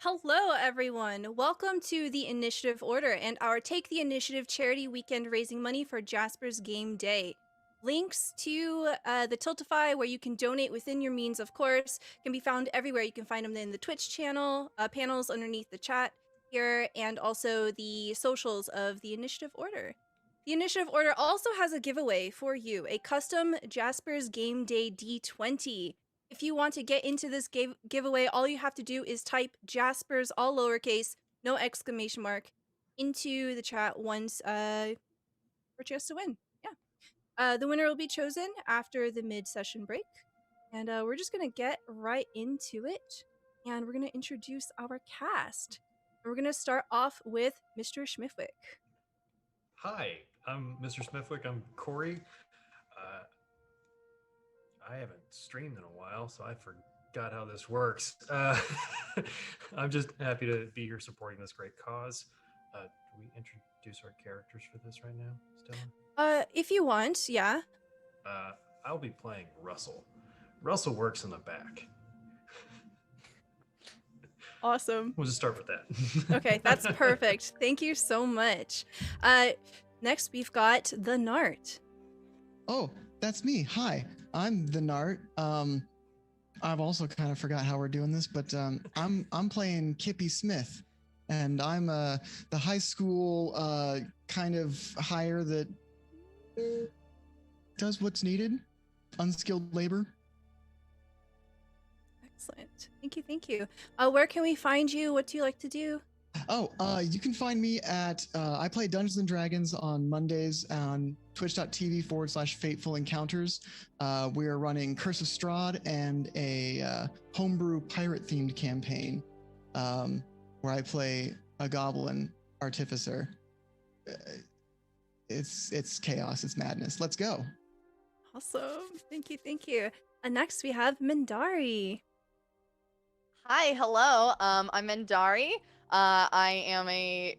Hello, everyone. Welcome to the Initiative Order and our Take the Initiative charity weekend raising money for Jaspers Game Day. Links to the Tiltify, where you can donate within your means, of course, can be found everywhere. You can find them in the Twitch channel, panels underneath the chat here, and also the socials of the Initiative Order. The Initiative Order also has a giveaway for you, a custom Jaspers Game Day D20. If you want to get into this giveaway, all you have to do is type Jaspers, all lowercase, no exclamation mark, into the chat once for a chance to win. Yeah. The winner will be chosen after the mid-session break. And we're just going to get right into it. And we're going to introduce our cast. And we're going to start off with Mr. Schmifwick. Hi, I'm Mr. Smithwick. I'm Corey. I haven't streamed in a while, so I forgot how this works. I'm just happy to be here supporting this great cause. Do we introduce our characters for this right now, Stella? If you want, yeah. I'll be playing Russell. Russell works in the back. Awesome. We'll just start with that. Okay, that's perfect. Thank you so much. Next, we've got the Nart. Oh, that's me. Hi, I'm the Nart. I've also kind of forgot how we're doing this, but I'm playing Kippy Smith, and I'm the high school kind of hire that does what's needed, unskilled labor. Excellent. Thank you. Where can we find you? What do you like to do? Oh, you can find me at, I play Dungeons & Dragons on Mondays on twitch.tv/Fateful Encounters. We are running Curse of Strahd and a homebrew pirate-themed campaign where I play a goblin artificer. It's chaos, it's madness. Let's go. Awesome. Thank you. Next, we have Mindari. Hi, hello. I'm Mindari. I am a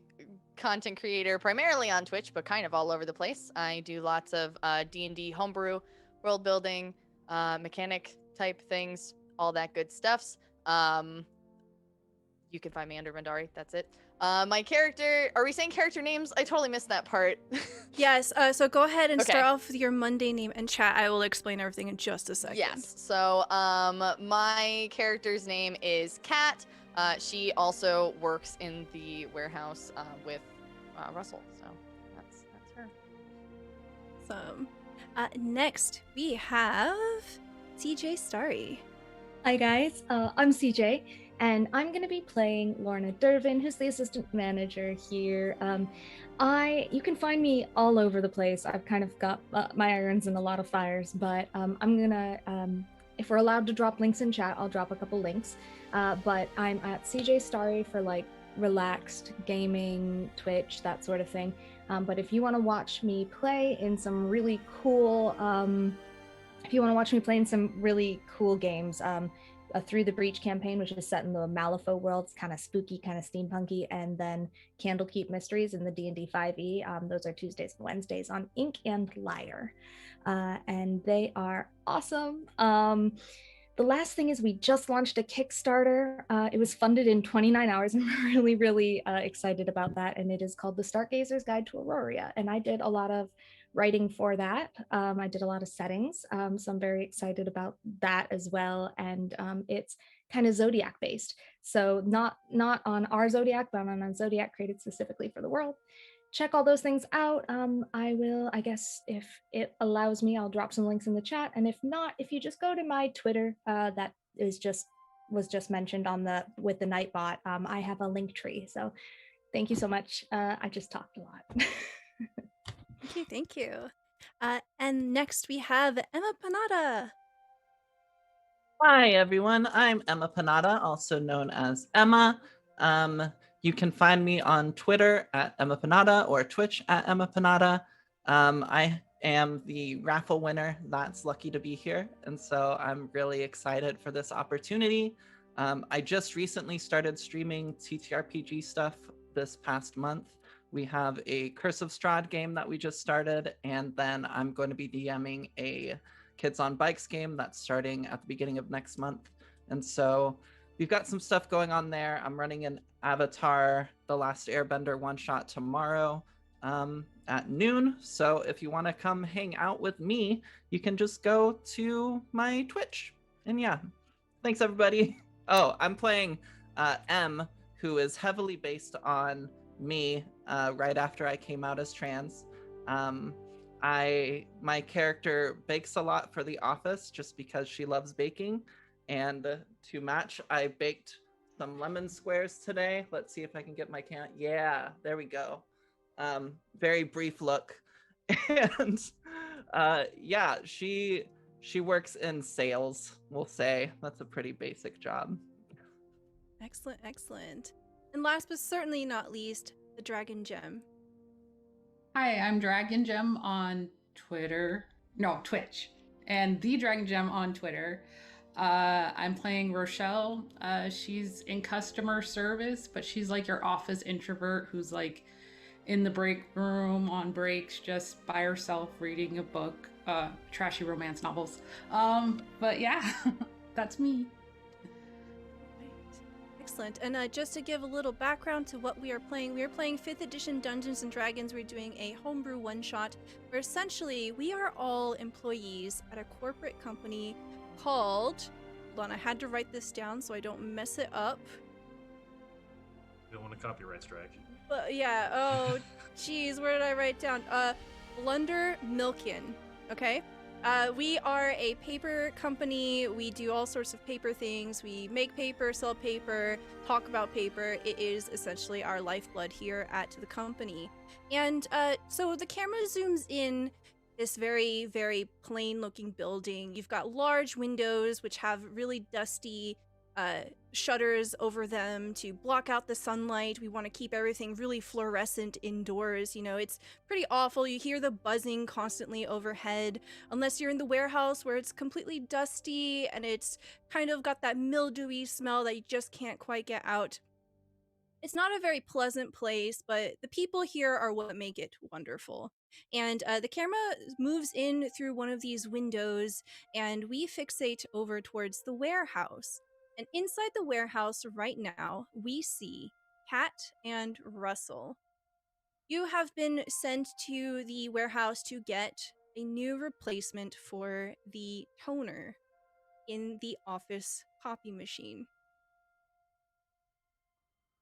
content creator primarily on Twitch, but kind of all over the place. I do lots of D&D homebrew, world building, mechanic type things, all that good stuffs. You can find me under Mindari. That's it. My character, are we saying character names? I totally missed that part. Yes, so go ahead and start off with your Monday name and chat. I will explain everything in just a second. Yes, so my character's name is Kat. She also works in the warehouse with Russell, so that's her. Awesome. Next, we have CJ Starry. Hi guys, I'm CJ, and I'm going to be playing CLorna Dervin, who's the assistant manager here. You can find me all over the place. I've kind of got my irons in a lot of fires, but I'm gonna, if we're allowed to drop links in chat, I'll drop a couple links. But I'm at CJ Starry for like relaxed gaming, Twitch, that sort of thing. But if you want to watch me play in some really cool, games, Through the Breach campaign, which is set in the Malifaux world, it's kind of spooky, kind of steampunky, and then Candlekeep Mysteries in the D&D5E. Those are Tuesdays and Wednesdays on Ink and Lyre, and they are awesome. The last thing is we just launched a Kickstarter. It was funded in 29 hours, and we're really excited about that, and it is called The Stargazers Guide to Aurora, and I did a lot of writing for that. I did a lot of settings, so I'm very excited about that as well. And it's kind of Zodiac based, so not on our Zodiac, but on a Zodiac created specifically for the world. Check all those things out. I guess if it allows me, I'll drop some links in the chat. And if not, if you just go to my Twitter, that was just mentioned with the Nightbot, I have a link tree. So thank you so much. I just talked a lot. Thank you. And next we have Emma Panata. Hi, everyone. I'm Emma Panata, also known as Emma. You can find me on Twitter at Emma Panata or Twitch at Emma Panata. I am the raffle winner that's lucky to be here, and so I'm really excited for this opportunity. I just recently started streaming TTRPG stuff this past month. We have a Curse of Strahd game that we just started, and then I'm going to be DMing a Kids on Bikes game that's starting at the beginning of next month. And so we've got some stuff going on there. I'm running an Avatar The Last Airbender one-shot tomorrow at noon. So if you want to come hang out with me, you can just go to my Twitch. And yeah, thanks everybody. Oh, I'm playing M, who is heavily based on me right after I came out as trans. My character bakes a lot for The Office just because she loves baking. And to match, I baked some lemon squares today. Let's see if I can get my can. Yeah, there we go. Very brief look. And yeah, she works in sales, we'll say. That's a pretty basic job. Excellent, excellent. And last but certainly not least, the Dragon Gem. Hi, I'm Dragon Gem on Twitch, and the Dragon Gem on Twitter. I'm playing Rochelle. She's in customer service, but she's like your office introvert who's like in the break room on breaks, just by herself reading a book, trashy romance novels. But yeah, that's me. Excellent. And just to give a little background to what we are playing 5th edition Dungeons & Dragons. We're doing a homebrew one-shot where essentially we are all employees at a corporate company called... Hold on, I had to write this down so I don't mess it up. You don't want a copyright strike. But yeah, oh, geez, where did I write down? Blunder Milkin, okay? We are a paper company. We do all sorts of paper things. We make paper, sell paper, talk about paper. It is essentially our lifeblood here at the company. And so the camera zooms in this very, very plain looking building. You've got large windows which have really dusty shutters over them to block out the sunlight. We want to keep everything really fluorescent indoors. You know, it's pretty awful. You hear the buzzing constantly overhead, unless you're in the warehouse where it's completely dusty and it's kind of got that mildewy smell that you just can't quite get out. It's not a very pleasant place, but the people here are what make it wonderful. And the camera moves in through one of these windows, and we fixate over towards the warehouse. And inside the warehouse right now, we see Kat and Russell. You have been sent to the warehouse to get a new replacement for the toner in the office copy machine.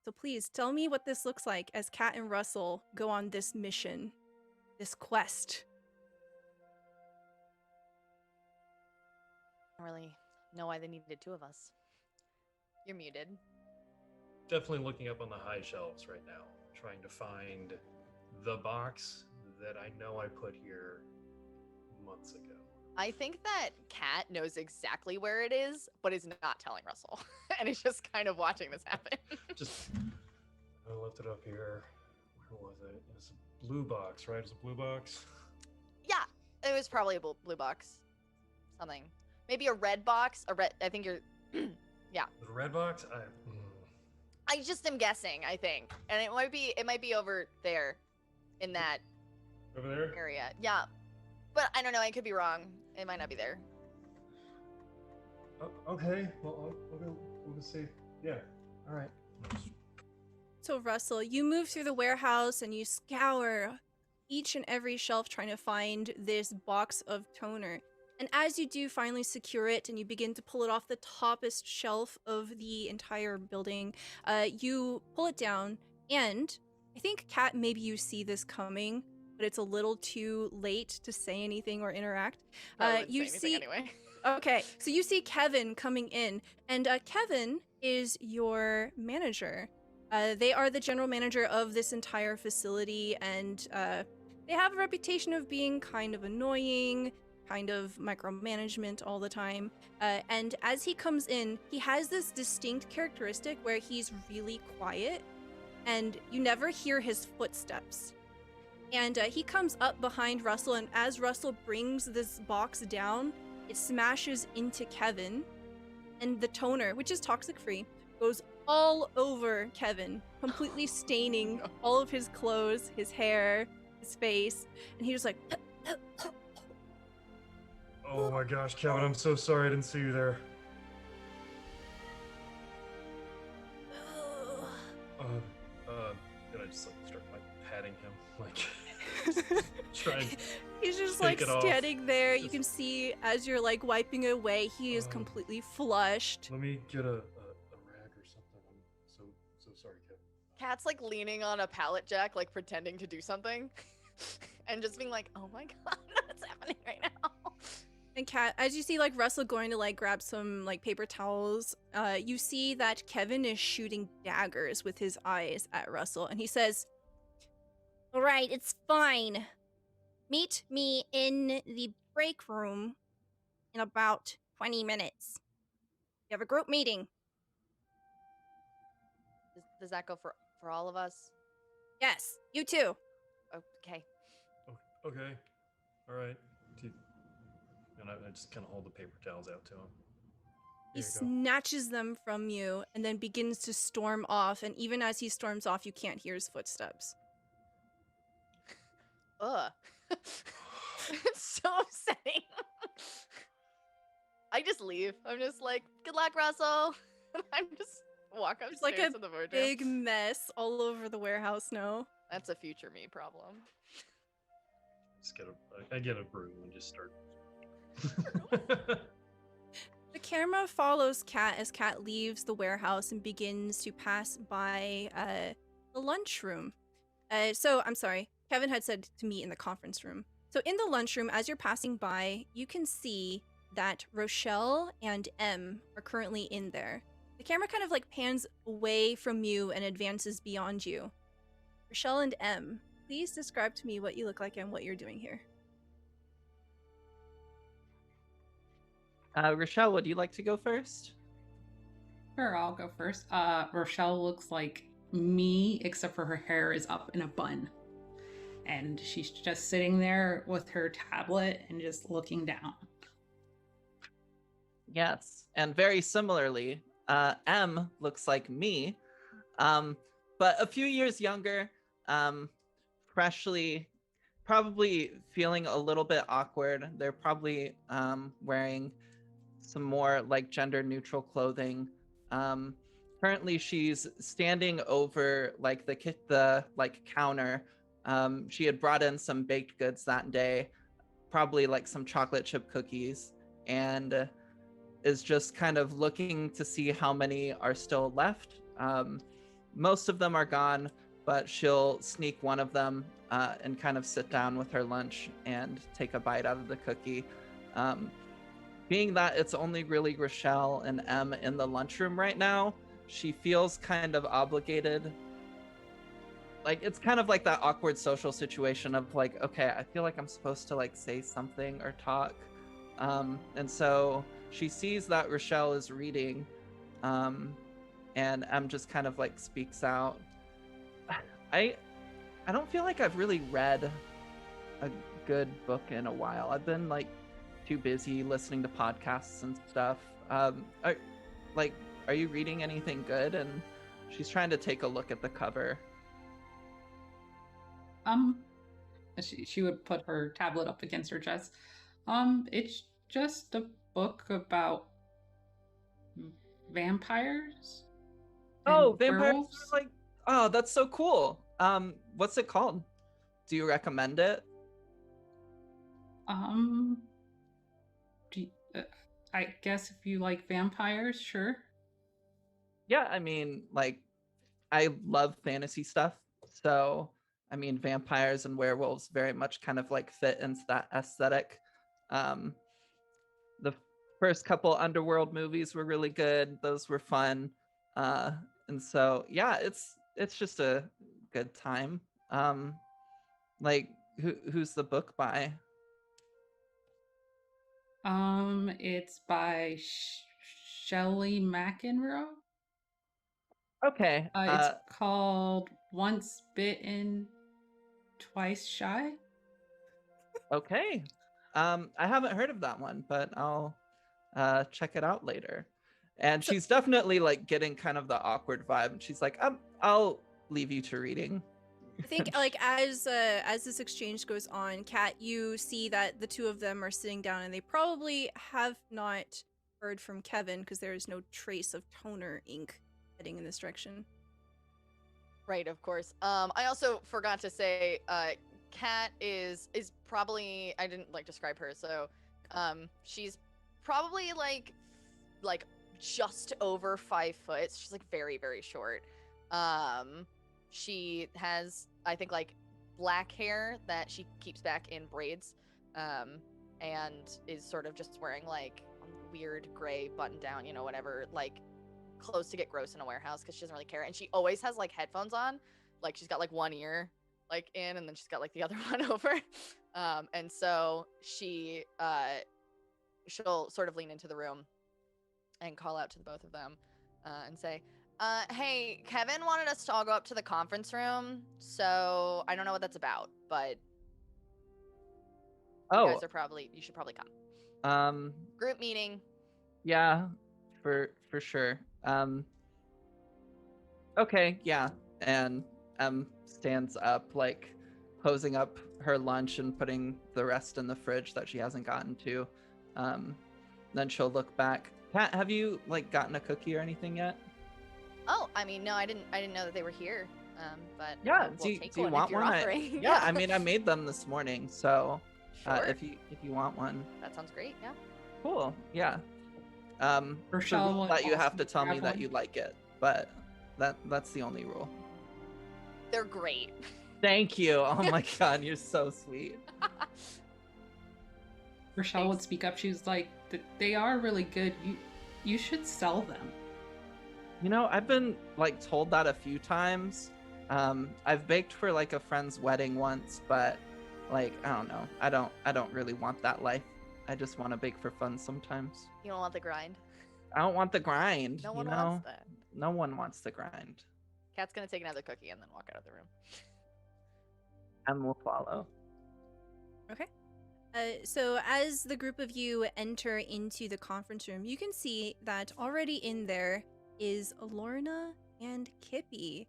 So please tell me what this looks like as Kat and Russell go on this mission, this quest. I don't really know why they needed two of us. You're muted. Definitely looking up on the high shelves right now, trying to find the box that I know I put here months ago. I think that Kat knows exactly where it is, but is not telling Russell. And is just kind of watching this happen. Just, I left it up here. Where was it? It was a blue box, right? It was a blue box. Yeah, it was probably a blue box. Something. Maybe a red box. I think you're... Yeah. The red box? I just am guessing, I think. And it might be over there in that Over there? area. Yeah. But I don't know, I could be wrong. It might not be there. Oh, okay. Well, we'll go see. Yeah. All right. So Russell, you move through the warehouse and you scour each and every shelf trying to find this box of toner. And as you do finally secure it and you begin to pull it off the toppest shelf of the entire building, you pull it down, and I think, Kat, maybe you see this coming, but it's a little too late to say anything or interact. You see, anyway. Okay, so you see Kevin coming in, and Kevin is your manager. They are the general manager of this entire facility, and they have a reputation of being kind of annoying, kind of micromanagement all the time. And as he comes in, he has this distinct characteristic where he's really quiet, and you never hear his footsteps. And he comes up behind Russell, and as Russell brings this box down, it smashes into Kevin, and the toner, which is toxic-free, goes all over Kevin, completely staining all of his clothes, his hair, his face, and he was like... Oh my gosh, Kevin, I'm so sorry I didn't see you there. just like start like patting him, like try and He's just take like it off. standing there. You Just- can see as you're like wiping it away, he is completely flushed. Let me get a rag or something. I'm so sorry, Kevin. Cat's like leaning on a pallet jack, like pretending to do something, and just being like, "Oh my god, what's happening right now?" And Kat, as you see like Russell going to like grab some like paper towels, you see that Kevin is shooting daggers with his eyes at Russell, and he says, "All right, it's fine. Meet me in the break room in about 20 minutes. You have a group meeting." Does that go for all of us? Yes, you too. Okay. Okay, all right. And I just kind of hold the paper towels out to him. He Here you go. snatches them from you and then begins to storm off, and even as he storms off, you can't hear his footsteps. Ugh. It's so upsetting. I just leave. I'm just like, "Good luck, Russell." I'm just walk There's upstairs like a to the boardroom. big mess all over the warehouse now. That's a future me problem. I get a broom and just start. The camera follows Kat as Kat leaves the warehouse and begins to pass by the lunchroom. So, I'm sorry, Kevin had said to meet in the conference room. So in the lunchroom, as you're passing by, you can see that Rochelle and M are currently in there. The camera kind of like pans away from you and advances beyond you. Rochelle and M, please describe to me what you look like and what you're doing here. Rochelle, would you like to go first? Sure, I'll go first. Rochelle looks like me, except for her hair is up in a bun. And she's just sitting there with her tablet and just looking down. Yes, and very similarly, M looks like me, but a few years younger, freshly, probably feeling a little bit awkward. They're probably wearing some more like gender neutral clothing. Currently, she's standing over like the like counter. She had brought in some baked goods that day, probably like some chocolate chip cookies, and is just kind of looking to see how many are still left. Most of them are gone, but she'll sneak one of them and kind of sit down with her lunch and take a bite out of the cookie. Being that it's only really Rochelle and M in the lunchroom right now, she feels kind of obligated. Like, it's kind of like that awkward social situation of like, okay, I feel like I'm supposed to like say something or talk. And so she sees that Rochelle is reading, and M just kind of like speaks out. I don't feel like I've really read a good book in a while. I've been like too busy listening to podcasts and stuff. Are you reading anything good? And she's trying to take a look at the cover. She would put her tablet up against her chest. It's just a book about vampires. Oh, and vampires werewolves. are like, oh, that's so cool. What's it called? Do you recommend it? I guess if you like vampires, sure. Yeah, I mean, like, I love fantasy stuff. So, I mean, vampires and werewolves very much kind of like fit into that aesthetic. The first couple Underworld movies were really good. Those were fun. And so, yeah, it's just a good time. Like, who's the book by? It's by Shelley McEnroe. Okay. It's called Once Bitten, Twice Shy. Okay. I haven't heard of that one, but I'll check it out later. And she's definitely like getting kind of the awkward vibe, and she's like, I'll leave you to reading. I think like as this exchange goes on, Kat, you see that the two of them are sitting down and they probably have not heard from Kevin because there is no trace of toner ink heading in this direction. Right, of course. I also forgot to say, Kat is probably, I didn't like describe her, so she's probably like just over 5 foot. She's like very, very short. She has, I think, like black hair that she keeps back in braids, and is sort of just wearing like weird gray button down, whatever, like clothes to get gross in a warehouse because she doesn't really care. And she always has like headphones on, like she's got like one ear like in, and then she's got like the other one over. And so she'll sort of lean into the room and call out to the both of them, and say, hey, Kevin wanted us to all go up to the conference room, so I don't know what that's about, but you guys you should probably come. Group meeting. Yeah, for sure. Okay, yeah. And stands up, like closing up her lunch and putting the rest in the fridge that she hasn't gotten to. Then she'll look back. Kat, have you like gotten a cookie or anything yet? Oh, I mean, no, I didn't know that they were here. But yeah, we'll do take you one want if you're one? offering. Yeah, I mean, I made them this morning, so sure. if you want one, that sounds great. Yeah. Cool. Yeah. Rochelle, that you have to tell me grab that one. you like it, but that's the only rule. They're great. Thank you. Oh my god, you're so sweet. Rochelle would speak up. She was like, "They are really good. You should sell them." You know, I've been like told that a few times. I've baked for like a friend's wedding once, but like I don't know. I don't really want that life. I just want to bake for fun sometimes. You don't want the grind? I don't want the grind. No one wants that. No one wants the grind. Kat's gonna take another cookie and then walk out of the room. And we'll follow. Okay. So as the group of you enter into the conference room, you can see that already in there is Ellehcor and Kippy.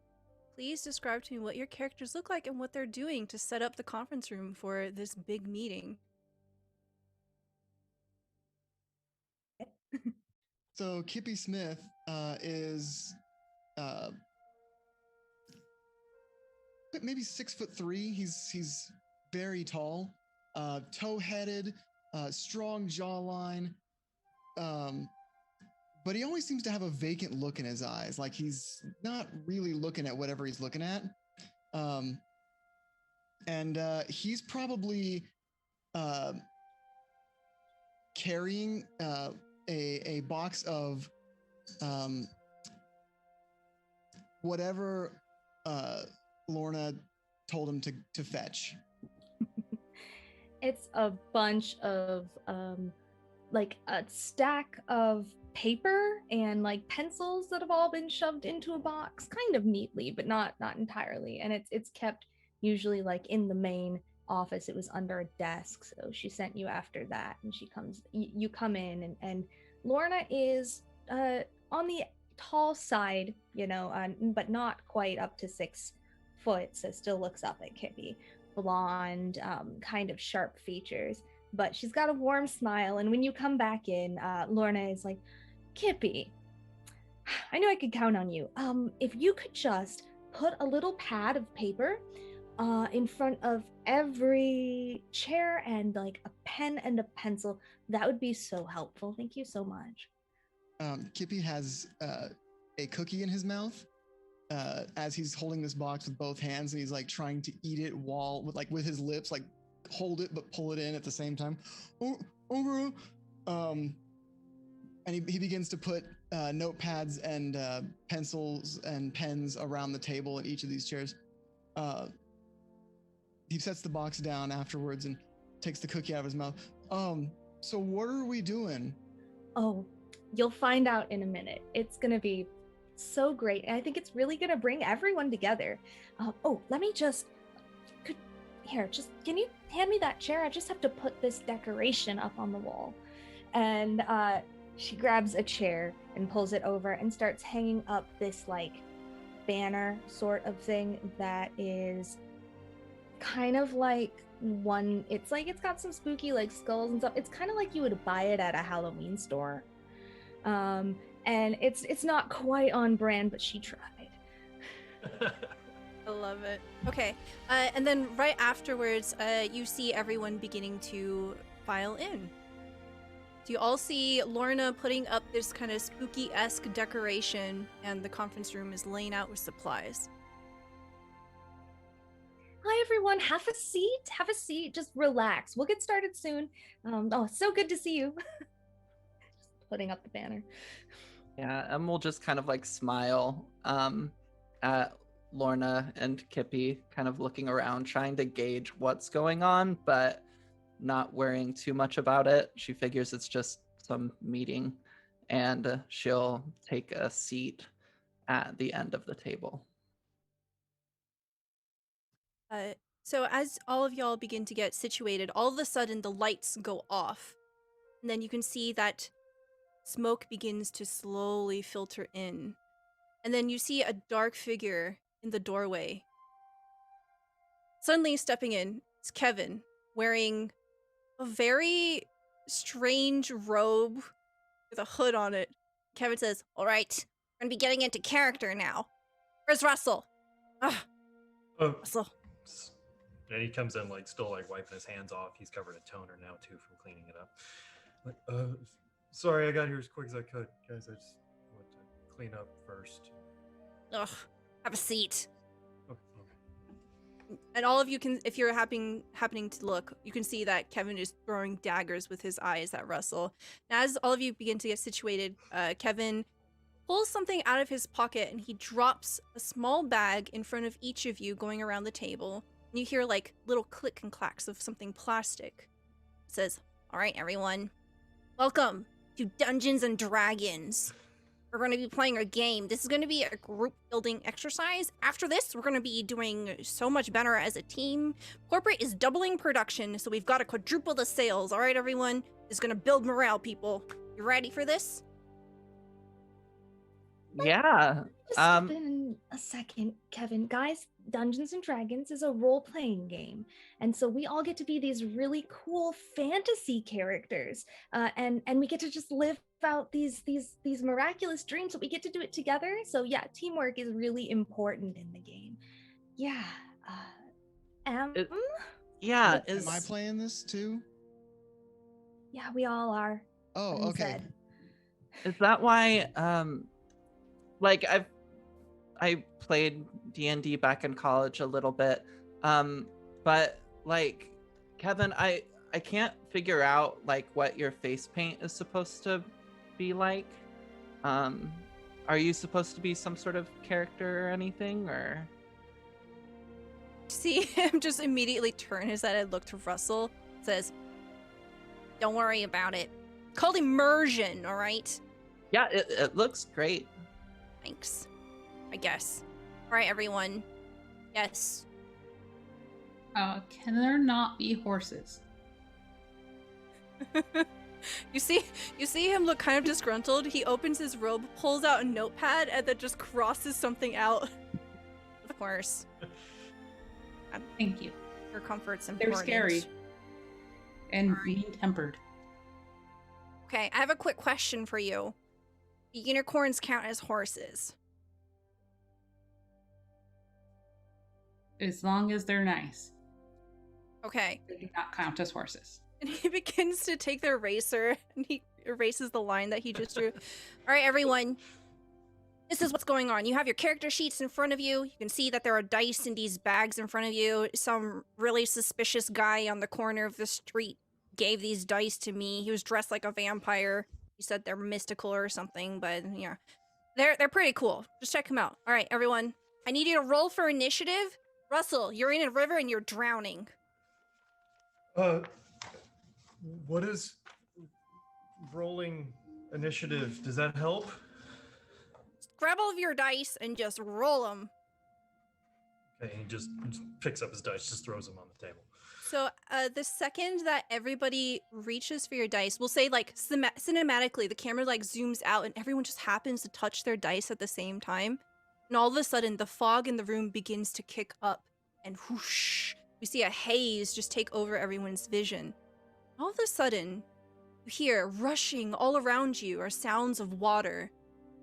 Please describe to me what your characters look like and what they're doing to set up the conference room for this big meeting. So Kippy Smith is maybe 6'3". He's very tall, toe-headed, strong jawline, but he always seems to have a vacant look in his eyes, like he's not really looking at whatever he's looking at. And he's probably carrying a box of whatever CLorna told him to fetch. It's a bunch of like a stack of paper and like pencils that have all been shoved into a box, kind of neatly, but not entirely. And it's kept usually like in the main office. It was under a desk, so she sent you after that, and she comes. You come in, and CLorna is on the tall side, but not quite up to 6 foot, so still looks up at Kippy. Blonde, kind of sharp features, but she's got a warm smile. And when you come back in, CLorna is like, Kippy, I knew I could count on you. If you could just put a little pad of paper in front of every chair and like a pen and a pencil, that would be so helpful. Thank you so much. Kippy has a cookie in his mouth as he's holding this box with both hands, and he's like trying to eat it with his lips, like hold it but pull it in at the same time. And he begins to put notepads and pencils and pens around the table in each of these chairs. He sets the box down afterwards and takes the cookie out of his mouth. So what are we doing? Oh, you'll find out in a minute. It's gonna be so great, and I think it's really gonna bring everyone together. Let me just can you hand me that chair? I just have to put this decoration up on the wall. And she grabs a chair and pulls it over and starts hanging up this like banner sort of thing that is kind of like it's got some spooky like skulls and stuff. It's kind of like you would buy it at a Halloween store. And it's not quite on brand, but she tried. I love it. Okay, and then right afterwards, you see everyone beginning to file in. So you all see Lorna putting up this kind of spooky-esque decoration, and the conference room is laying out with supplies. Hi everyone, have a seat. Have a seat. Just relax. We'll get started soon. Oh, so good to see you. Just putting up the banner. Yeah, and we'll just kind of like smile at Lorna and Kippy, kind of looking around, trying to gauge what's going on, but not worrying too much about it. She figures it's just some meeting, and she'll take a seat at the end of the table. So as all of y'all begin to get situated, all of a sudden the lights go off. And then you can see that smoke begins to slowly filter in. And then you see a dark figure in the doorway. Suddenly stepping in is Kevin, wearing a very strange robe with a hood on it. Kevin says, "All right, we're gonna be getting into character now. Where's Russell? Ugh, Russell." And he comes in like still like wiping his hands off. He's covered in toner now too from cleaning it up. Like, sorry, I got here as quick as I could, guys. I just wanted to clean up first. Ugh, have a seat. Okay. And all of you can, if you're happening to look, you can see that Kevin is throwing daggers with his eyes at Russell. Now, as all of you begin to get situated, Kevin pulls something out of his pocket and he drops a small bag in front of each of you going around the table. And you hear like little click and clacks of something plastic. It says, "All right, everyone, welcome to Dungeons and Dragons. We're going to be playing a game. This is going to be a group building exercise. After this, we're going to be doing so much better as a team. Corporate is doubling production, so we've got to quadruple the sales. All right, everyone? This is going to build morale, people. You ready for this?" Yeah. Just stop in a second, Kevin. Guys, Dungeons and Dragons is a role-playing game, and so we all get to be these really cool fantasy characters, and we get to just live out these miraculous dreams. But we get to do it together. So yeah, teamwork is really important in the game. Yeah. Yeah. Am I playing this too? Yeah, we all are. Oh, He okay. said. Is that why like I played D&D back in college a little bit, but like Kevin, I can't figure out like what your face paint is supposed to be like. Are you supposed to be some sort of character or anything, or? See him just immediately turn his head and look to Russell. Says, "Don't worry about it. Called immersion, all right?" Yeah, it looks great. Thanks. I guess. All right, everyone. Yes. Can there not be horses? You see him look kind of disgruntled. He opens his robe, pulls out a notepad, and then just crosses something out. Of course. Thank you. Your comfort's They're important. scary and mean-tempered. Okay, I have a quick question for you. Do unicorns count as horses? As long as they're nice, Okay. they do not count as horses. And he begins to take the eraser and he erases the line that he just drew. All right, everyone. This is what's going on. You have your character sheets in front of you. You can see that there are dice in these bags in front of you. Some really suspicious guy on the corner of the street gave these dice to me. He was dressed like a vampire. He said they're mystical or something, but yeah. They're pretty cool. Just check them out. All right, everyone. I need you to roll for initiative. Russell, you're in a river and you're drowning. What is rolling initiative? Does that help? Just grab all of your dice and just roll them. Okay, he just picks up his dice, just throws them on the table. So the second that everybody reaches for your dice, we'll say like cinematically, the camera like zooms out and everyone just happens to touch their dice at the same time. And all of a sudden, the fog in the room begins to kick up and whoosh, we see a haze just take over everyone's vision. All of a sudden, you hear rushing all around you are sounds of water.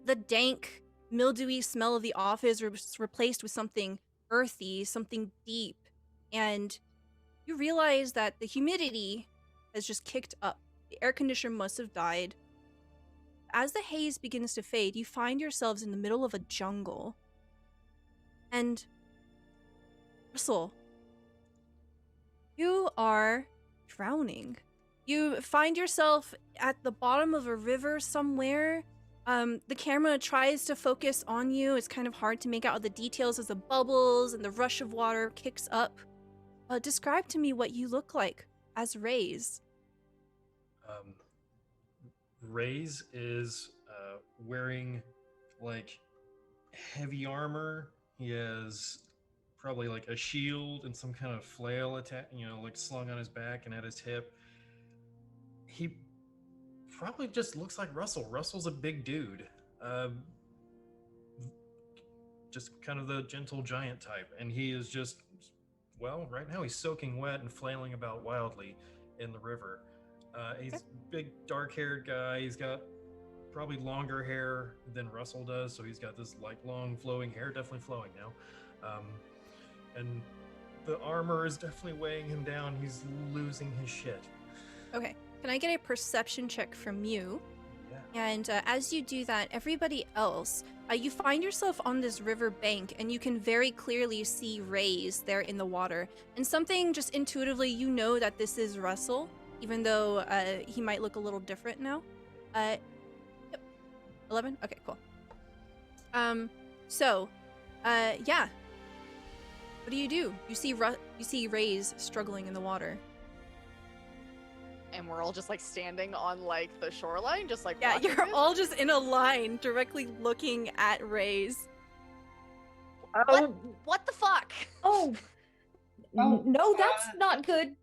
The dank, mildewy smell of the office was replaced with something earthy, something deep, and you realize that the humidity has just kicked up. The air conditioner must have died. As the haze begins to fade, you find yourselves in the middle of a jungle. And Russell, you are drowning. You find yourself at the bottom of a river somewhere. The camera tries to focus on you. It's kind of hard to make out all the details as the bubbles and the rush of water kicks up. Describe to me what you look like as Raze. Raze is wearing like heavy armor. He has probably like a shield and some kind of flail attack, like slung on his back and at his hip. He probably just looks like Russell. Russell's a big dude. Just kind of the gentle giant type. And he is just, well, right now he's soaking wet and flailing about wildly in the river. He's a big dark-haired guy. He's got probably longer hair than Russell does, so he's got this like long flowing hair, definitely flowing now. And the armor is definitely weighing him down. He's losing his shit. Okay, can I get a perception check from you? Yeah. And as you do that, everybody else, you find yourself on this river bank, and you can very clearly see Raze there in the water. And something just intuitively, you know that this is Russell, even though he might look a little different now. Yep. 11? Okay, cool. Yeah. What do? You see Raze struggling in the water. And we're all just like standing on like the shoreline, just like Yeah, watching you're it? all just in a line directly looking at Raze. What the fuck? Oh, no, that's not good.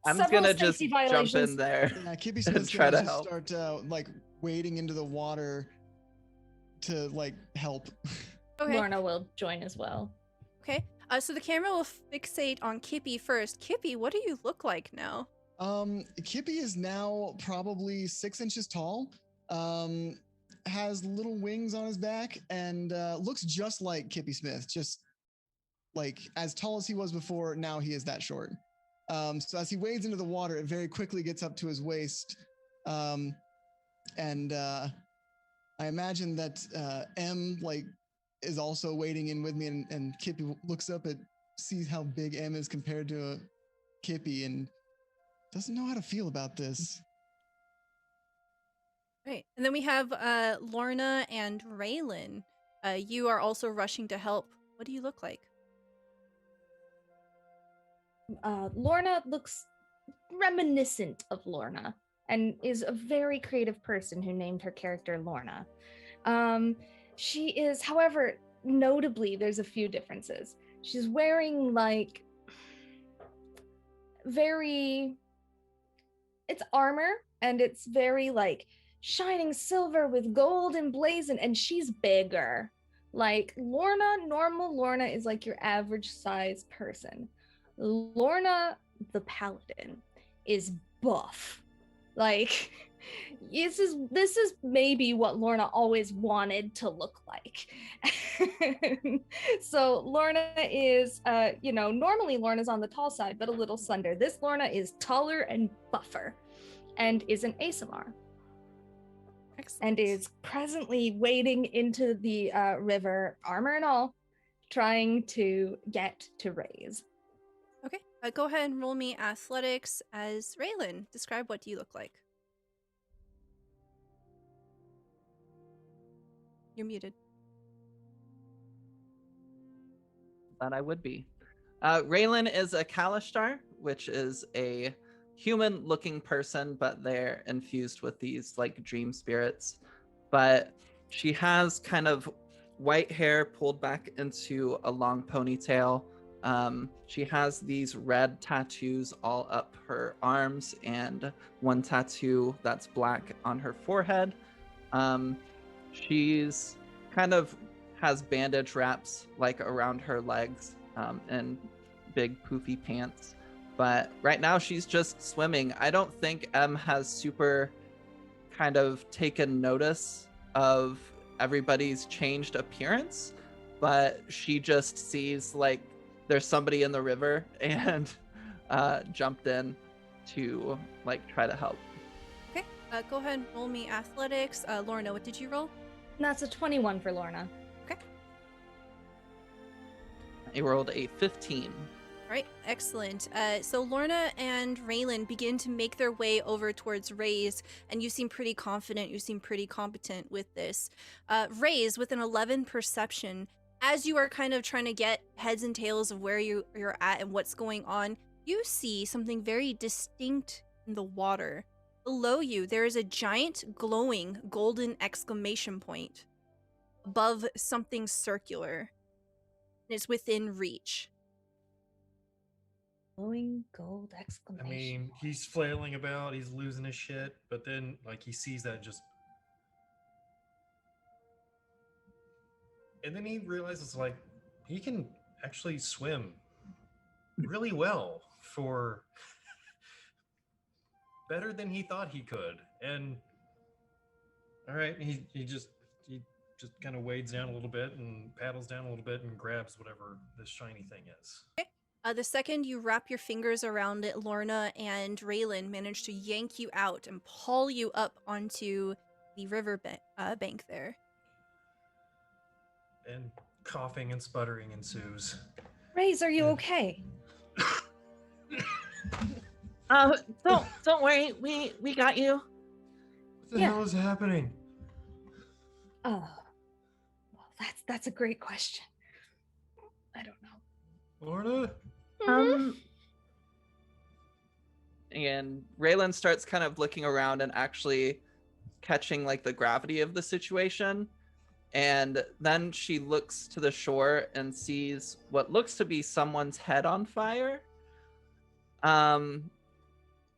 I'm Several gonna just safety jump violations. in there. Yeah, Kippy Smith's Try gonna to just help. start like wading into the water to like help. Okay. Lorna will join as well. Okay. So the camera will fixate on Kippy first. Kippy, what do you look like now? Kippy is now probably 6 inches tall. Has little wings on his back and looks just like Kippy Smith, just like as tall as he was before. Now he is that short. So as he wades into the water, it very quickly gets up to his waist. And I imagine that M is also wading in with me, and Kippy looks up at sees how big M is compared to Kippy and doesn't know how to feel about this. Right. And then we have Lorna and Raelin. You are also rushing to help. What do you look like? Lorna looks reminiscent of Lorna and is a very creative person who named her character Lorna. She is, however, notably, there's a few differences. She's wearing like it's armor, and it's very like shining silver with gold emblazoned, and she's bigger. Like normal Lorna is like your average size person. Lorna the Paladin is buff. Like this is maybe what Lorna always wanted to look like. So Lorna is normally Lorna's on the tall side, but a little slender. This Lorna is taller and buffer and is an ASMR. Excellent. And is presently wading into the river, armor and all, trying to get to Raze. Okay. Go ahead and roll me athletics as Raelin. Describe what do you look like. You're muted. That I would be. Raelin is a Kalishtar, which is a human-looking person, but they're infused with these like dream spirits. But she has kind of white hair pulled back into a long ponytail. She has these red tattoos all up her arms and one tattoo that's black on her forehead. She's kind of has bandage wraps like around her legs and big poofy pants. But right now she's just swimming. I don't think M has super kind of taken notice of everybody's changed appearance, but she just sees like there's somebody in the river and jumped in to like try to help. Okay, go ahead and roll me athletics. Lorna, what did you roll? That's a 21 for Lorna. Okay. I rolled a 15. All right, excellent. So Lorna and Raelin begin to make their way over towards Raze, and you seem pretty confident, you seem pretty competent with this. Raze, with an 11 perception, as you are kind of trying to get heads and tails of where you're at and what's going on, you see something very distinct in the water. Below you, there is a giant glowing golden exclamation point above something circular. And it's within reach. Glowing gold I exclamation. mean, he's flailing about, he's losing his shit, but then like he sees that just, and then he realizes like he can actually swim really well for better than he thought he could. And all right, he just kind of wades down a little bit and paddles down a little bit and grabs whatever this shiny thing is. The second you wrap your fingers around it, Lorna and Raelin manage to yank you out and pull you up onto the river bank there. And coughing and sputtering ensues. Raze, are you okay? Don't worry, we got you. What the Yeah. hell is happening? Oh, well, that's a great question. I don't know. Lorna? And Raelin starts kind of looking around and actually catching like the gravity of the situation. And then she looks to the shore and sees what looks to be someone's head on fire. And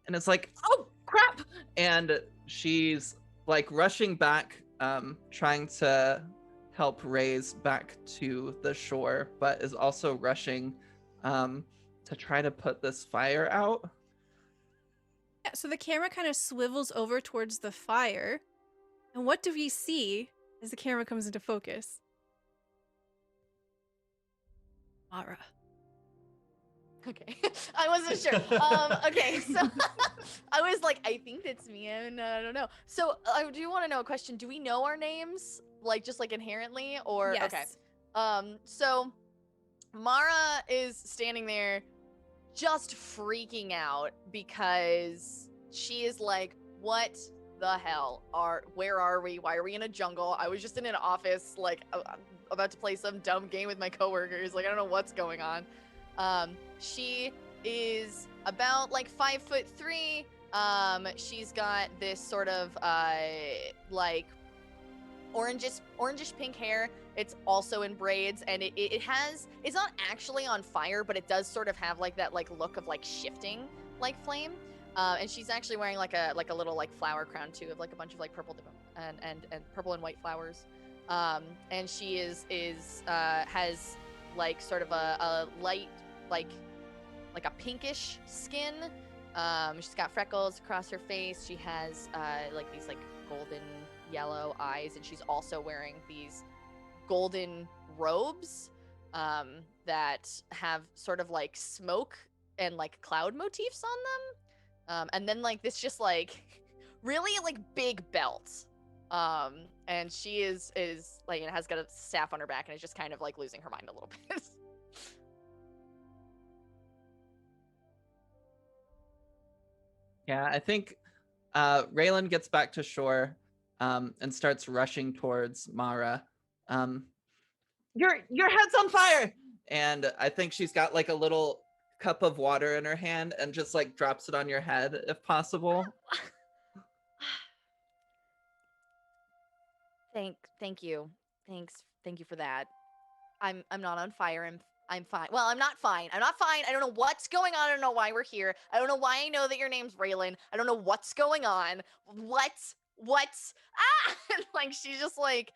it's like, oh crap! And she's like rushing back, trying to help Raze back to the shore, but is also rushing to try to put this fire out. Yeah, so the camera kind of swivels over towards the fire. And what do we see as the camera comes into focus? Mahra. Okay. I wasn't sure. Okay, so I was like, I think that's me, and I don't know. So I do want to know a question. Do we know our names, like just like inherently, or Yes. okay? So Mahra is standing there, just freaking out because she is like, "What the hell? Where are we? Why are we in a jungle? I was just in an office, like about to play some dumb game with my coworkers. Like I don't know what's going on." She is about like 5'3". She's got this sort of like orangish pink hair. It's also in braids, and it's not actually on fire, but it does sort of have like that like look of like shifting like flame. And she's actually wearing like a little like flower crown too, of like a bunch of like purple and purple and white flowers. And she has like sort of a light like a pinkish skin. She's got freckles across her face. She has like these like golden yellow eyes, and she's also wearing these golden robes that have sort of like smoke and like cloud motifs on them. And then like this just like really like big belt. And she is like, has got a staff on her back and is just kind of like losing her mind a little bit. Yeah, I think Raelin gets back to shore and starts rushing towards Mahra. Your head's on fire! And I think she's got like a little cup of water in her hand and just like drops it on your head if possible. Thank you. Thank you for that. I'm not on fire. I'm fine. Well, I'm not fine. I'm not fine. I don't know what's going on. I don't know why we're here. I don't know why I know that your name's Raelin. I don't know what's going on. What? Ah! Like she's just like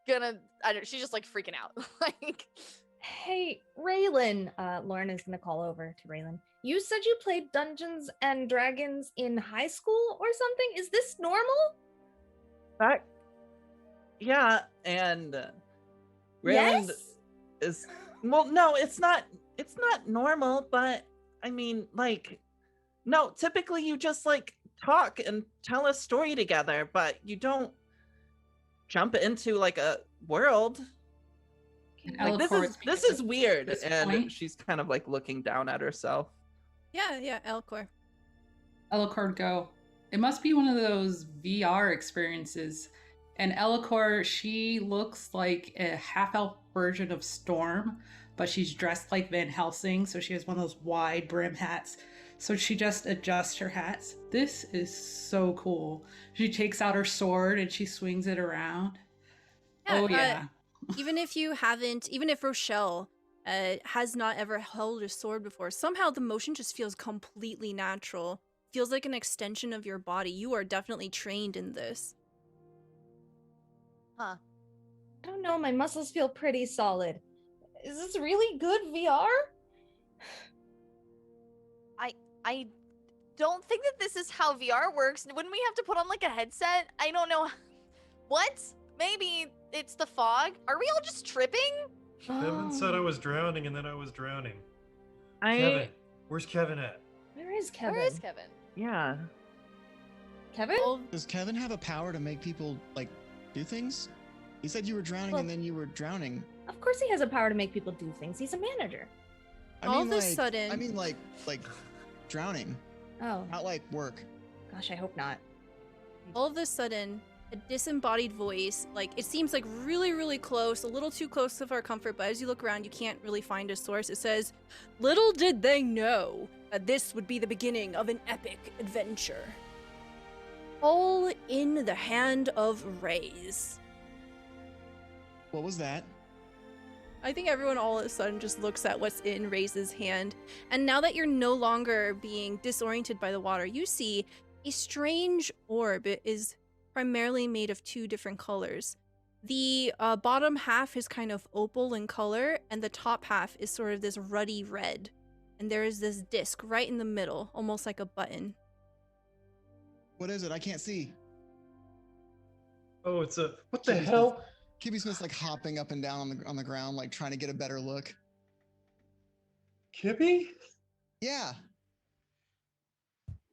she's just like freaking out. Like, Hey, Raelin, Lorna's gonna call over to Raelin. You said you played Dungeons and Dragons in high school or something? Is this normal? Yeah, and Raelin, Yes? is well, no, it's not normal, but I mean, like, no, typically you just like talk and tell a story together, but you don't jump into like a world. Like this is weird. And she's kind of like looking down at herself. Yeah, Ellehcor. Ellehcor go. It must be one of those VR experiences. And Ellehcor, she looks like a half-elf version of Storm, but she's dressed like Van Helsing, so she has one of those wide brim hats. So she just adjusts her hats. This is so cool. She takes out her sword and she swings it around. Yeah. Even if Rochelle has not ever held a sword before, somehow the motion just feels completely natural. Feels like an extension of your body. You are definitely trained in this. Huh. I don't know, my muscles feel pretty solid. Is this really good VR? I don't think that this is how VR works. Wouldn't we have to put on like a headset? I don't know. What? Maybe it's the fog? Are we all just tripping? Kevin said I was drowning and then I was drowning. Kevin, where's Kevin at? Where is Kevin? Where is Kevin? Yeah. Kevin? Does Kevin have a power to make people like do things? He said you were drowning and then you were drowning. Of course he has a power to make people do things. He's a manager. All of a sudden... I mean like drowning. Oh. Not like work. Gosh, I hope not. All of a sudden, a disembodied voice, like it seems like really, really close, a little too close for our comfort, but as you look around, you can't really find a source. It says, "Little did they know that this would be the beginning of an epic adventure. All in the hand of Raze." What was that? I think everyone all of a sudden just looks at what's in Raze's hand. And now that you're no longer being disoriented by the water, you see a strange orb. It is primarily made of two different colors. The bottom half is kind of opal in color, and the top half is sort of this ruddy red. And there is this disc right in the middle, almost like a button. What is it? I can't see. Oh, it's a... What the hell? Kippy Smith's like hopping up and down on the ground, like trying to get a better look. Kippy? Yeah.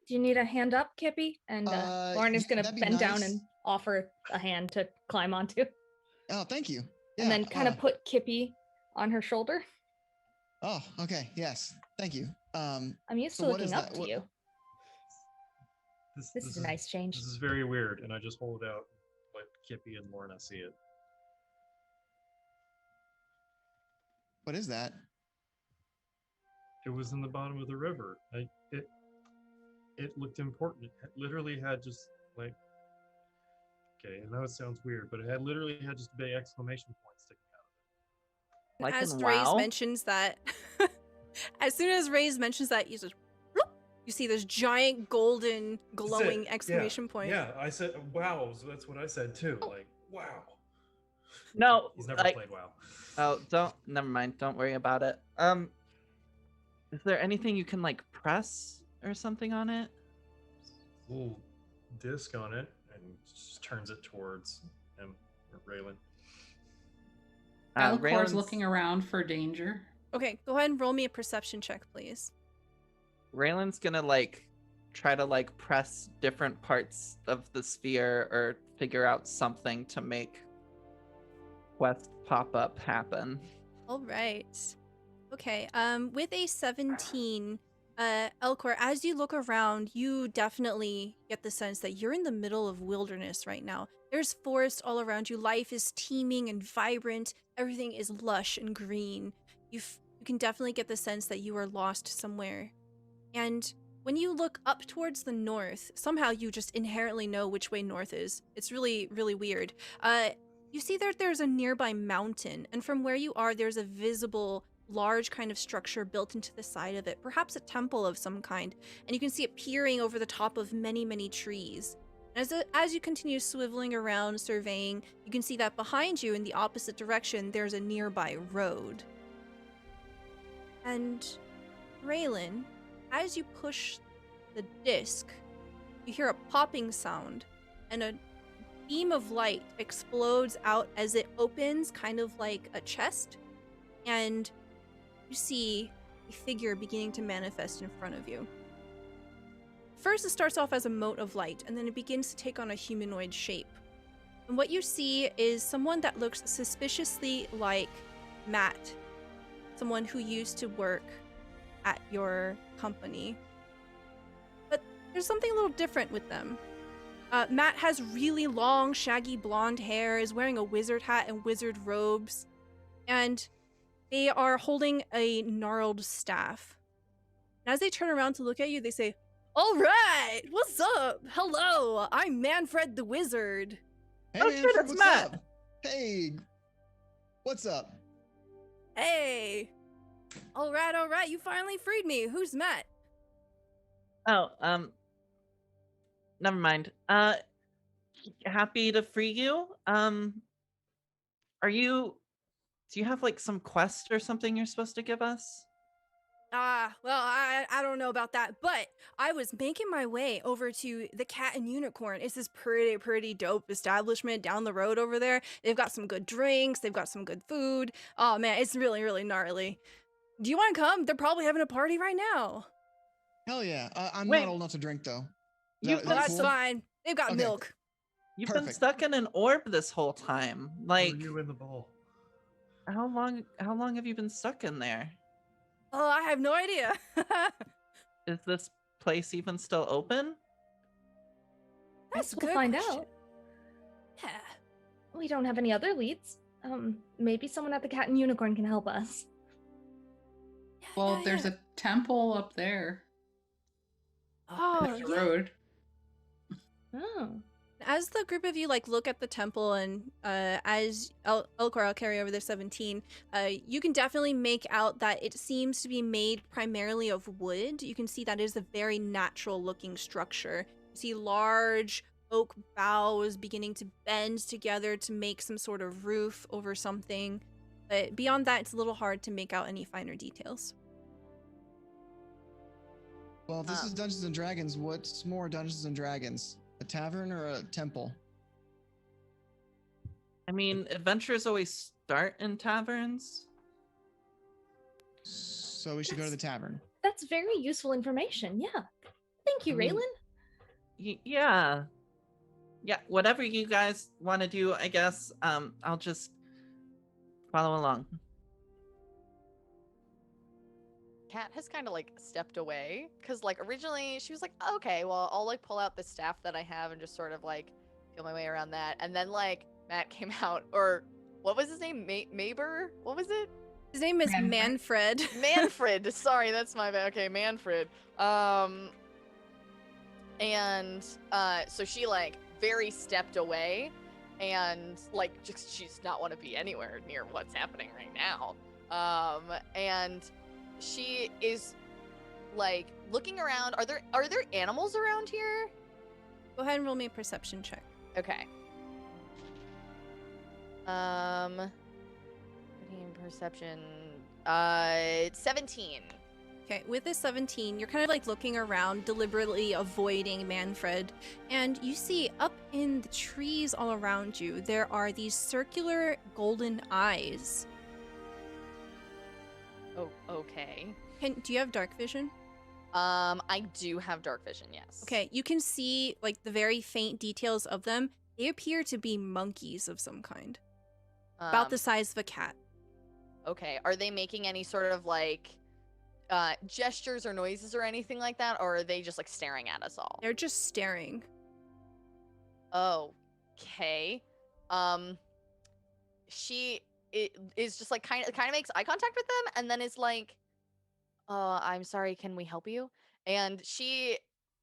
Do you need a hand up, Kippy? And Lauren is going to bend down and offer a hand to climb onto. Oh, thank you. Yeah, and then kind of put Kippy on her shoulder. Oh, okay. Yes. Thank you. I'm used to looking up to you. This is a nice change. This is very weird, and I just hold out, let Kippy and Lorna see it. What is that? It was in the bottom of the river. It looked important. It literally had just like, okay, I know it sounds weird, but it had literally had just a big exclamation point sticking out of it. Like as Raze mentions that, as soon as Raze mentions that, you just, you see this giant golden glowing exclamation point. Yeah, I said, wow, so that's what I said too. Like, wow. No, he's never played WoW. Oh, never mind. Don't worry about it. Is there anything you can like press or something on it? Little disc on it, and just turns it towards him, or Raelin. Ellehcor's looking around for danger. Okay, go ahead and roll me a perception check, please. Raelin's gonna like try to like press different parts of the sphere or figure out something to make quest pop-up happen. All right. Okay, with a 17, Ellehcor, as you look around, you definitely get the sense that you're in the middle of wilderness right now. There's forest all around you. Life is teeming and vibrant. Everything is lush and green. You can definitely get the sense that you are lost somewhere. And when you look up towards the north, somehow you just inherently know which way north is. It's really, really weird. You see that there's a nearby mountain, and from where you are, there's a visible large kind of structure built into the side of it, perhaps a temple of some kind, and you can see it peering over the top of many, many trees. As you continue swiveling around, surveying, you can see that behind you in the opposite direction, there's a nearby road. And Raelin, as you push the disc, you hear a popping sound, and a beam of light explodes out as it opens, kind of like a chest. and you see a figure beginning to manifest in front of you. First, it starts off as a mote of light, and then it begins to take on a humanoid shape. And what you see is someone that looks suspiciously like Matt, someone who used to work at your company. But there's something a little different with them. Matt has really long, shaggy blonde hair, is wearing a wizard hat and wizard robes, and they are holding a gnarled staff. And as they turn around to look at you, they say, "All right, what's up? Hello, I'm Manfred the Wizard." Hey, Oh, man, shit, it's what's Matt. up? Hey, what's up? Hey. All right, you finally freed me. Who's Matt? Oh, never mind. Happy to free you. Do you have like some quest or something you're supposed to give us? Well, I don't know about that, but I was making my way over to the Cat and Unicorn. It's this pretty dope establishment down the road over there. They've got some good drinks, they've got some good food. Oh man, it's really gnarly. Do you want to come? They're probably having a party right now. Hell yeah. I'm Wait. not old enough to drink though. You've Is Oh, that that's cool? fine. They've got Okay. milk. You've been Perfect. stuck in an orb this whole time. Like, Were you in the bowl? how long have you been stuck in there? Oh, I have no idea. Is this place even still open? That's a We'll good find question. out. Yeah. We don't have any other leads. Maybe someone at the Cat and Unicorn can help us. Well, there's a temple up there. Oh, Up the yeah. road. Oh. As the group of you look at the temple, and as Ellehcor, I'll carry over the 17, you can definitely make out that it seems to be made primarily of wood. You can see that is a very natural looking structure. You see large oak boughs beginning to bend together to make some sort of roof over something. But beyond that, it's a little hard to make out any finer details. Well, if this is Dungeons and Dragons, what's more Dungeons and Dragons? A tavern or a temple? I mean, adventures always start in taverns. So we should go to the tavern. That's very useful information. Yeah. Thank you, I mean, Raelin. Yeah. Whatever you guys want to do, I guess. I'll just follow along. Kat has kind of like stepped away because like originally she was like, okay, well I'll like pull out the staff that I have and just sort of like feel my way around that. And then like Matt came out, or what was his name? Maber? What was it? His name is Manfred. Manfred. Manfred. Sorry, that's my bad. Okay, Manfred. So she like very stepped away and like just she does not want to be anywhere near what's happening right now. And she is like looking around. Are there animals around here? Go ahead and roll me a perception check. Okay. Perception. 17. Okay, with this 17, you're kind of like looking around, deliberately avoiding Manfred, and you see up in the trees all around you, there are these circular golden eyes. Oh, okay. Do you have dark vision? I do have dark vision, yes. Okay, you can see like the very faint details of them. They appear to be monkeys of some kind, about the size of a cat. Okay, are they making any sort of like gestures or noises or anything like that, or are they just like staring at us all? They're just staring. Okay. She is just like kind of makes eye contact with them and then is like, I'm sorry, can we help you? And she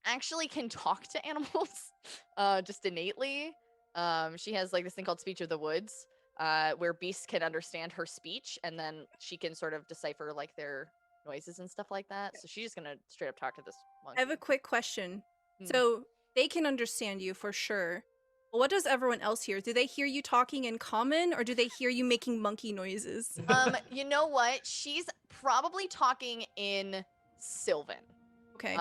actually can talk to animals just innately. She has like this thing called speech of the woods, where beasts can understand her speech, and then she can sort of decipher like their noises and stuff like that. So she's just gonna straight up talk to this monkey. I have a quick question. Hmm. So they can understand you for sure. But what does everyone else hear? Do they hear you talking in common, or do they hear you making monkey noises? You know what? She's probably talking in Sylvan. Okay.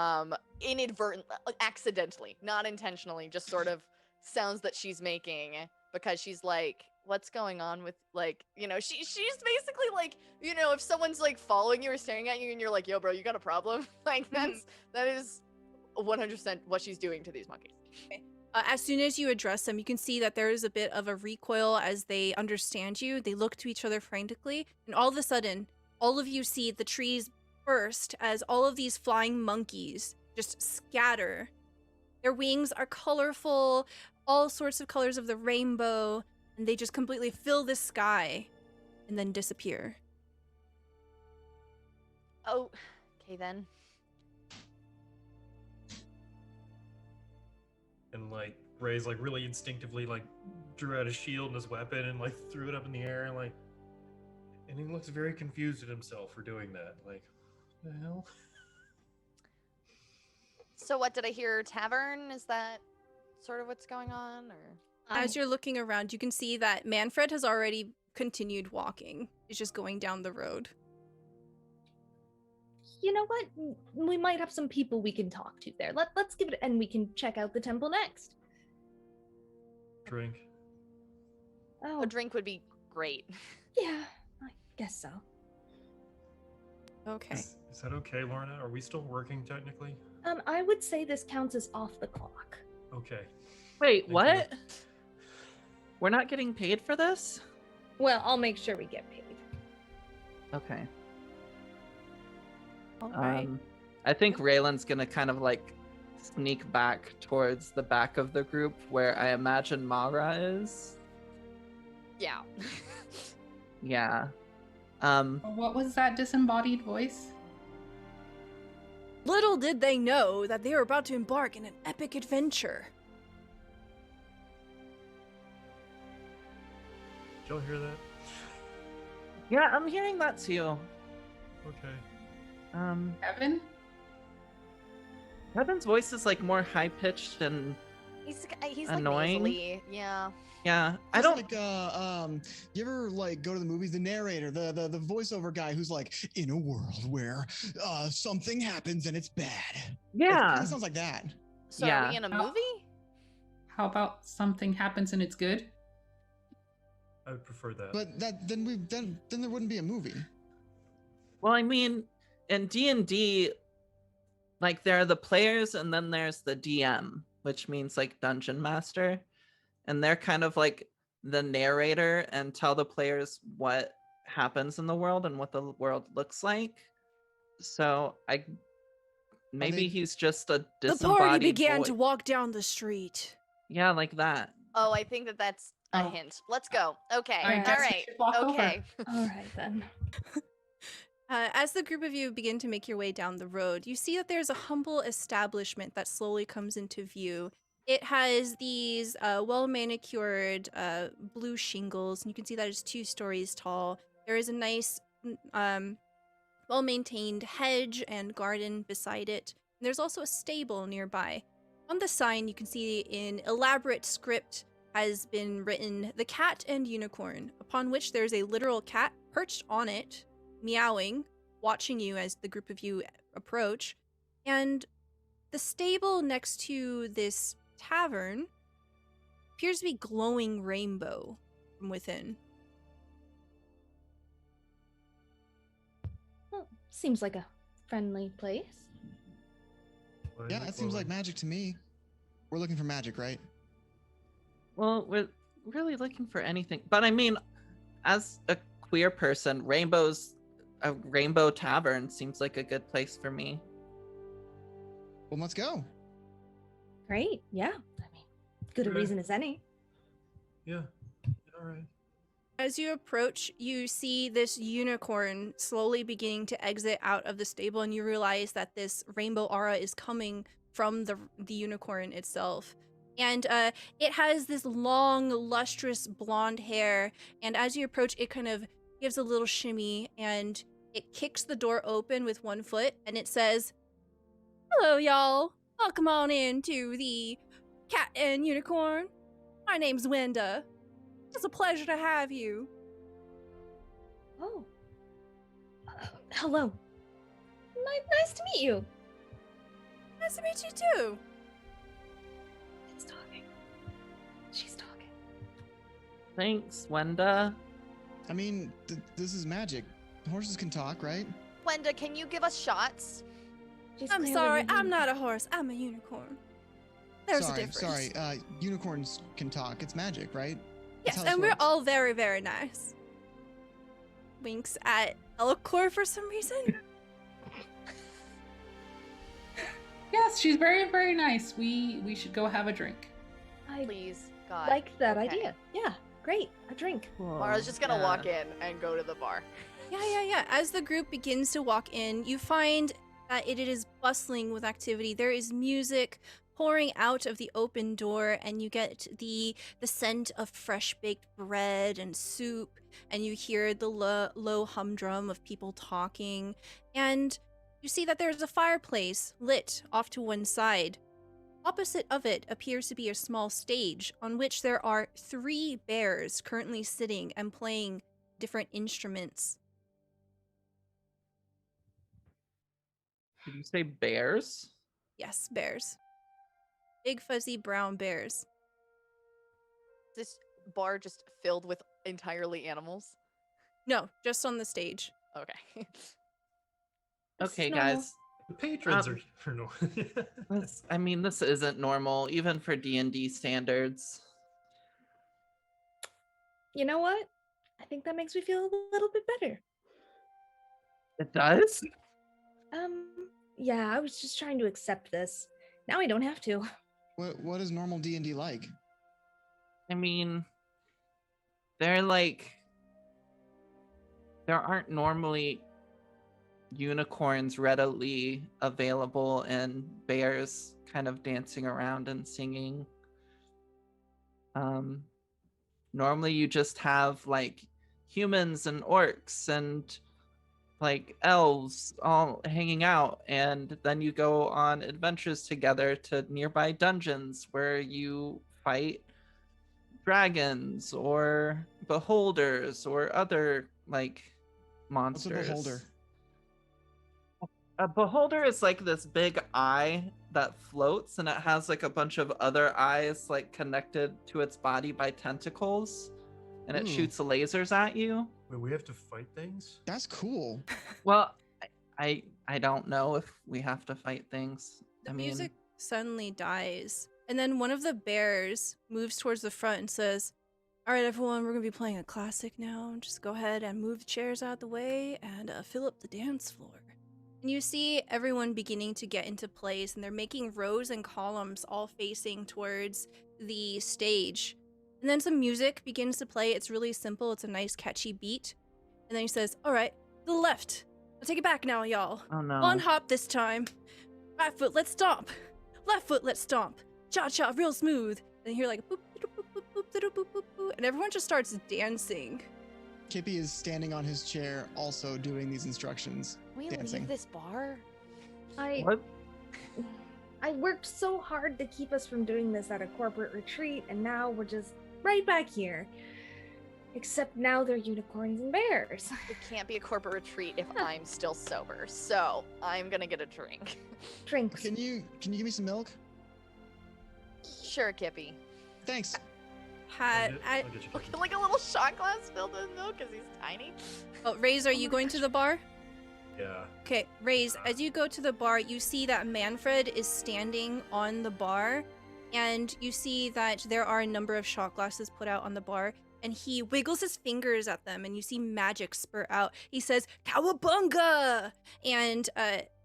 Inadvertently, accidentally, not intentionally, just sort of sounds that she's making because she's like what's going on with like, she's basically like, if someone's like following you or staring at you and you're like, yo, bro, you got a problem? Like that is 100% what she's doing to these monkeys. As soon as you address them, you can see that there is a bit of a recoil as they understand you. They look to each other frantically, and all of a sudden, all of you see the trees burst as all of these flying monkeys just scatter. Their wings are colorful, all sorts of colors of the rainbow, and they just completely fill the sky and then disappear. Oh, okay then. And like Raze like really instinctively like drew out a shield and his weapon and like threw it up in the air and he looks very confused at himself for doing that. Like, what the hell? So what did I hear? Tavern? Is that sort of what's going on, or? As you're looking around, you can see that Manfred has already continued walking. He's just going down the road. You know what? We might have some people we can talk to there. Let's give it, and we can check out the temple next. Drink. Oh, A drink would be great. yeah, I guess so. Okay. Is that okay, Lorna? Are we still working technically? I would say this counts as off the clock. Okay. Wait, Thank what? you. We're not getting paid for this? Well, I'll make sure we get paid. Okay. All right. I think Raelin's gonna kind of like sneak back towards the back of the group where I imagine Mahra is. Yeah. Yeah. What was that disembodied voice? Little did they know that they were about to embark in an epic adventure. Did y'all hear that? Yeah, I'm hearing that too. Okay. Kevin? Kevin's voice is like more high pitched and He's Annoying. like nasally. Yeah. yeah. I It's don't. like you ever like go to the movies, the narrator, the voiceover guy who's like, in a world where something happens and it's bad. Yeah. It sounds like that. So Yeah. are we in a Oh. movie? How about something happens and it's good? I would prefer that. But then there wouldn't be a movie. Well, I mean, in D&D, like there are the players and then there's the DM, which means like dungeon master, and they're kind of like the narrator and tell the players what happens in the world and what the world looks like. So maybe he's just a The disembodied party began voice. to walk down the street. Yeah, like that. Oh, I think that's a Oh. hint. Let's go. Okay. I All guess we right. should walk over. Okay. All right then. As the group of you begin to make your way down the road, you see that there's a humble establishment that slowly comes into view. It has these well-manicured blue shingles, and you can see that it's 2 stories tall. There is a nice, well-maintained hedge and garden beside it. And there's also a stable nearby. On the sign, you can see in elaborate script has been written, "The Cat and Unicorn," upon which there's a literal cat perched on it, meowing, watching you as the group of you approach. And the stable next to this tavern appears to be glowing rainbow from within. Well, seems like a friendly place. Why Yeah, is it that seems like glowing? magic to me. We're looking for magic, right? Well, we're really looking for anything. But I mean, as a queer person, a rainbow tavern seems like a good place for me. Well, let's go. Great. Yeah. I mean, good a Okay. reason as any. Yeah. All right. As you approach, you see this unicorn slowly beginning to exit out of the stable, and you realize that this rainbow aura is coming from the unicorn itself. And it has this long, lustrous blonde hair, and as you approach, it kind of gives a little shimmy, and it kicks the door open with one foot, and it says, "Hello, y'all. Welcome on in to the Cat and Unicorn. My name's Wenda. It's a pleasure to have you." Oh. Hello. Nice to meet you. Nice to meet you too. It's talking. She's talking. Thanks, Wenda. I mean, this is magic. Horses can talk, right? Wenda, can you give us shots? She's I'm clearly sorry, a I'm not a unicorn. horse. I'm a unicorn. There's a difference. Sorry. Unicorns can talk. It's magic, right? That's Yes, how this and we're works. all very, very nice. Winks at Ellehcor for some reason. Yes, she's very, very nice. We should go have a drink. I Please, God. like that Okay. idea. Yeah, great. A drink. Mahra's just gonna Yeah. walk in and go to the bar. Yeah. As the group begins to walk in, you find that it is bustling with activity. There is music pouring out of the open door, and you get the scent of fresh baked bread and soup, and you hear the low humdrum of people talking, and you see that there's a fireplace lit off to one side. Opposite of it appears to be a small stage on which there are 3 bears currently sitting and playing different instruments. Did you say bears? Yes, bears. Big fuzzy brown bears. This bar just filled with entirely animals. No, just on the stage. Okay. Okay, normal. guys. The patrons Um, are no. This isn't normal, even for D&D standards. You know what? I think that makes me feel a little bit better. It does? Yeah, I was just trying to accept this. Now I don't have to. What is normal D&D like? I mean, there aren't normally unicorns readily available and bears kind of dancing around and singing. Normally you just have like humans and orcs and like elves all hanging out, and then you go on adventures together to nearby dungeons where you fight dragons or beholders or other like What's a monsters. beholder? A beholder is like this big eye that floats, and it has like a bunch of other eyes like connected to its body by tentacles, and it Ooh. shoots lasers at you. Wait, we have to fight things? That's cool. Well, I don't know if we have to fight things. The I mean, music suddenly dies, and then one of the bears moves towards the front and says, "All right, everyone, we're going to be playing a classic now. Just go ahead and move the chairs out of the way and fill up the dance floor." And you see everyone beginning to get into place, and they're making rows and columns all facing towards the stage. And then some music begins to play. It's really simple. It's a nice catchy beat. And then he says, "All right, to the left. I'll take it back now, y'all. oh no. One hop this time. Right foot, let's stomp. Left foot, let's stomp. Cha-cha, real smooth." And you hear like boop, boop, boop, boop, boop, boop, boop, boop, boop, and everyone just starts dancing. Kippy is standing on his chair, also doing these instructions. We Dancing. leave this bar? What? I worked so hard to keep us from doing this at a corporate retreat, and now we're just right back here. Except now they're unicorns and bears. It can't be a corporate retreat if I'm still sober, so I'm gonna get a drink. Drinks. Can you give me some milk? Sure, Kippy. Thanks. Had I'll get you Okay, like a little shot glass filled with milk because he's tiny. Raze, are you going to the bar? Yeah. Okay, Raze, as you go to the bar, you see that Manfred is standing on the bar, and you see that there are a number of shot glasses put out on the bar, and he wiggles his fingers at them, and you see magic spurt out. He says, "Cowabunga!" And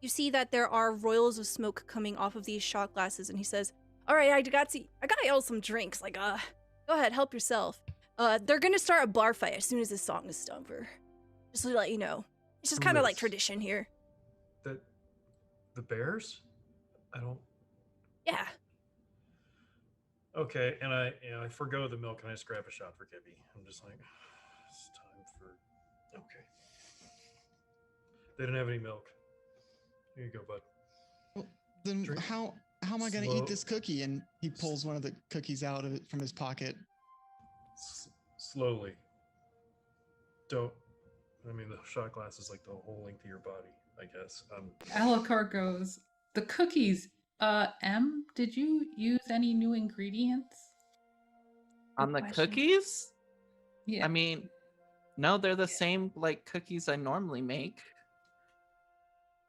you see that there are royals of smoke coming off of these shot glasses, and he says, "All right, I got y'all some drinks. Like, go ahead, help yourself. They're gonna start a bar fight as soon as this song is over. Just to let you know. It's just Who kind of like is? tradition here." The bears? I don't. Yeah. Okay, and I forgo the milk and I just grab a shot for Kippy. I'm just like, it's time for. Okay. They didn't have any milk. Here you go, bud. Then Drink. how am I gonna Slow. eat this cookie? And he pulls one of the cookies out of it from his pocket. Slowly. Don't. I mean, the shot glass is like the whole length of your body, I guess. Ellehcor goes, "The cookies. M, did you use any new ingredients?" On the question. cookies? Yeah. I mean, no, they're the same like cookies I normally make.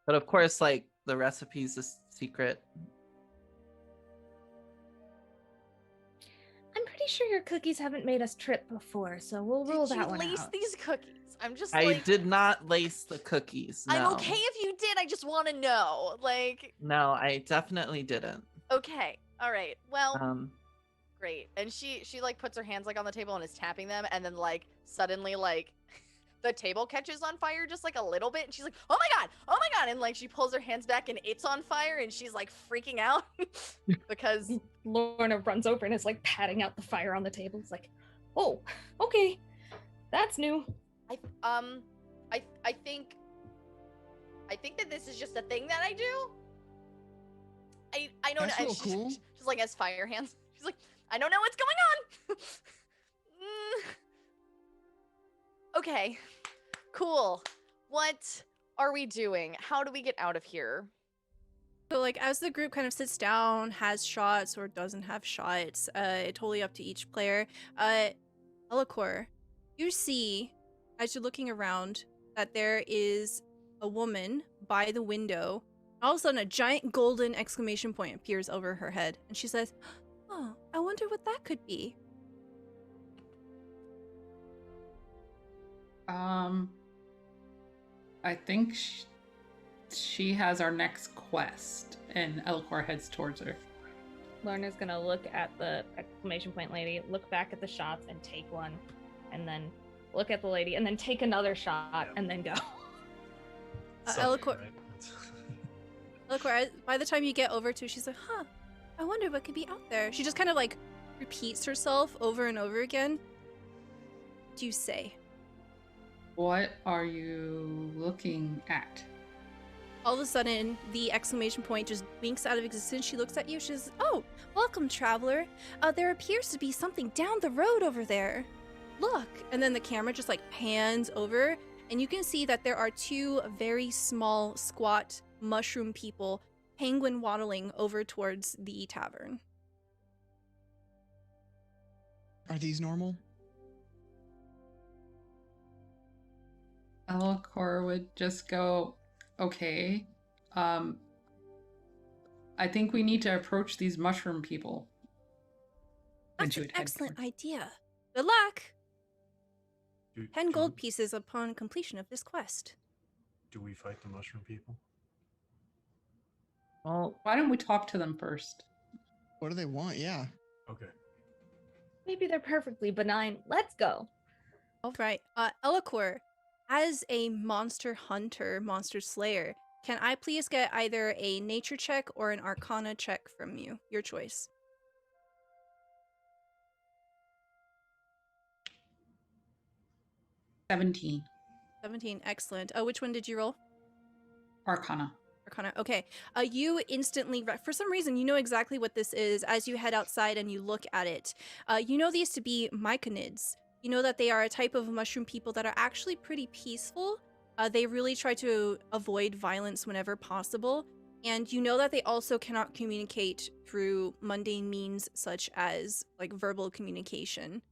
But of course, like the recipe's a secret. I'm pretty sure your cookies haven't made us trip before, so we'll rule Did that you one lace out. these cookies? I'm just I like, did not lace the cookies. No. I'm okay if you did. I just want to know. Like, No, I definitely didn't. okay, all right, well, great. And she like puts her hands like on the table and is tapping them, and then like suddenly like the table catches on fire just like a little bit, and she's like, oh my god, and like she pulls her hands back and it's on fire, and she's like freaking out because Lorna runs over and is like patting out the fire on the table. It's like, oh, okay, that's new. I think that this is just a thing that I do. I don't That's know. real And cool. she's like has fire hands. She's like, I don't know what's going on. Okay, cool. What are we doing? How do we get out of here? So, like, as the group kind of sits down, has shots or doesn't have shots, totally up to each player. Ellehcor, you see, as you're looking around, that there is a woman by the window. All of a sudden, a giant golden exclamation point appears over her head, and she says, "Oh, I wonder what that could be." I think she has our next quest, and Ellehcor heads towards her. Lorna's gonna look at the exclamation point lady, look back at the shots and take one, and then look at the lady and then take another shot and then go. Ellehcor, by the time you get over to, she's like, "Huh, I wonder what could be out there." She just kind of like repeats herself over and over again. What do you say? What are you looking at? All of a sudden, the exclamation point just winks out of existence. She looks at you. She says, "Oh, welcome, traveler. There appears to be something down the road over there. Look." And then the camera just like pans over, and you can see that there are two very small, squat mushroom people penguin waddling over towards the tavern. Are these normal? Ellehcor would just go, okay. I think we need to approach these mushroom people. And That's she an would head excellent towards- idea. Good luck. Do- 10 do- gold pieces upon completion of this quest. Do we fight the mushroom people? Well, Why don't we talk to them first? What do they want? Yeah. Okay. Maybe they're perfectly benign. Let's go. All right. Ellehcor, as a monster hunter, monster slayer, can I please get either a nature check or an arcana check from you? Your choice. 17. 17. Excellent. Which one did you roll? Arcana. Arcana. Okay. You instantly, for some reason, you know exactly what this is as you head outside and you look at it. You know these to be myconids. You know that they are a type of mushroom people that are actually pretty peaceful. They really try to avoid violence whenever possible. And you know that they also cannot communicate through mundane means such as like verbal communication.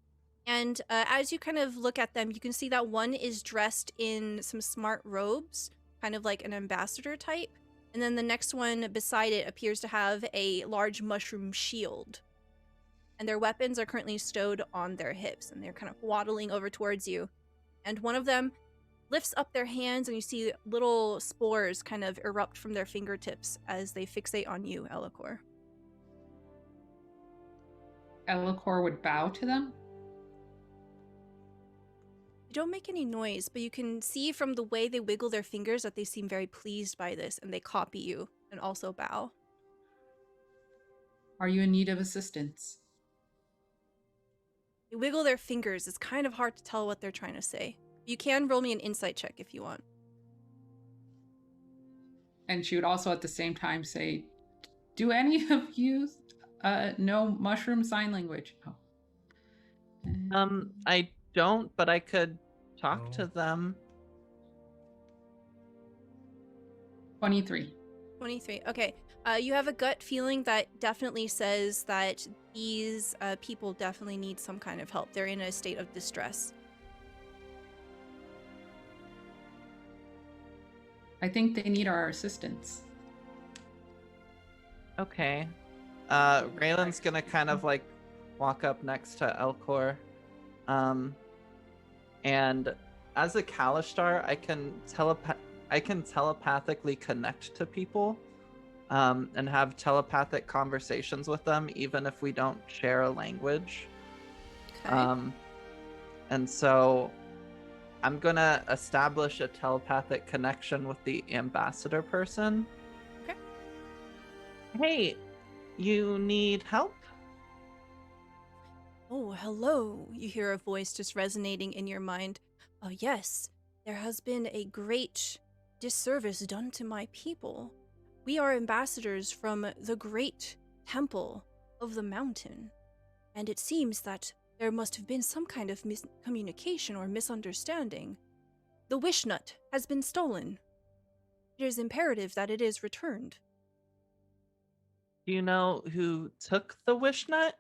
And as you kind of look at them, you can see that one is dressed in some smart robes, kind of like an ambassador type. And then the next one beside it appears to have a large mushroom shield. And their weapons are currently stowed on their hips, and they're kind of waddling over towards you. And one of them lifts up their hands, and you see little spores kind of erupt from their fingertips as they fixate on you, Ellehcor. Ellehcor would bow to them. They don't make any noise, but you can see from the way they wiggle their fingers that they seem very pleased by this, and they copy you and also bow. Are you in need of assistance? They wiggle their fingers. It's kind of hard to tell what they're trying to say. You can roll me an insight check if you want. And she would also at the same time say, do any of you know mushroom sign language? Oh. I don't, but I could talk No. to them. 23. 23. Okay. You have a gut feeling that definitely says that these people definitely need some kind of help. They're in a state of distress. I think they need our assistance. Okay. Raelin's gonna kind of like walk up next to Ellehcor. And as a Kalistar, I can telepathically connect to people, and have telepathic conversations with them, even if we don't share a language. Okay. And so I'm gonna establish a telepathic connection with the ambassador person. Okay. Hey, you need help? Oh, hello. You hear a voice just resonating in your mind. Oh, yes. There has been a great disservice done to my people. We are ambassadors from the great temple of the mountain, and it seems that there must have been some kind of miscommunication or misunderstanding. The wish nut has been stolen. It is imperative that it is returned. Do you know who took the wish nut?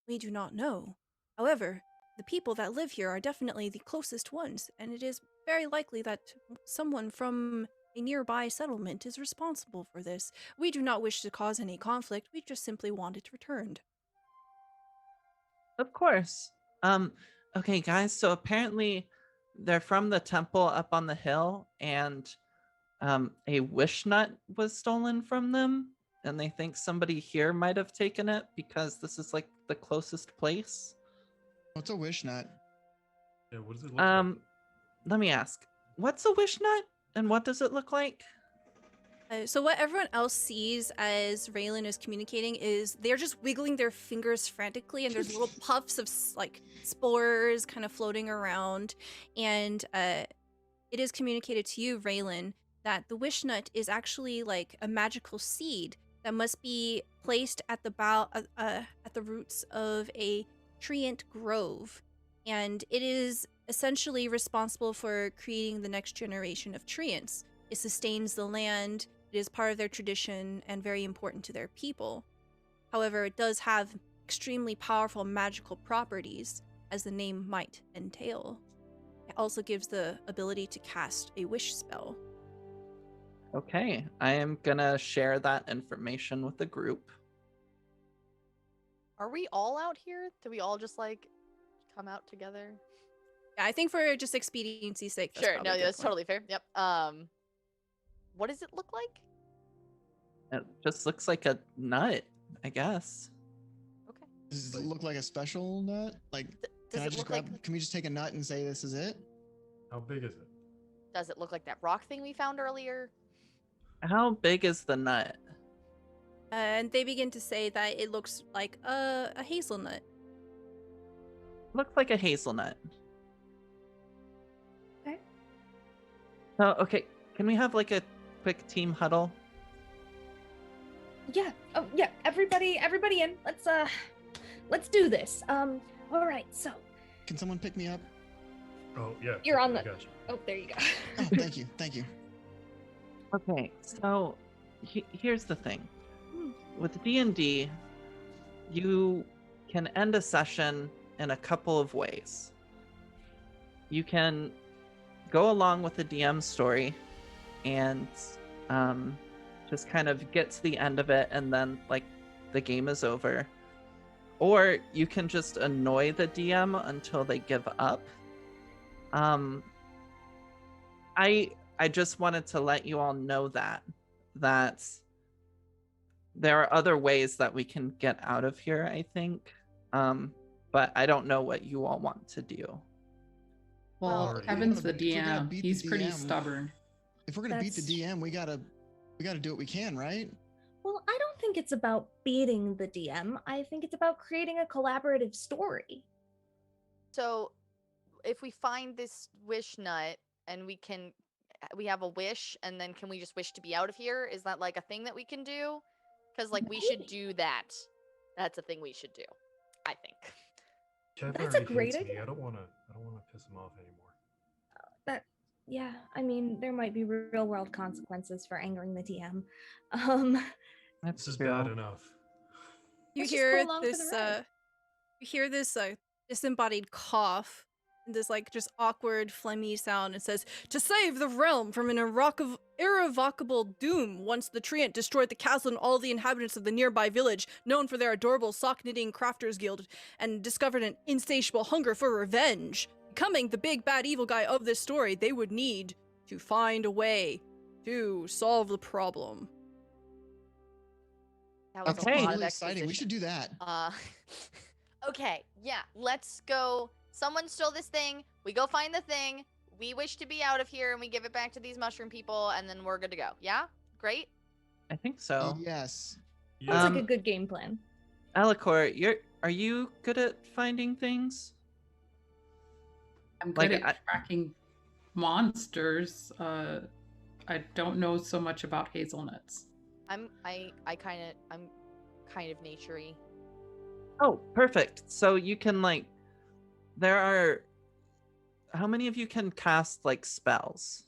We do not know. However, the people that live here are definitely the closest ones, and it is very likely that someone from a nearby settlement is responsible for this. We do not wish to cause any conflict, we just simply want it returned. Of course. Okay, guys, so apparently they're from the temple up on the hill, and a wish nut was stolen from them, and they think somebody here might have taken it because this is like the closest place. What's a wish nut? Yeah, what does it look like? Let me ask, what's a wish nut and what does it look like? So what everyone else sees as Raelin is communicating is they're just wiggling their fingers frantically, and there's little puffs of like spores kind of floating around, and it is communicated to you, Raelin, that the wish nut is actually like a magical seed that must be placed at the at the roots of a treant grove, and it is essentially responsible for creating the next generation of treants. It sustains the land. It is part of their tradition and very important to their people. However, it does have extremely powerful magical properties, as the name might entail. It also gives the ability to cast a wish spell. Okay, I am gonna share that information with the group. Are we all out here? Do we all just like come out together? Yeah, I think for just expediency's sake, that's Sure, probably no, a good that's point. totally fair. Yep. What does it look like? It just looks like a nut, I guess. Okay. Does it look like a special nut? Like, Does it look like? can we just take a nut and say this is it? How big is it? Does it look like that rock thing we found earlier? How big is the nut? And they begin to say that it looks like a hazelnut. Looks like a hazelnut. Okay. Oh, okay. Can we have like a quick team huddle? Yeah. Oh, yeah. Everybody in. Let's do this. All right. So Can someone pick me up? Oh, yeah. You're on I the- got you. oh, there you go. Oh, thank you. Thank you. Okay, so here's the thing. With D&D, you can end a session in a couple of ways. You can go along with the DM story and just kind of get to the end of it and then like the game is over. Or you can just annoy the DM until they give up. I just wanted to let you all know that there are other ways that we can get out of here, I think. But I don't know what you all want to do. Well, Alrighty. Kevin's the If we're gonna DM. beat the He's pretty DM, stubborn. If we're gonna beat the That's- DM, we gotta do what we can, right? Well, I don't think it's about beating the DM. I think it's about creating a collaborative story. So, if we find this wish nut and we have a wish, and then can we just wish to be out of here? Is that like a thing that we can do? Because like we should Maybe. do that. That's a thing we should do, I think. Kevin That's a already great hates me. idea. I don't wanna piss him off anymore. Yeah, I mean, there might be real world consequences for angering the DM. That's This is true. bad enough. You Let's just go hear along for the this. ride. You hear this disembodied cough, and this like just awkward, phlegmy sound. It says, "To save the realm from an irrevocable doom, once the Treant destroyed the castle and all the inhabitants of the nearby village, known for their adorable sock-knitting crafters guild, and discovered an insatiable hunger for revenge. Becoming the big bad evil guy of this story, they would need to find a way to solve the problem." That was That's Okay. a lot really of exciting. We should exposition. do that. Okay, yeah, let's go. Someone stole this thing. We go find the thing. We wish to be out of here, and we give it back to these mushroom people, and then we're good to go. Yeah, great. I think so. Yes. Sounds Um, like a good game plan. Ellehcor, are you good at finding things? I'm Like, good at tracking monsters. I don't know so much about hazelnuts. I'm kind of naturey. Oh, perfect. So you can there are. How many of you can cast spells?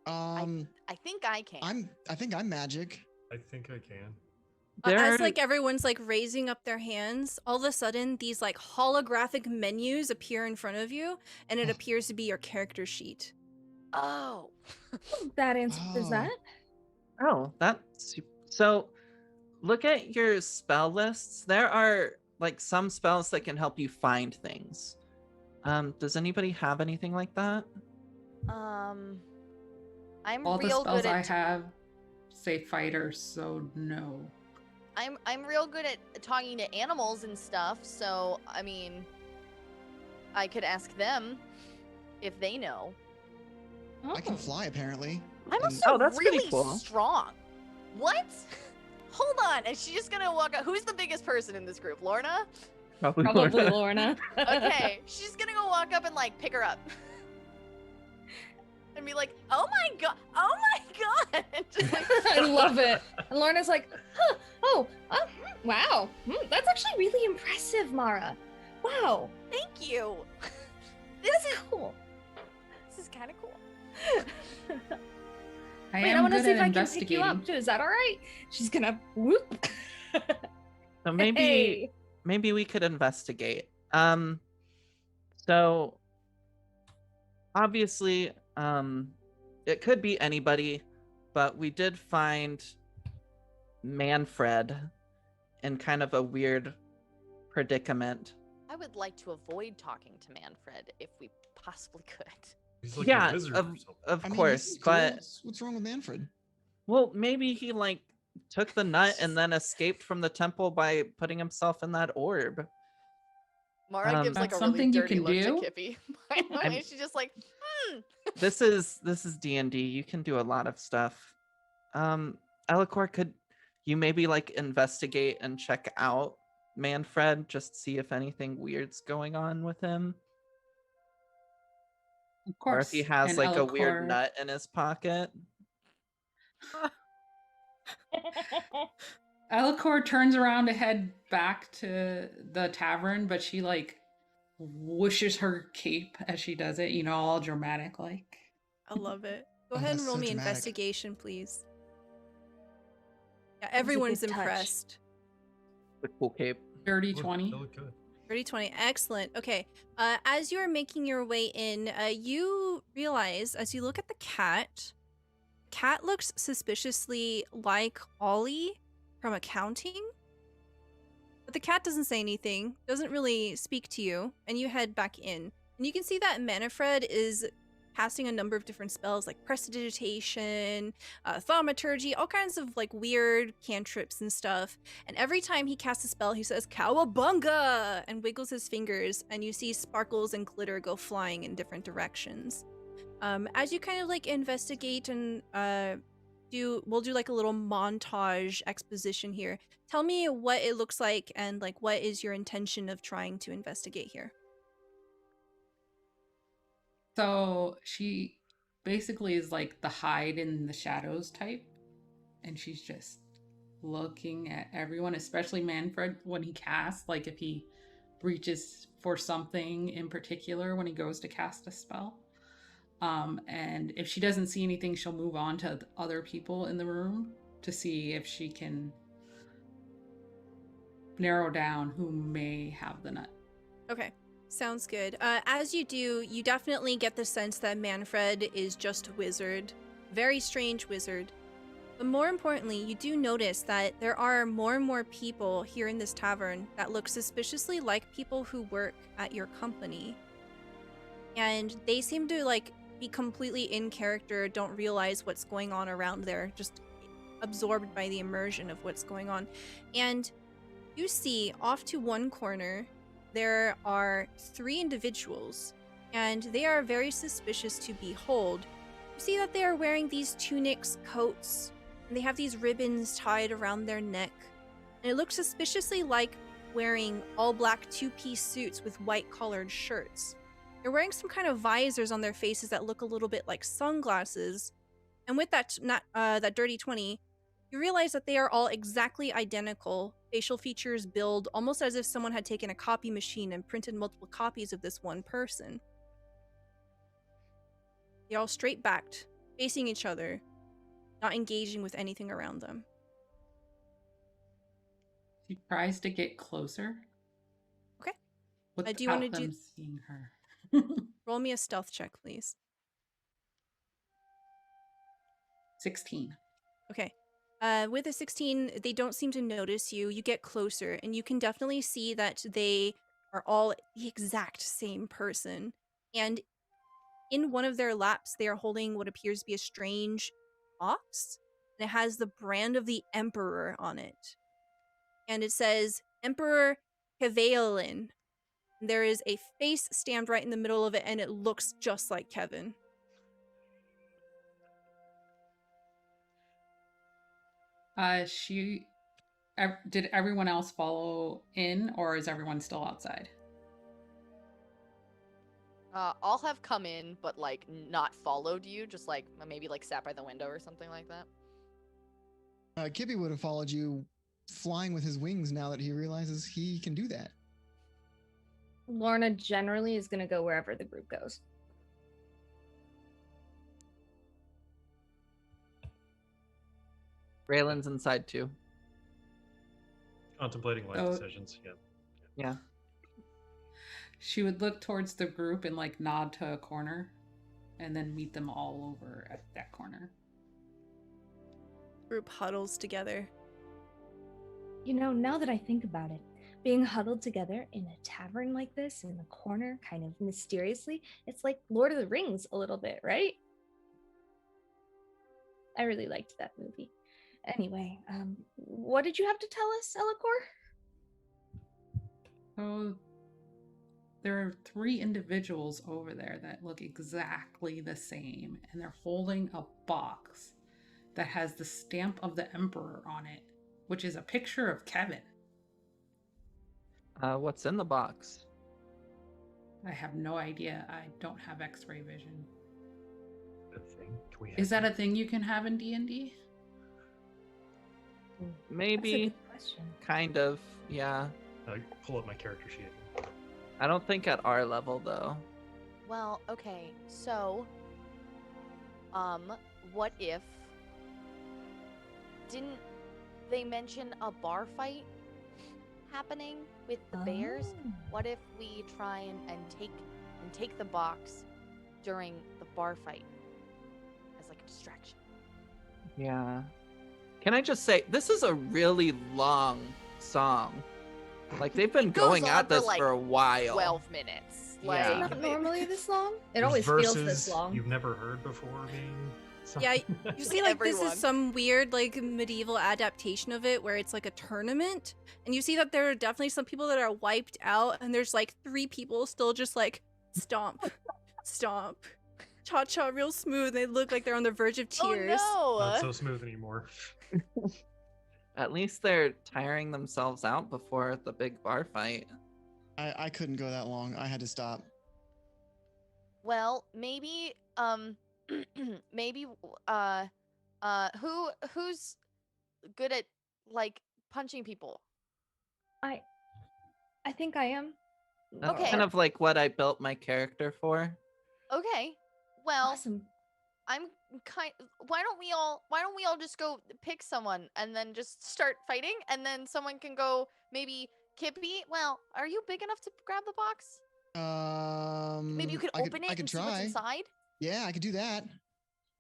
I think I can. I think I'm magic. I think I can. As everyone's raising up their hands, all of a sudden these holographic menus appear in front of you, and it appears to be your character sheet. Oh. That answers that. Oh, that's so. Look at your spell lists. There are some spells that can help you find things. Does anybody have anything like that? I'm All the real spells good I at have say fighter, so no. I'm real good at talking to animals and stuff, so I mean I could ask them if they know. I can fly apparently. I'm And- also Oh, that's pretty really cool. strong. What? Hold on. Is she just gonna walk out? Who's the biggest person in this group? Lorna? Probably. Probably Lorna. Okay. She's gonna go walk up and pick her up. And be like, oh my god, oh my god. And just, I love it. And Lorna's like, huh, oh, wow. That's actually really impressive, Mahra. Wow. thank you. This is cool. This is kind of cool. I Wait, I am want to good see at if I can pick you investigating. up too. Is that all right? She's gonna whoop. So maybe Hey. maybe we could investigate. So obviously, it could be anybody, but we did find Manfred in kind of a weird predicament. I would like to avoid talking to Manfred if we possibly could. He's like Yeah, a wizard or something. Of I mean, course, this is cool. but What's wrong with Manfred? well, maybe he took the nut and then escaped from the temple by putting himself in that orb. Mara gives That's a really something you dirty can look do? to Kippy. By the way, she's just like, This is D&D. You can do a lot of stuff. Ellehcor, could you maybe investigate and check out Manfred, just see if anything weird's going on with him? Of course. Or if he has and a weird Ellehcor- nut in his pocket. Ellehcor turns around to head back to the tavern, but she whooshes her cape as she does it, all dramatic I love it. Go Oh, ahead and that's roll so me dramatic. investigation, please. Yeah, a everyone's good touch. impressed. The cool cape. Dirty Look, 20. they look good. 30-20, excellent. Okay, as you're making your way in, you realize as you look at the cat looks suspiciously like Ollie from accounting. But the cat doesn't say anything, doesn't really speak to you, and you head back in. And you can see that Manfred is casting a number of different spells like prestidigitation, thaumaturgy, all kinds of weird cantrips and stuff. And every time he casts a spell, he says "Cowabunga" and wiggles his fingers, and you see sparkles and glitter go flying in different directions. As you kind of investigate and we'll do a little montage exposition here. Tell me what it looks like and what is your intention of trying to investigate here. So she basically is the hide in the shadows type. And she's just looking at everyone, especially Manfred when he casts, if he reaches for something in particular when he goes to cast a spell. And if she doesn't see anything, she'll move on to the other people in the room to see if she can narrow down who may have the nut. Okay, sounds good. As you do, you definitely get the sense that Manfred is just a wizard. Very strange wizard. But more importantly, you do notice that there are more and more people here in this tavern that look suspiciously like people who work at your company. And they seem to like be completely in character, don't realize what's going on around there, just absorbed by the immersion of what's going on. And you see off to one corner, there are 3 individuals, and they are very suspicious to behold. You see that they are wearing these tunics, coats, and they have these ribbons tied around their neck. And it looks suspiciously like wearing all black 2-piece suits with white collared shirts. They're wearing some kind of visors on their faces that look a little bit like sunglasses. And with that that dirty 20, you realize that they are all exactly identical. Facial features, build, almost as if someone had taken a copy machine and printed multiple copies of this one person. They're all straight backed, facing each other, not engaging with anything around them. She tries to get closer. Okay. Without do you want to them do? seeing her. Roll me a stealth check, please. 16. Okay. With a 16, they don't seem to notice you. You get closer, and you can definitely see that they are all the exact same person. And in one of their laps, they are holding what appears to be a strange box, and it has the brand of the Emperor on it. And it says, Emperor Raelin. There is a face stamped right in the middle of it, and it looks just like Kevin. Did everyone else follow in, or is everyone still outside? All have come in, but like not followed you, just like maybe like sat by the window or something like that. Kippy would have followed you flying with his wings now that he realizes he can do that. CLorna generally is going to go wherever the group goes. Raelin's inside too. Contemplating life decisions. Yeah. She would look towards the group and like nod to a corner, and then meet them all over at that corner. Group huddles together. You know, now that I think about it, being huddled together in a tavern like this in the corner, kind of mysteriously, it's like Lord of the Rings a little bit, right? I really liked that movie. Anyway, what did you have to tell us, Ellehcor? So there are 3 individuals over there that look exactly the same, and they're holding a box that has the stamp of the Emperor on it, which is a picture of Kevin. What's in the box? I have no idea. I don't have X-ray vision. Can we Is that a thing you can have in D&D? Maybe. That's a good question. Kind of, yeah. Pull up my character sheet. I don't think at our level though. Well, okay, so what if didn't they mention a bar fight happening with the bears? What if we try and take the box during the bar fight as like a distraction? Yeah. Can I just say, this is a really long song. Like, they've been going at this for a while. 12 minutes. Yeah. Like, Is it not normally this long? It always Verses feels this long. you've never heard before being... Yeah, you see like this Everyone. is some weird like medieval adaptation of it where it's like a tournament, and you see that there are definitely some people that are wiped out, and there's like 3 people still just like stomp, stomp, cha-cha real smooth. They look like they're on the verge of tears. Oh no! Not so smooth anymore. At least they're tiring themselves out before the big bar fight. I couldn't go that long. I had to stop. Well, maybe maybe who's good at like punching people? I think I am. That's Okay. kind of like what I built my character for. Okay. Well, Awesome. Why don't we all just go pick someone and then just start fighting, and then someone can go, maybe Kippy. Well, are you big enough to grab the box? Maybe you could open it I could and see what's try. inside. Yeah, I could do that.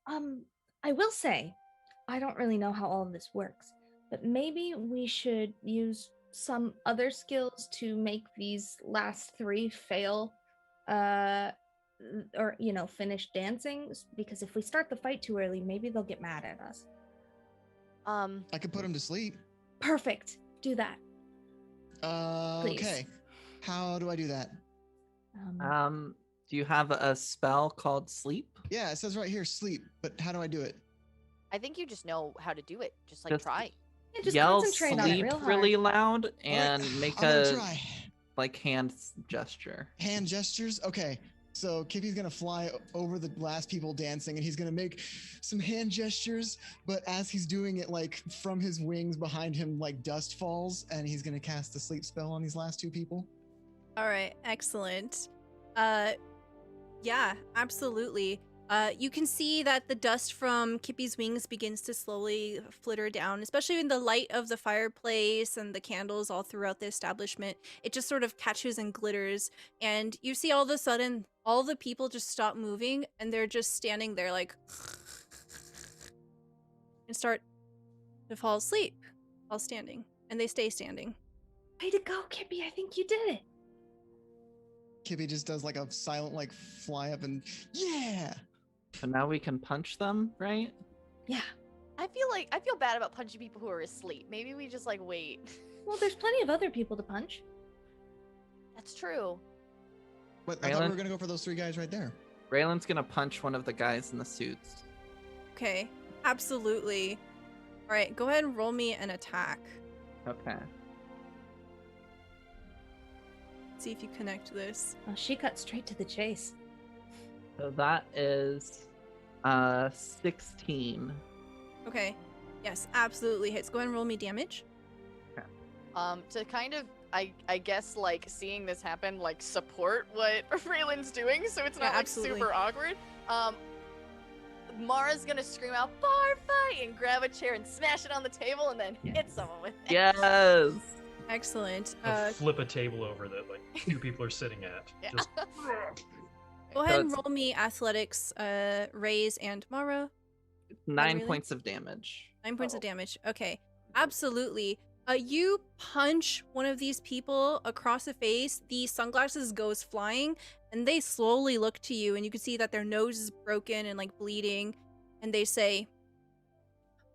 I will say, I don't really know how all of this works, but maybe we should use some other skills to make these last 3 fail, or finish dancing. Because if we start the fight too early, maybe they'll get mad at us. I could put him to sleep. Perfect. Do that. Okay. How do I do that? Do you have a spell called sleep? Yeah, it says right here, sleep. But how do I do it? I think you just know how to do it. Just Just- try. Yeah, just Yell concentrate on it sleep real hard. really loud and Alright, make I'm gonna a try. hand gesture. Hand gestures. Okay. So Kippy's gonna fly over the last people dancing, and he's gonna make some hand gestures. But as he's doing it, like from his wings behind him, like dust falls, and he's gonna cast a sleep spell on these last 2 people. All right, excellent. Yeah, absolutely. You can see that the dust from Kippy's wings begins to slowly flitter down, especially in the light of the fireplace and the candles all throughout the establishment. It just sort of catches and glitters, and you see all of a sudden all the people just stop moving, and they're just standing there like and start to fall asleep while standing, and they stay standing. Way to go, Kippy. I think you did it. Kippy just does like a silent, like fly up and yeah. So now we can punch them, right? Yeah. I feel bad about punching people who are asleep. Maybe we just like wait. Well, there's plenty of other people to punch. That's true. But I thought we Raelin? were gonna go for those 3 guys right there. Raelin's gonna punch one of the guys in the suits. Okay, absolutely. All right, go ahead and roll me an attack. Okay. See if you connect this. Oh, she cut straight to the chase. So that is 16. Okay. Yes, absolutely hits. Go ahead and roll me damage. To kind of, I guess, like, seeing this happen, like, support what Raelin's doing, so it's Yeah, not, like, absolutely. super awkward. Mahra's gonna scream out, "Bar fight!" and grab a chair and smash it on the table and then hit someone with it. Yes! Excellent. Flip a table over that like 2 people are sitting at. Yeah. Just, Go ahead and it's- roll me athletics, Raze and Mahra. 9 Raelin? points of damage. 9 points of Oh. damage. Okay. Absolutely. You punch one of these people across the face, the sunglasses goes flying, and they slowly look to you, and you can see that their nose is broken and like bleeding, and they say,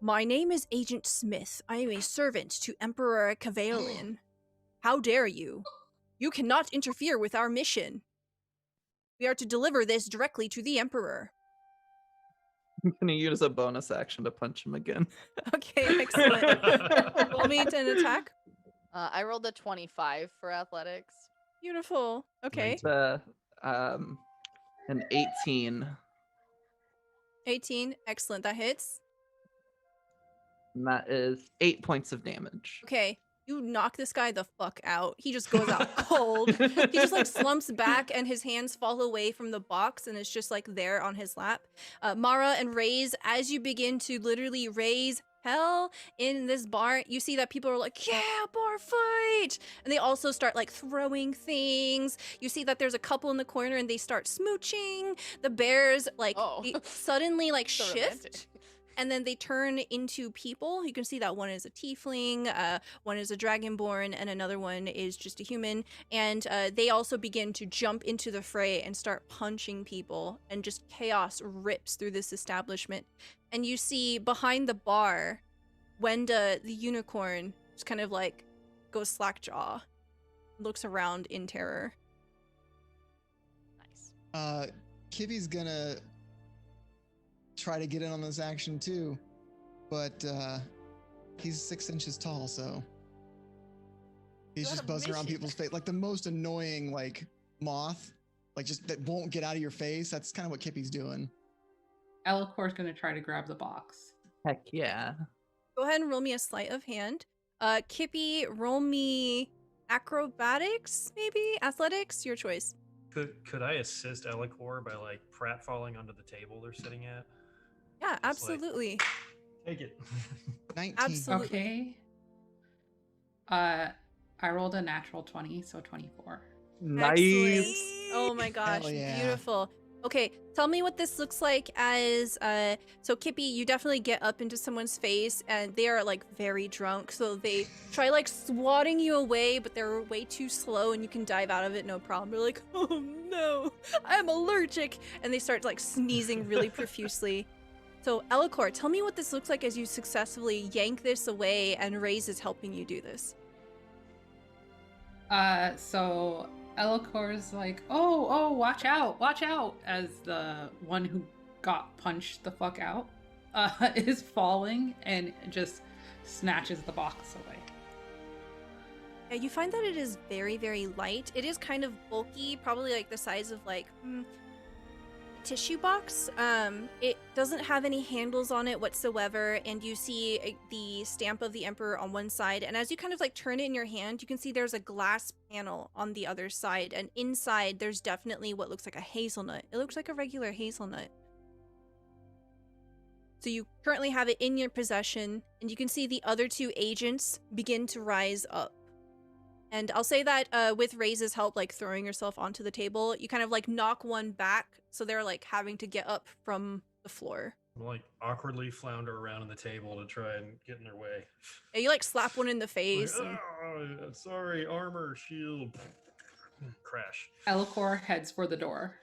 "My name is Agent Smith. I am a servant to Emperor Raelin. How dare you? You cannot interfere with our mission. We are to deliver this directly to the Emperor." I'm gonna use a bonus action to punch him again. Okay, excellent. Roll me to an attack. I rolled a 25 for athletics. Beautiful. Okay. It's an 18. 18. Excellent. That hits. And that is 8 points of damage. Okay. You knock this guy the fuck out. He just goes out cold. He just like slumps back and his hands fall away from the box and it's just like there on his lap. Mahra and Raze, as you begin to literally raise hell in this bar, you see that people are like, "Yeah, bar fight!" And they also start like throwing things. You see that there's a couple in the corner and they start smooching. The bears like Oh. they suddenly like So shift. romantic. And then they turn into people. You can see that one is a tiefling, one is a dragonborn, and another one is just a human. And they also begin to jump into the fray and start punching people, and just chaos rips through this establishment. And you see behind the bar, Wenda, the unicorn, just kind of like goes slackjaw, looks around in terror. Nice. Kippy's gonna try to get in on this action too, but he's 6 inches tall, so he's You had just a buzzing around mission. people's face like the most annoying like moth, like just that won't get out of your face. That's kind of what Kippy's doing. Ellehcor's gonna try to grab the box. Heck yeah. Go ahead and roll me a sleight of hand. Kippy, roll me acrobatics, maybe? Athletics? Your choice. could I assist Ellehcor by like pratfalling onto the table they're sitting at? Yeah, like- absolutely. Take it. 19. Absolutely. Okay. I rolled a natural 20, so 24. Excellent. Nice. Oh my gosh, yeah. beautiful. Okay, tell me what this looks like as so Kippy, you definitely get up into someone's face and they are like very drunk, so they try like swatting you away, but they're way too slow and you can dive out of it no problem. They're like, "Oh no, I'm allergic." And they start like sneezing really profusely. So Ellehcor, tell me what this looks like as you successfully yank this away and Raze is helping you do this. So Ellehcor's like, oh, watch out, as the one who got punched the fuck out is falling and just snatches the box away. Yeah, you find that it is very, very light. It is kind of bulky, probably like the size of like a tissue box. It doesn't have any handles on it whatsoever, and you see the stamp of the Emperor on one side, and as you kind of like turn it in your hand, you can see there's a glass panel on the other side, and inside there's definitely what looks like a hazelnut. It looks like a regular hazelnut. So you currently have it in your possession, and you can see the other two agents begin to rise up. And I'll say that with Raze's help, like throwing yourself onto the table, you kind of like knock one back, so they're like having to get up from the floor. Like awkwardly flounder around on the table to try and get in their way. Yeah, you like slap one in the Like, face. And... "Oh, sorry, armor, shield." Crash. Ellehcor heads for the door.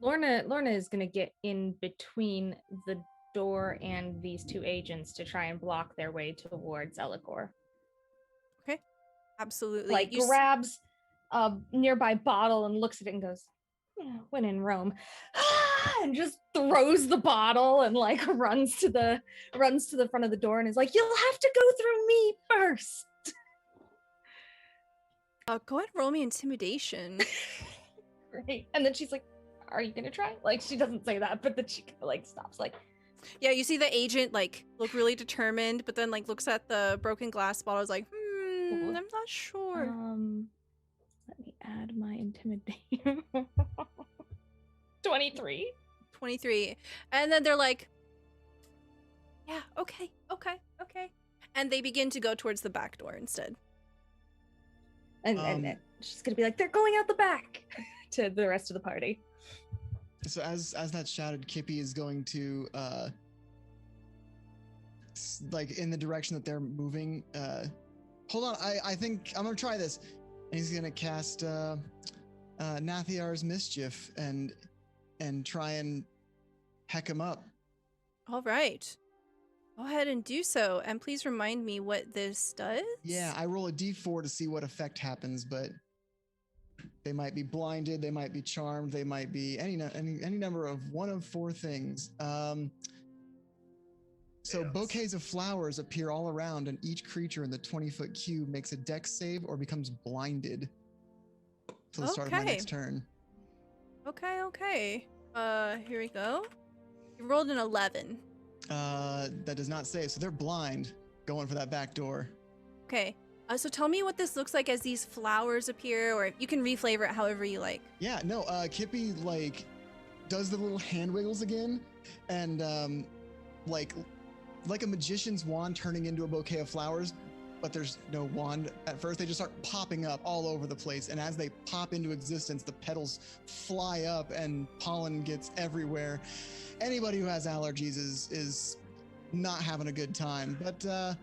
Lorna is gonna get in between the door and these two agents to try and block their way towards Ellehcor. Okay, absolutely. Like grabs a nearby bottle and looks at it and goes, "Yeah, when in Rome," and just throws the bottle and like runs to the front of the door and is like, "You'll have to go through me first." Go ahead, roll me intimidation. Right, and then she's like, "Are you gonna try?" Like she doesn't say that, but then she like stops, like. Yeah, you see the agent like look really determined, but then like looks at the broken glass bottle. Is like, I'm not sure. Let me add my intimidation. 23. 23, and then they're like, yeah, okay, and they begin to go towards the back door instead. And she's gonna be like, "They're going out the back," to the rest of the party. So as that's shouted, Kippy is going to like in the direction that they're moving. Hold on, I think I'm gonna try this. And he's gonna cast Nathiar's Mischief and try and heck him up. All right, go ahead and do so, and please remind me what this does. Yeah, I roll a d4 to see what effect happens, but they might be blinded, they might be charmed, they might be any number of one of four things. So Yes. bouquets of flowers appear all around, and each creature in the 20-foot cube makes a dex save or becomes blinded till the start of my Okay. next turn. Okay. Here we go. You rolled an 11. That does not save, so they're blind, going for that back door. Okay. So tell me what this looks like as these flowers appear, or you can reflavor it however you like. Yeah, no, Kippy like does the little hand wiggles again, and like a magician's wand turning into a bouquet of flowers, but there's no wand at first. They just start popping up all over the place, and as they pop into existence, the petals fly up and pollen gets everywhere. Anybody who has allergies is not having a good time, but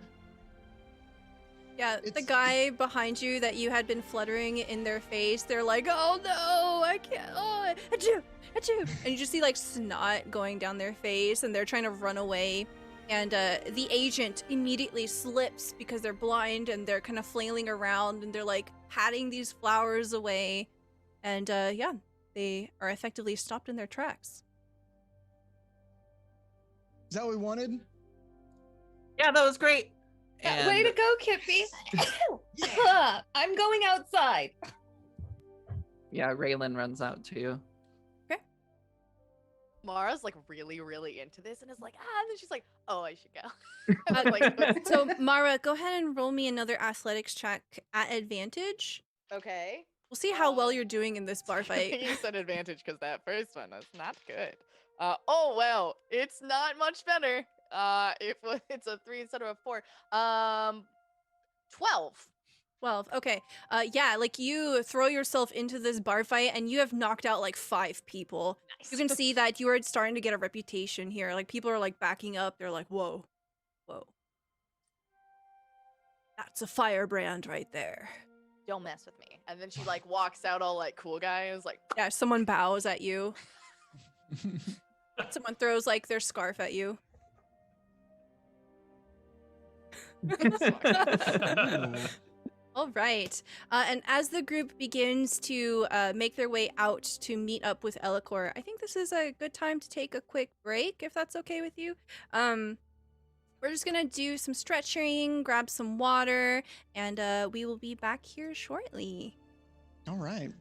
Yeah, the It's- guy behind you that you had been fluttering in their face, they're like, "Oh no, I can't, oh, achoo. And you just see like snot going down their face, and they're trying to run away. And the agent immediately slips because they're blind, and they're kind of flailing around, and they're like patting these flowers away. And yeah, they are effectively stopped in their tracks. is that what we wanted? Yeah, that was great. Way to go, Kippy. I'm going outside. Yeah, Raelin runs out to you. Mara's like really, really into this and is like, and then she's like, oh, I should go. And then, like, So Mahra, go ahead and roll me another athletics check at advantage. okay. We'll see how well you're doing in this bar I fight. think you said advantage because that first one was not good. Oh well, it's not much better. It's a 3 instead of a 4. 12. 12. Okay. Yeah, like you throw yourself into this bar fight and you have knocked out like 5 people. Nice. You can see that you are starting to get a reputation here. Like people are like backing up. They're like, whoa, whoa. That's a firebrand right there. Don't mess with me. And then she like walks out all like cool guys like Yeah, someone bows at you. Someone throws like their scarf at you. All right. And as the group begins to make their way out to meet up with Ellehcor, I think this is a good time to take a quick break, if that's okay with you. We're just going to do some stretching, grab some water, and we will be back here shortly. All right.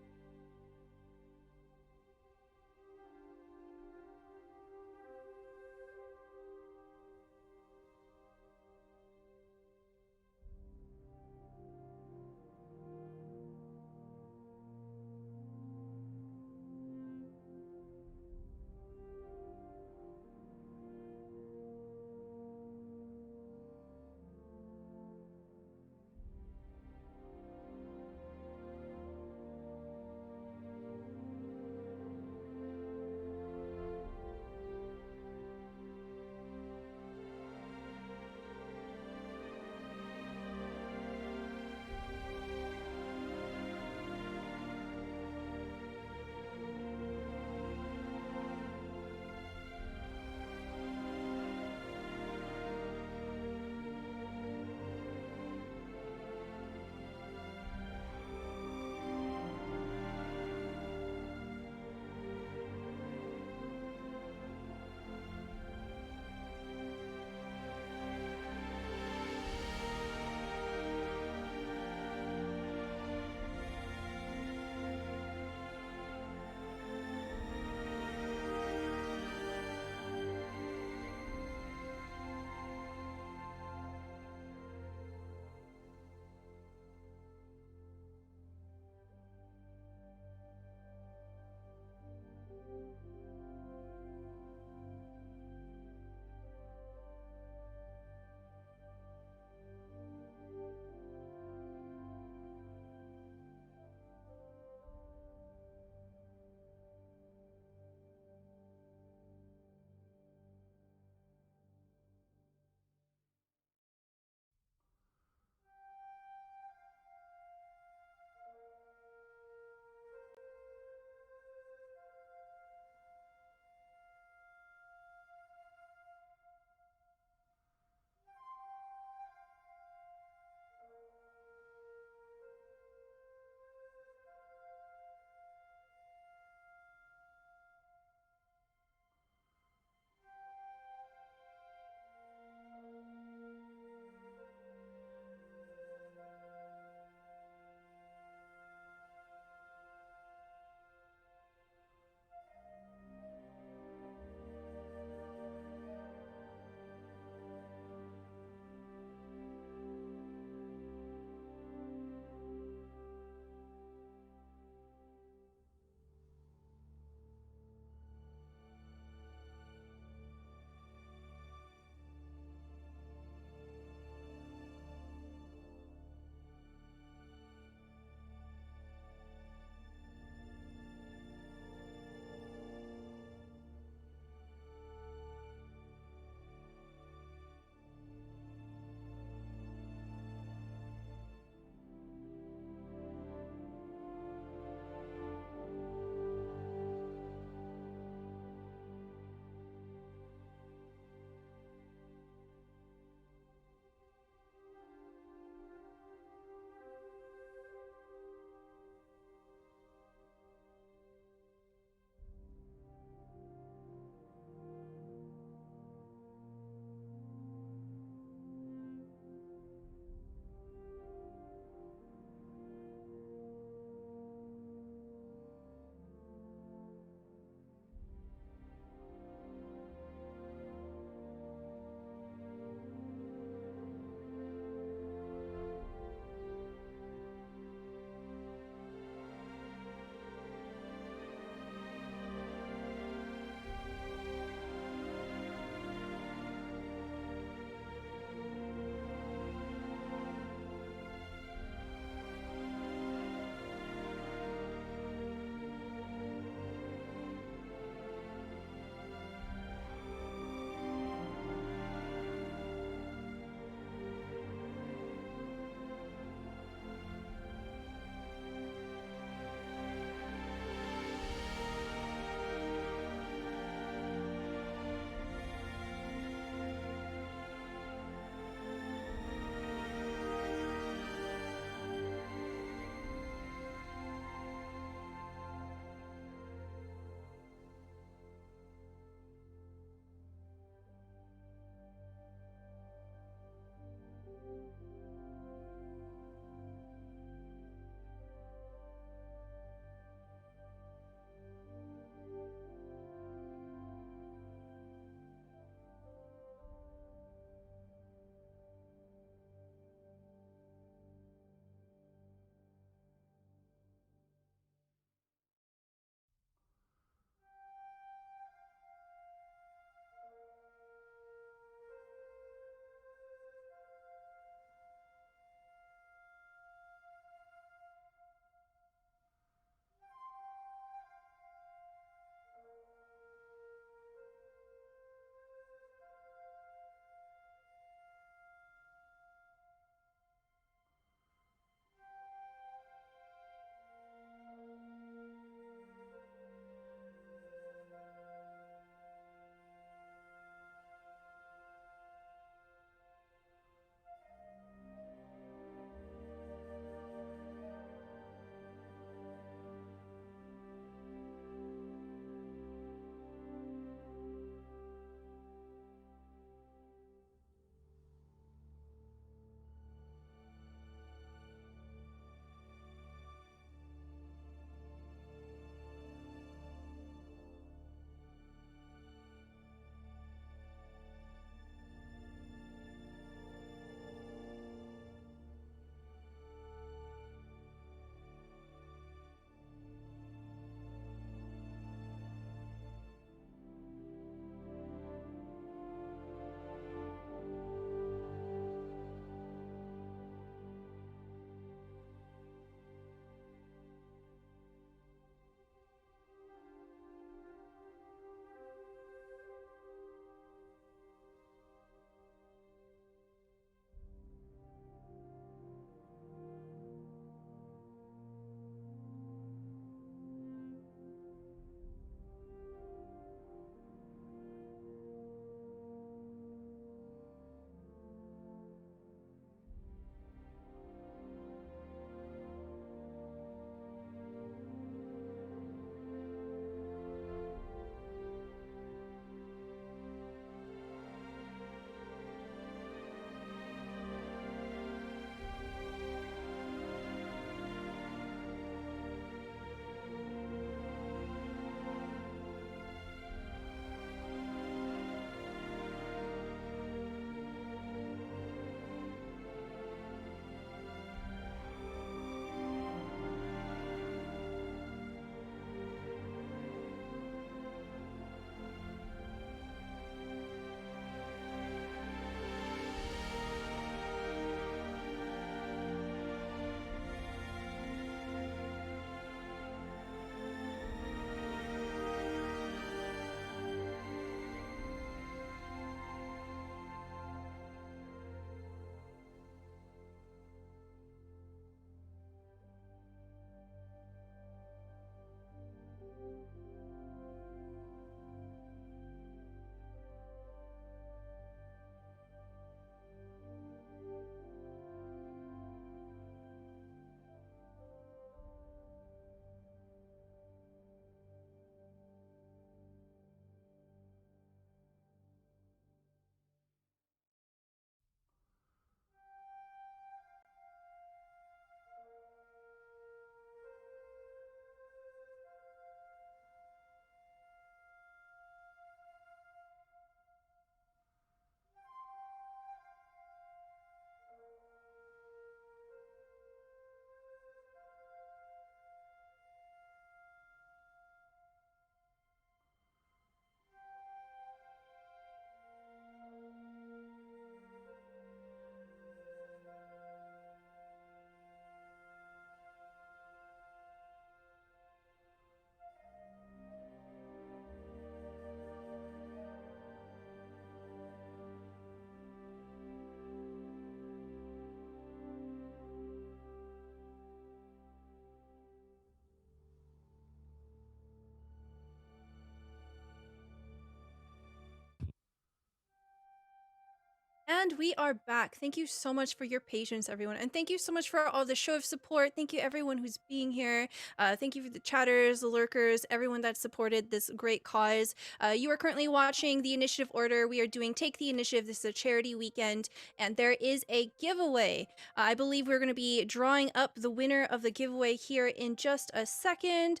And we are back. Thank you so much for your patience, everyone. And thank you so much for all the show of support. Thank you, everyone who's being here. Thank you for the chatters, the lurkers, everyone that supported this great cause. You are currently watching The Initiative Order. We are doing Take the Initiative. This is a charity weekend, and there is a giveaway. I believe we're going to be drawing up the winner of the giveaway here in just a second.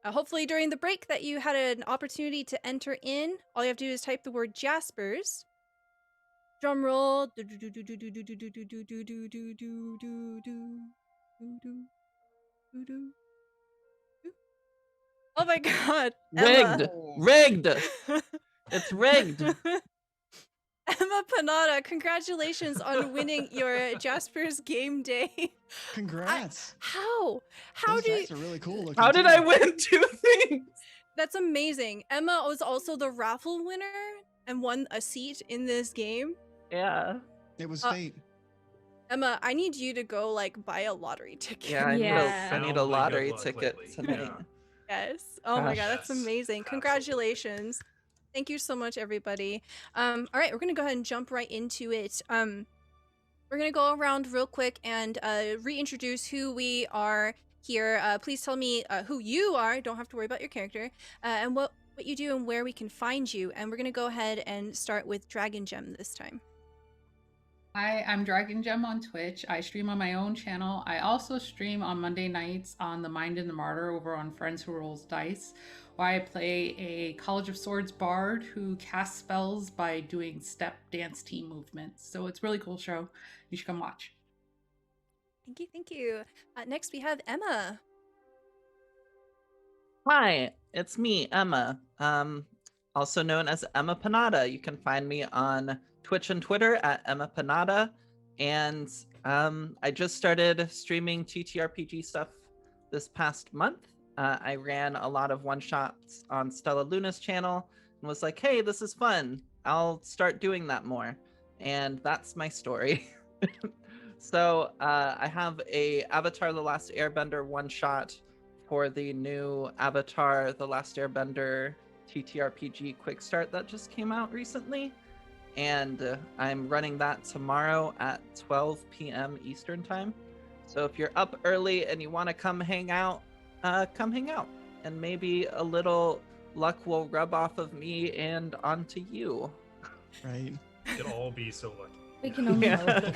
Hopefully during the break that you had an opportunity to enter in. All you have to do is type the word Jaspers. Drum roll. Oh my god. Rigged. Emma. Rigged. It's rigged. Emma Panata, congratulations on winning your Jaspers Game Day. Congrats. How Those do you... dice are really cool looking. How did too. I win 2 things? That's amazing. Emma was also the raffle winner and won a seat in this game. Yeah. It was fate. Emma, I need you to go like buy a lottery ticket. Yeah, I Yeah. need a Found lottery good luck ticket lately. tonight. Yeah. Yes. Oh my Gosh. god, that's Yes, amazing. Congratulations. Thank you so much, everybody. All right, we're gonna go ahead and jump right into it. We're gonna go around real quick and reintroduce who we are here. Please tell me who you are. Don't have to worry about your character, and what you do and where we can find you. And we're gonna go ahead and start with Dragon Gem this time. Hi, I'm Dragon Gem on Twitch. I stream on my own channel. I also stream on Monday nights on The Mind and the Martyr over on Friends Who Rolls Dice, where I play a College of Swords bard who casts spells by doing step dance team movements. So it's a really cool show. You should come watch. Thank you, thank you. Next we have Emma. Hi, it's me, Emma. Also known as Emma Panata. You can find me on Twitch and Twitter at Emma Panata. And I just started streaming TTRPG stuff this past month. I ran a lot of one-shots on Stella Luna's channel and was like, hey, this is fun. I'll start doing that more. And that's my story. So I have a Avatar The Last Airbender one-shot for the new Avatar The Last Airbender TTRPG Quick Start that just came out recently. And I'm running that tomorrow at 12 p.m. Eastern Time. So if you're up early and you want to come hang out, come hang out. And maybe a little luck will rub off of me and onto you. Right. You'll all be so lucky. We can only hope.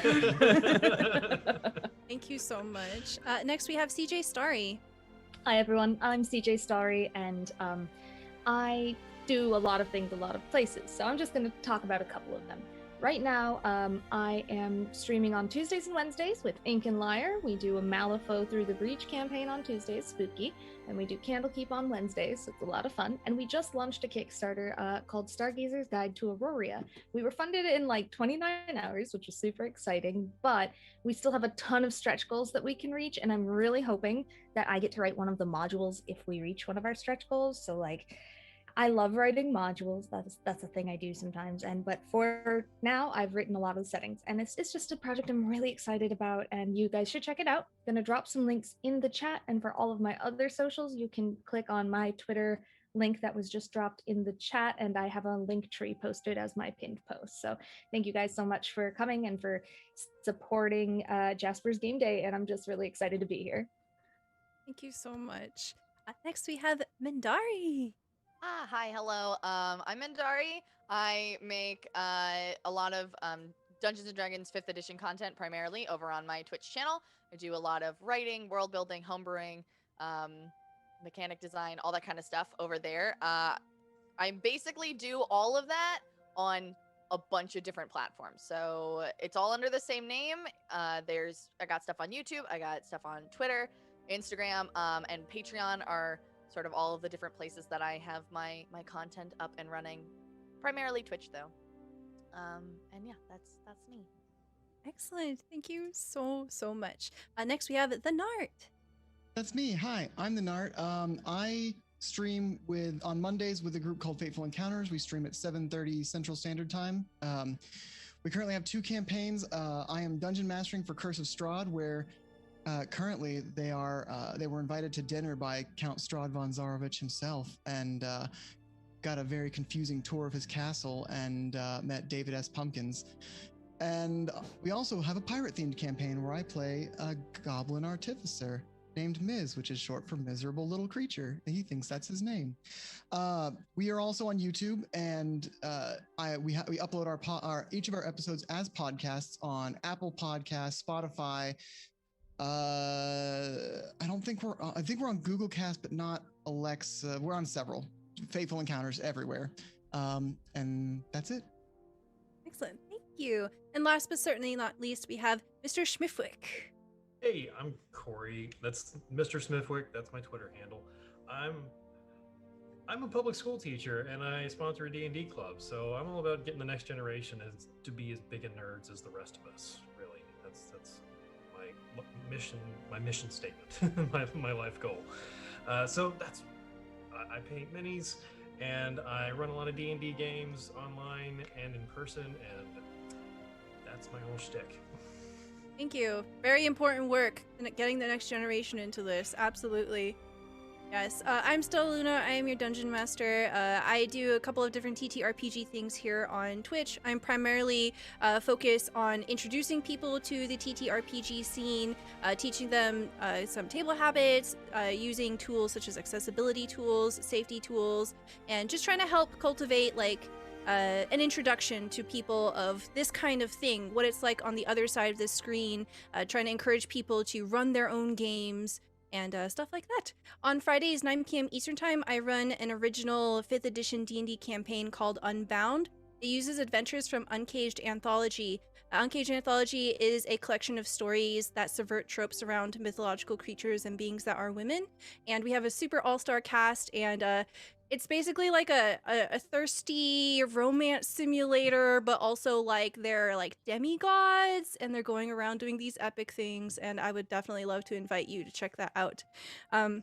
Thank you so much. Next we have CJ Starry. Hi everyone, I'm CJ Starry, and I do a lot of things a lot of places, so I'm just going to talk about a couple of them. Right now, I am streaming on Tuesdays and Wednesdays with Ink and Lyre. We do a Malifaux Through the Breach campaign on Tuesdays, spooky, and we do Candlekeep on Wednesdays, so it's a lot of fun. And we just launched a Kickstarter called Stargazers Guide to Aurora. We were funded in like 29 hours, which is super exciting, but we still have a ton of stretch goals that we can reach, and I'm really hoping that I get to write one of the modules if we reach one of our stretch goals. So like, I love writing modules. That's a thing I do sometimes. But for now, I've written a lot of the settings, and it's just a project I'm really excited about, and you guys should check it out. I'm gonna drop some links in the chat, and for all of my other socials, you can click on my Twitter link that was just dropped in the chat, and I have a link tree posted as my pinned post. So thank you guys so much for coming and for supporting Jaspers Game Day, and I'm just really excited to be here. Thank you so much. Next we have Mindari. Hi, hello. I'm Endari. I make a lot of Dungeons and Dragons 5th edition content primarily over on my Twitch channel. I do a lot of writing, world building, homebrewing, mechanic design, all that kind of stuff over there. I basically do all of that on a bunch of different platforms. So it's all under the same name. I got stuff on YouTube, I got stuff on Twitter, Instagram, and Patreon are sort of all of the different places that I have my content up and running. Primarily Twitch though. And yeah, that's me. Excellent. Thank you so much. Next we have the Nart. That's me. Hi, I'm the Nart. I stream on Mondays with a group called Fateful Encounters. We stream at 7:30 Central Standard Time. We currently have 2 campaigns. I am dungeon mastering for Curse of Strahd, where currently they were invited to dinner by Count Strahd von Zarovich himself, and got a very confusing tour of his castle and met David S. Pumpkins. And we also have a pirate-themed campaign where I play a goblin artificer named Miz, which is short for Miserable Little Creature. He thinks that's his name. We are also on YouTube, and we upload each of our episodes as podcasts on Apple Podcasts, Spotify. I think we're on Google Cast, but not Alexa. We're on several Fateful Encounters everywhere. And that's it. Excellent. Thank you. And last but certainly not least, we have Mr. Schmifwick. Hey, I'm Corey. That's Mr. Smithwick. That's my Twitter handle. I'm a public school teacher, and I sponsor a D&D club. So I'm all about getting the next generation to be as big a nerds as the rest of us. Really, that's my mission statement, my life goal. So that's I paint minis, and I run a lot of D&D games online and in person, and that's my whole shtick. Thank you. Very important work in getting the next generation into this. Absolutely. Yes. I'm Stellaluna. I am your dungeon master. I do a couple of different TTRPG things here on Twitch. I'm primarily focused on introducing people to the TTRPG scene, teaching them some table habits, using tools such as accessibility tools, safety tools, and just trying to help cultivate an introduction to people of this kind of thing, what it's like on the other side of the screen, trying to encourage people to run their own games and stuff like that. On Fridays, 9 p.m. Eastern Time, I run an original 5th edition D&D campaign called Unbound. It uses adventures from Uncaged Anthology. Uncaged Anthology is a collection of stories that subvert tropes around mythological creatures and beings that are women. And we have a super all-star cast, and it's basically like a thirsty romance simulator, but also like they're like demigods and they're going around doing these epic things. And I would definitely love to invite you to check that out. But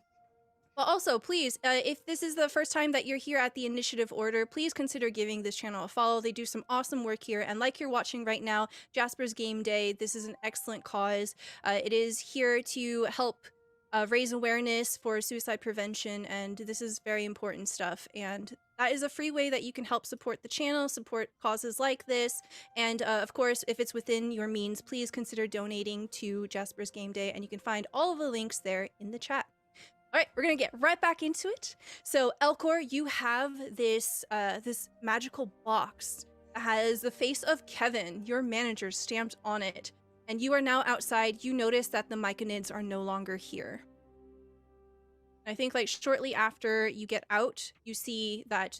also, please, if this is the first time that you're here at the Initiative Order, please consider giving this channel a follow. They do some awesome work here. And like you're watching right now, Jaspers Game Day, this is an excellent cause. It is here to help raise awareness for suicide prevention, and this is very important stuff. And that is a free way that you can help support the channel, support causes like this. And of course, if it's within your means, please consider donating to Jaspers Game Day, and you can find all of the links there in the chat. All right, we're gonna get right back into it. So, Ellehcor, you have this this magical box that has the face of Kevin, your manager, stamped on it. And you are now outside. You notice that the Myconids are no longer here. I think like shortly after you get out, you see that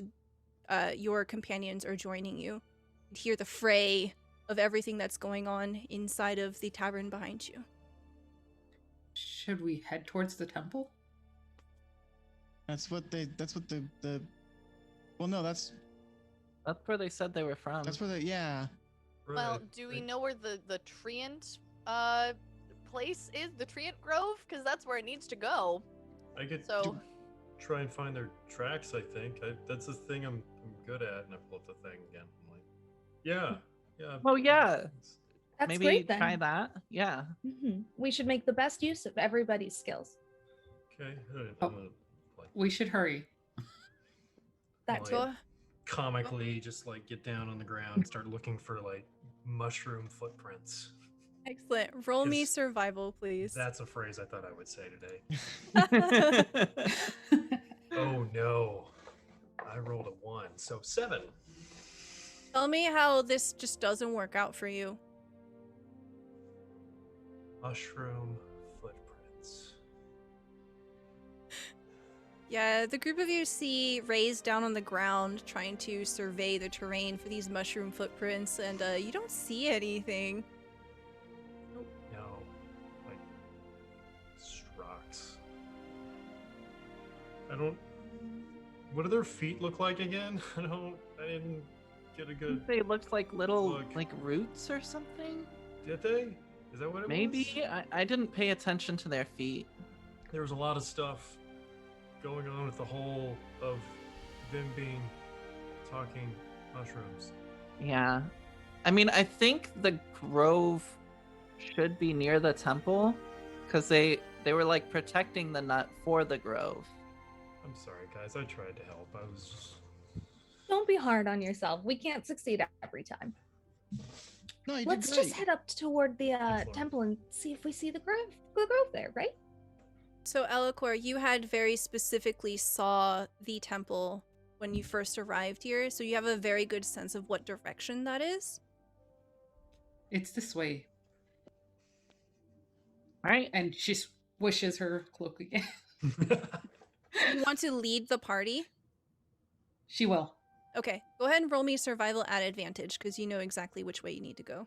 your companions are joining you. You hear the fray of everything that's going on inside of the tavern behind you. Should we head towards the temple? That's where they where they said they were from. yeah. Well, do we know where the Treant place is? The Treant Grove? Because that's where it needs to go. I could So, try and find their tracks, I think. That's the thing I'm good at, and I pull up the thing again. I'm like, yeah. Oh, yeah. That's Maybe great then. try that. Yeah. We should make the best use of everybody's skills. Okay. I'm Oh. gonna We should hurry. That's Like, good. comically just like get down on the ground and start looking for like mushroom footprints. Excellent. Roll me Is- survival, please. That's a phrase I thought I would say today. Oh no. I rolled a 1, so 7. Tell me how this just doesn't work out for you. Mushroom footprints. Yeah, the group of you see Raze down on the ground trying to survey the terrain for these mushroom footprints, and you don't see anything. No. Like rocks. What do their feet look like again? I didn't get a good. They looked like little Look. like roots or something. Did they? Is that what it Maybe was? I didn't pay attention to their feet. There was a lot of stuff going on with the whole of them being talking mushrooms. Yeah. I mean, I think the grove should be near the temple because they were like protecting the nut for the grove. I'm sorry, guys. I tried to help. I was just Don't be hard on yourself. We can't succeed every time. No, you did Let's great. just head up toward the Excellent. temple and see if we see the grove there, right? So, Ellehcor, you had very specifically saw the temple when you first arrived here, so you have a very good sense of what direction that is. It's this way. All right. And she swishes her cloak again. You want to lead the party? She will. Okay, go ahead and roll me survival at advantage, because you know exactly which way you need to go.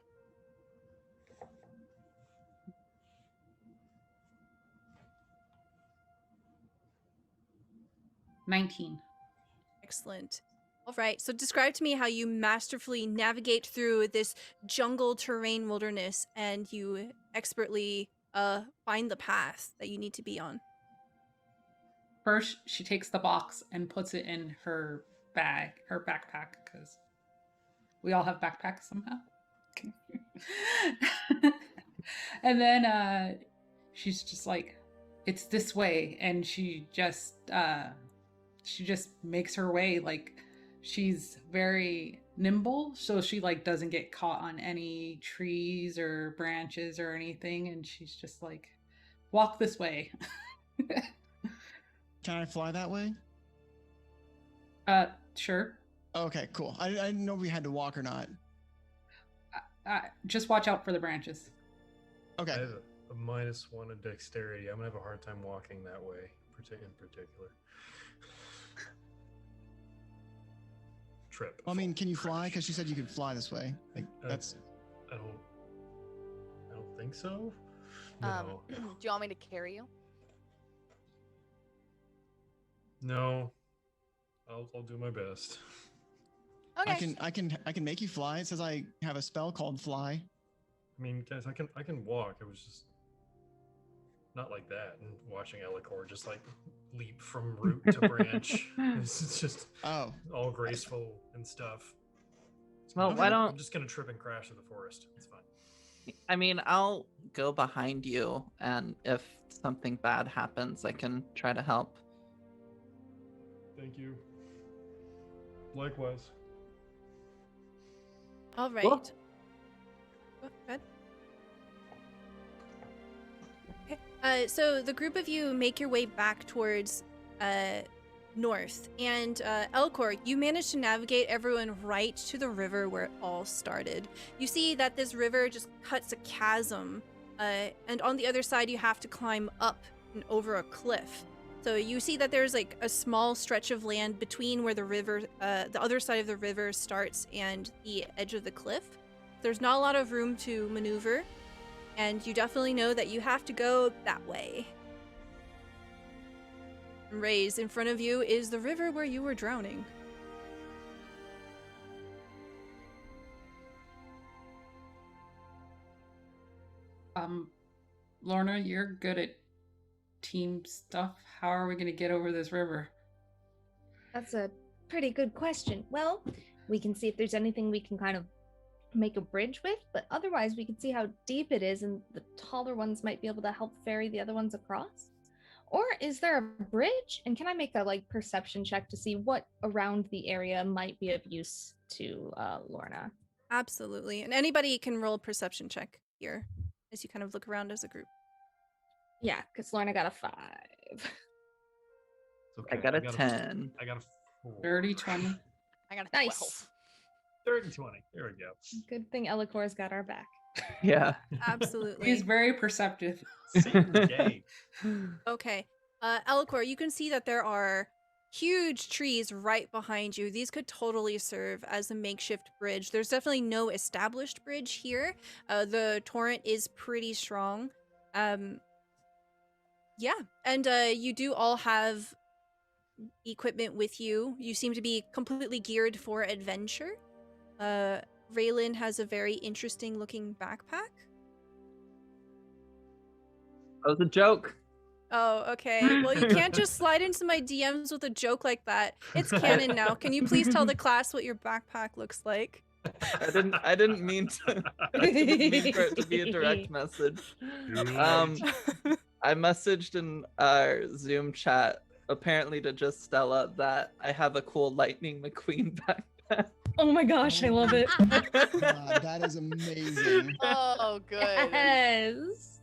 $19. Excellent. All right, so describe to me how you masterfully navigate through this jungle terrain wilderness and you expertly find the path that you need to be on. First, she takes the box and puts it in her bag, her backpack, because we all have backpacks somehow. And then she's just like, it's this way, and she just makes her way. Like, she's very nimble, so she like doesn't get caught on any trees or branches or anything, and she's just like, walk this way. Can I fly that way? Sure. Okay, cool. I didn't know we had to walk or not. Just watch out for the branches. Okay. I have a -1 in dexterity. I'm gonna have a hard time walking that way, in particular. Trip. I mean, can you fly? Because she said you could fly this way. Like that's. I don't think so. No. Do you want me to carry you? No. I'll do my best. Okay. I can make you fly. It says I have a spell called fly. I mean, guys, I can walk. It was just not like that. And watching Ellehcor just like leap from root to branch. It's just all graceful and stuff. Well, I'm just gonna trip and crash through the forest. It's fine. I mean, I'll go behind you, and if something bad happens, I can try to help. Thank you. Likewise. All right. Cool. Go ahead. Okay. So the group of you make your way back towards north, and Ellehcor, you manage to navigate everyone right to the river where it all started. You see that this river just cuts a chasm, and on the other side you have to climb up and over a cliff. So you see that there's like a small stretch of land between where the river, the other side of the river starts and the edge of the cliff. There's not a lot of room to maneuver, and you definitely know that you have to go that way. Raze, in front of you is the river where you were drowning. Lorna, you're good at team stuff. How are we going to get over this river? That's a pretty good question. Well, we can see if there's anything we can kind of make a bridge with, but otherwise we can see how deep it is, and the taller ones might be able to help ferry the other ones across. Or is there a bridge? And can I make a perception check to see what around the area might be of use to Lorna? Absolutely. And anybody can roll a perception check here as you kind of look around as a group. Yeah, because Lorna got a 5. It's okay. I got a 10. I got a 4. 30, 20. I got a 12. Nice. 30, 20. There we go. Good thing Ellehcor's got our back. Yeah. Absolutely. He's very perceptive. Same game. Okay. Ellehcor, you can see that there are huge trees right behind you. These could totally serve as a makeshift bridge. There's definitely no established bridge here. The torrent is pretty strong. Yeah, and you do all have equipment with you. You seem to be completely geared for adventure. Raelin has a very interesting looking backpack. That was a joke. Oh, okay. Well, you can't just slide into my DMs with a joke like that. It's canon now. Can you please tell the class what your backpack looks like? I didn't mean to. I didn't mean for it to be a direct message. I messaged in our Zoom chat apparently to just Stella that I have a cool Lightning McQueen backpack. Oh my gosh, I love it. God, that is amazing. Oh, good. Yes.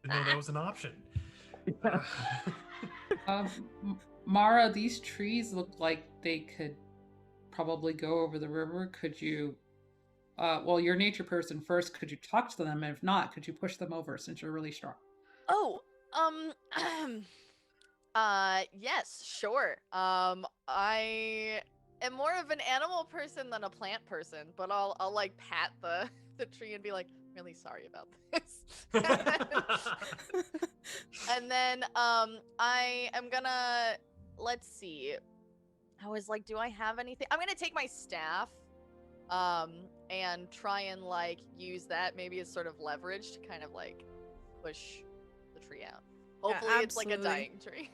Didn't know that was an option. Mahra, these trees look like they could probably go over the river. Could you, well, you're a nature person first. Could you talk to them? And if not, could you push them over since you're really strong? Oh, yes, sure. I am more of an animal person than a plant person, but I'll like pat the tree and be like, really sorry about this. And then I am gonna, let's see. I was like, do I have anything? I'm gonna take my staff and try and like use that maybe as sort of leverage to kind of like push the tree out. Hopefully it's like a absolutely. dying tree.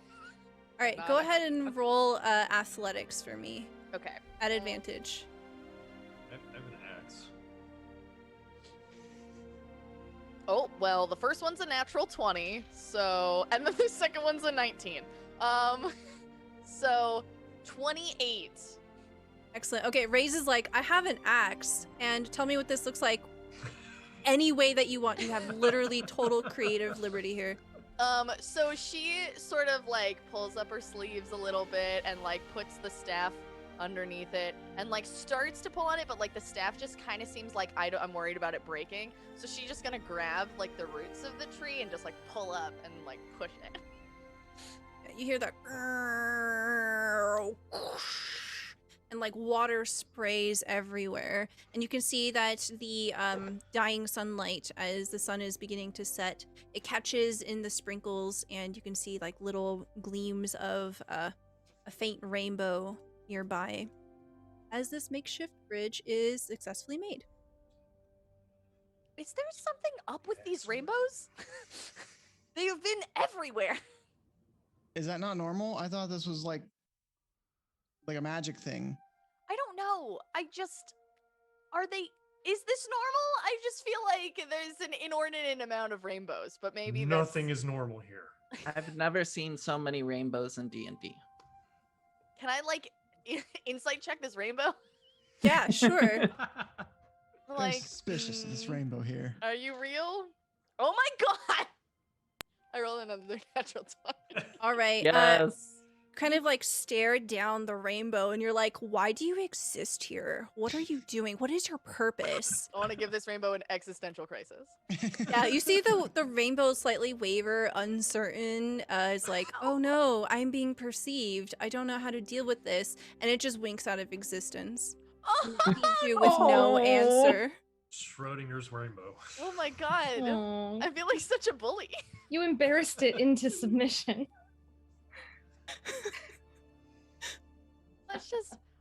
All right, go ahead and roll athletics for me Okay. at advantage. I have an axe. Oh, well, the first one's a natural 20, so, and then the second one's a 19. So 28. Excellent. Okay, Raze is like, I have an axe, and tell me what this looks like any way that you want. You have literally total creative liberty here. So she sort of like pulls up her sleeves a little bit and like puts the staff underneath it and like starts to pull on it, but like the staff just kind of seems like I'm worried about it breaking. So she's just gonna grab like the roots of the tree and just like pull up and like push it. You hear that, and like water sprays everywhere, and you can see that the dying sunlight, as the sun is beginning to set, it catches in the sprinkles, and you can see like little gleams of a faint rainbow nearby as this makeshift bridge is successfully made. Is there something up with these rainbows? They've been everywhere. Is that not normal? I thought this was like a magic thing. I don't know. Is this normal? I just feel like there's an inordinate amount of rainbows, but maybe Nothing is normal here. I've never seen so many rainbows in D&D. Can I like insight check this rainbow? Yeah, sure. Very Like, suspicious of this rainbow here. are you real? Oh my god! I rolled another natural 20. All right. Yes. Kind of like stare down the rainbow, and you're like, why do you exist here? What are you doing? What is your purpose? I want to give this rainbow an existential crisis. Yeah, you see the rainbow slightly waver, uncertain. It's like, oh no, I'm being perceived. I don't know how to deal with this. And it just winks out of existence. Leaves you with no answer. Schrodinger's rainbow. Oh my god. Aw. I feel like such a bully. You embarrassed it into submission.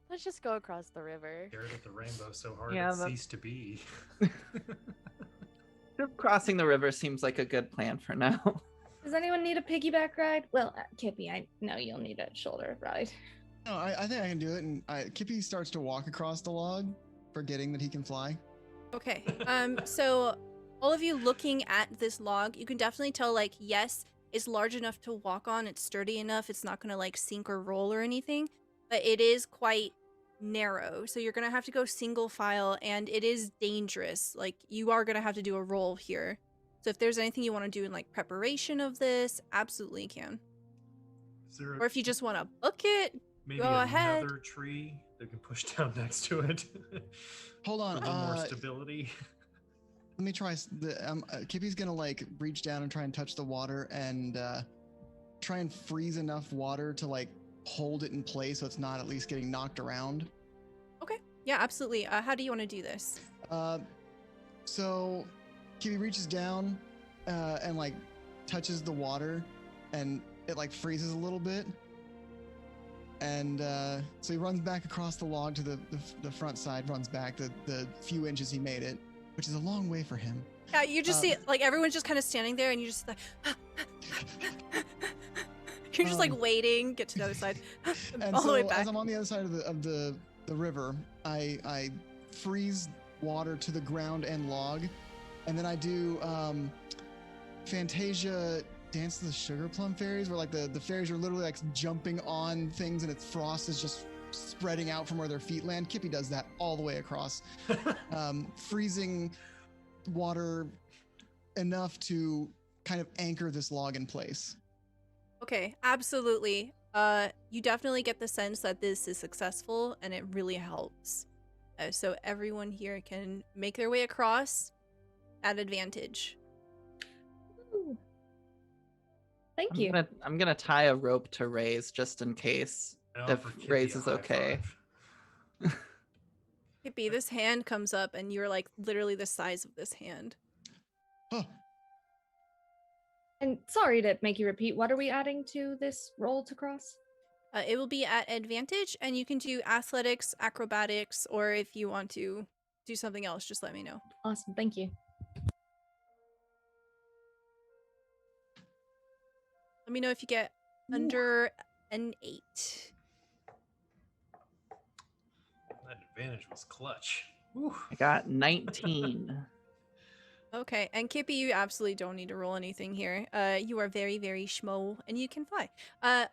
Let's just go across the river. Stared at the rainbow so hard Yeah, it that- ceased to be. Just crossing the river seems like a good plan for now. Does anyone need a piggyback ride? Well, Kippy, I know you'll need a shoulder ride. No, I think I can do it. And Kippy starts to walk across the log, forgetting that he can fly. Okay. So all of you looking at this log, you can definitely tell, like, yes, it's large enough to walk on. It's sturdy enough. It's not going to like sink or roll or anything, but it is quite narrow. So you're going to have to go single file, and it is dangerous. Like, you are going to have to do a roll here. So if there's anything you want to do in like preparation of this, absolutely can. Is there Or if you just want to book it, maybe go another ahead. tree that can push down next to it? Hold on. A little more stability. Let me try. Kippy's gonna like reach down and try and touch the water and try and freeze enough water to like hold it in place so it's not at least getting knocked around. okay. Yeah, absolutely. How do you want to do this? So Kippy reaches down and like touches the water, and it like freezes a little bit. And so he runs back across the log to the front side, runs back the few inches he made it, which is a long way for him. Yeah, you just see like everyone's just kind of standing there, and you just like you're just like waiting, get to the other side, And all so the way back. as I'm on the other side of the river, I freeze water to the ground and log, and then I do Fantasia Dance of the Sugar Plum Fairies, where like the fairies are literally like jumping on things and its frost is just spreading out from where their feet land. Kippy does that all the way across. Freezing water enough to kind of anchor this log in place. Okay, absolutely. You definitely get the sense that this is successful and it really helps. So everyone here can make their way across at advantage. Ooh. Thank you. I'm gonna tie a rope to Raze just in case And if offer Kippy Raze a is high okay. five. Kippy, this hand comes up and you're like literally the size of this hand. Huh. And sorry to make you repeat, what are we adding to this roll to cross? It will be at advantage, and you can do athletics, acrobatics, or if you want to do something else, just let me know. Awesome, thank you. Let me know if you get under an 8. That advantage was clutch. Whew. I got 19. Okay, and Kippy, you absolutely don't need to roll anything here. You are very, very schmo, and you can fly.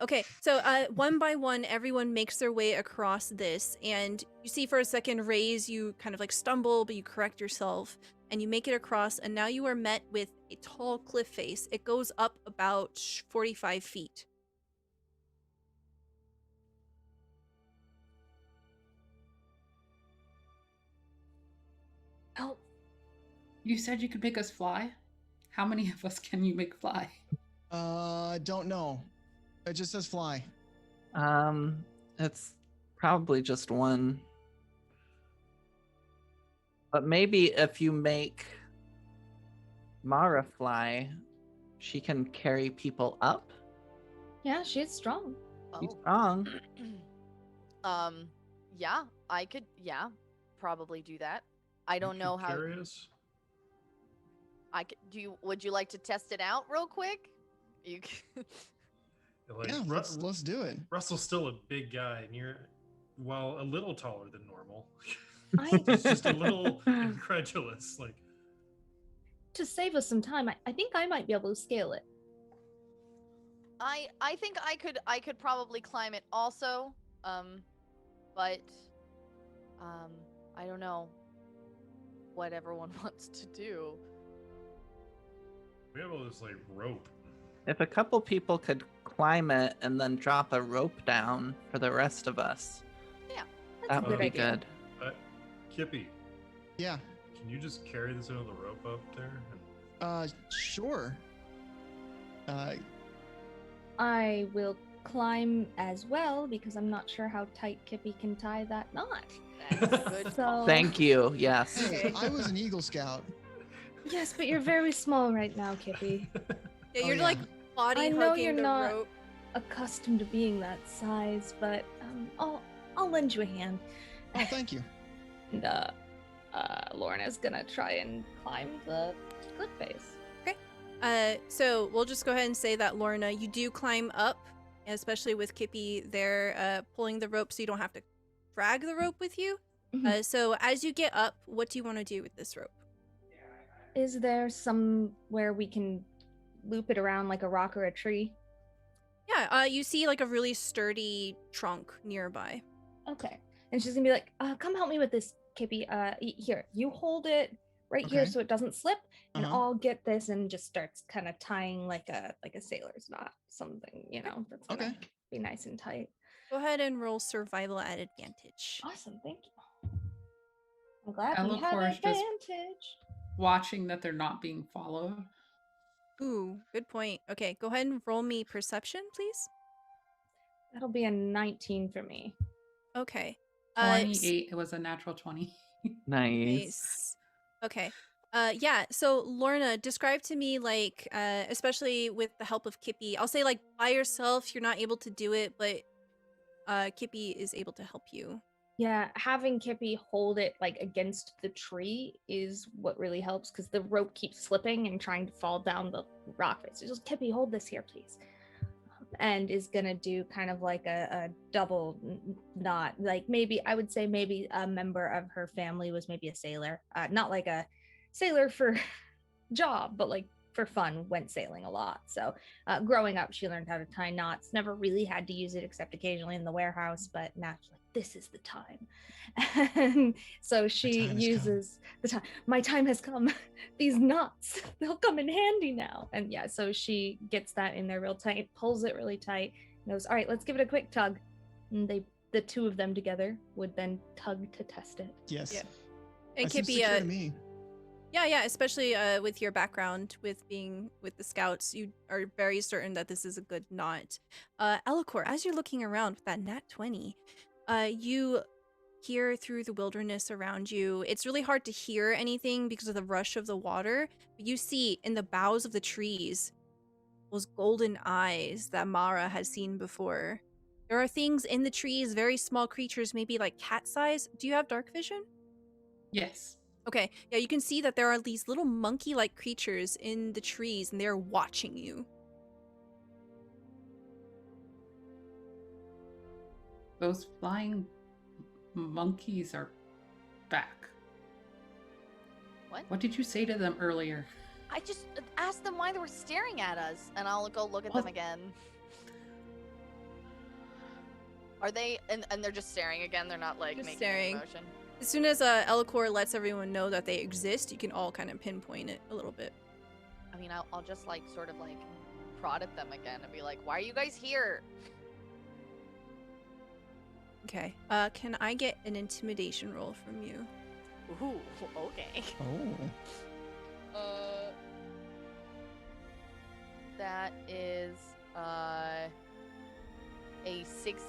Okay, so one by one, everyone makes their way across this, and you see for a second, Raze, you kind of like stumble, but you correct yourself, and you make it across, and now you are met with a tall cliff face. It goes up about 45 feet. Oh, You said you could make us fly? How many of us can you make fly? Don't know. It just says fly. It's probably just one. But maybe if you make Mahra fly, she can carry people up. yeah, she's strong. She's Oh. strong. Yeah, I could, probably do that. I don't know how. Curious. Would you like to test it out real quick? You Like, Yeah, let's do it. Russell's still a big guy, and you're, well, a little taller than normal. I It's just a little incredulous. Like, to save us some time, I think I might be able to scale it. I think I could probably climb it also. But I don't know what everyone wants to do. we have all this, like, rope. If a couple people could climb it and then drop a rope down for the rest of us, That's that a would good be idea. good. Kippy, Yeah. can you just carry this end of the rope up there? Sure. I will climb as well because I'm not sure how tight Kippy can tie that knot. That's a good So- call. Thank you. Yes. Hey, I was an Eagle Scout. Yes, but you're very small right now, Kippy. Yeah, Oh, you're yeah. like body I know hugging you're the not- rope. Accustomed to being that size, but I'll lend you a hand. Oh, thank you. And Lorna's gonna try and climb the cliff face. So we'll just go ahead and say that, Lorna, you do climb up, especially with Kippy there pulling the rope so you don't have to drag the rope with you. Mhm. So as you get up, what do you want to do with this rope? Is there somewhere we can loop it around like a rock or a tree? Yeah, you see like a really sturdy trunk nearby. Okay. And she's gonna be like, come help me with this, Kippy. Here, you hold it right here Okay. so it doesn't slip, and Uh-huh. I'll get this and just starts kind of tying like a sailor's knot, something, that's gonna Okay. be nice and tight. Go ahead and roll survival at advantage. Awesome, thank you. I'm glad we have Ellehcor is just- advantage. Watching that they're not being followed. Ooh, good point. Okay, go ahead and roll me perception, please. That'll be a 19 for me. Okay. 28. It was a natural 20. Nice. Nice. Okay. Yeah, so Lorna, describe to me like especially with the help of Kippy. I'll say like by yourself you're not able to do it, but Kippy is able to help you. Yeah, having Kippy hold it like against the tree is what really helps because the rope keeps slipping and trying to fall down the rock face. So just Kippy, hold this here, please. And is gonna do kind of like a double knot. Like maybe I would say maybe a member of her family was maybe a sailor. Not like a sailor for job, but like for fun, went sailing a lot. So growing up, she learned how to tie knots. Never really had to use it except occasionally in the warehouse, but now she's like, this is the time. And so she uses the time. My time has come. These knots, they'll come in handy now. And yeah, so she gets that in there real tight, pulls it really tight, goes, all right, let's give it a quick tug. And the two of them together would then tug to test it. Yes. Yeah. And That seems Kippy, secure to me. yeah, especially with your background with being with the scouts, you are very certain that this is a good knot. Ellehcor, as you're looking around with that nat 20, you hear through the wilderness around you. It's really hard to hear anything because of the rush of the water, but you see in the boughs of the trees those golden eyes that Mahra has seen before. There are things in the trees, very small creatures, maybe like cat size. Do you have dark vision? Yes. Okay, yeah, you can see that there are these little monkey-like creatures in the trees, and they're watching you. Those flying monkeys are back. What? What did you say to them earlier? I just asked them why they were staring at us, and I'll go look at them again. Are they? And they're just staring again. They're not like Just making staring. any motion. As soon as Ellehcor lets everyone know that they exist, you can all kind of pinpoint it a little bit. I mean, I'll just like sort of like prod at them again and be like, "Why are you guys here?" Okay, can I get an intimidation roll from you? Ooh, okay. Oh. That is a 16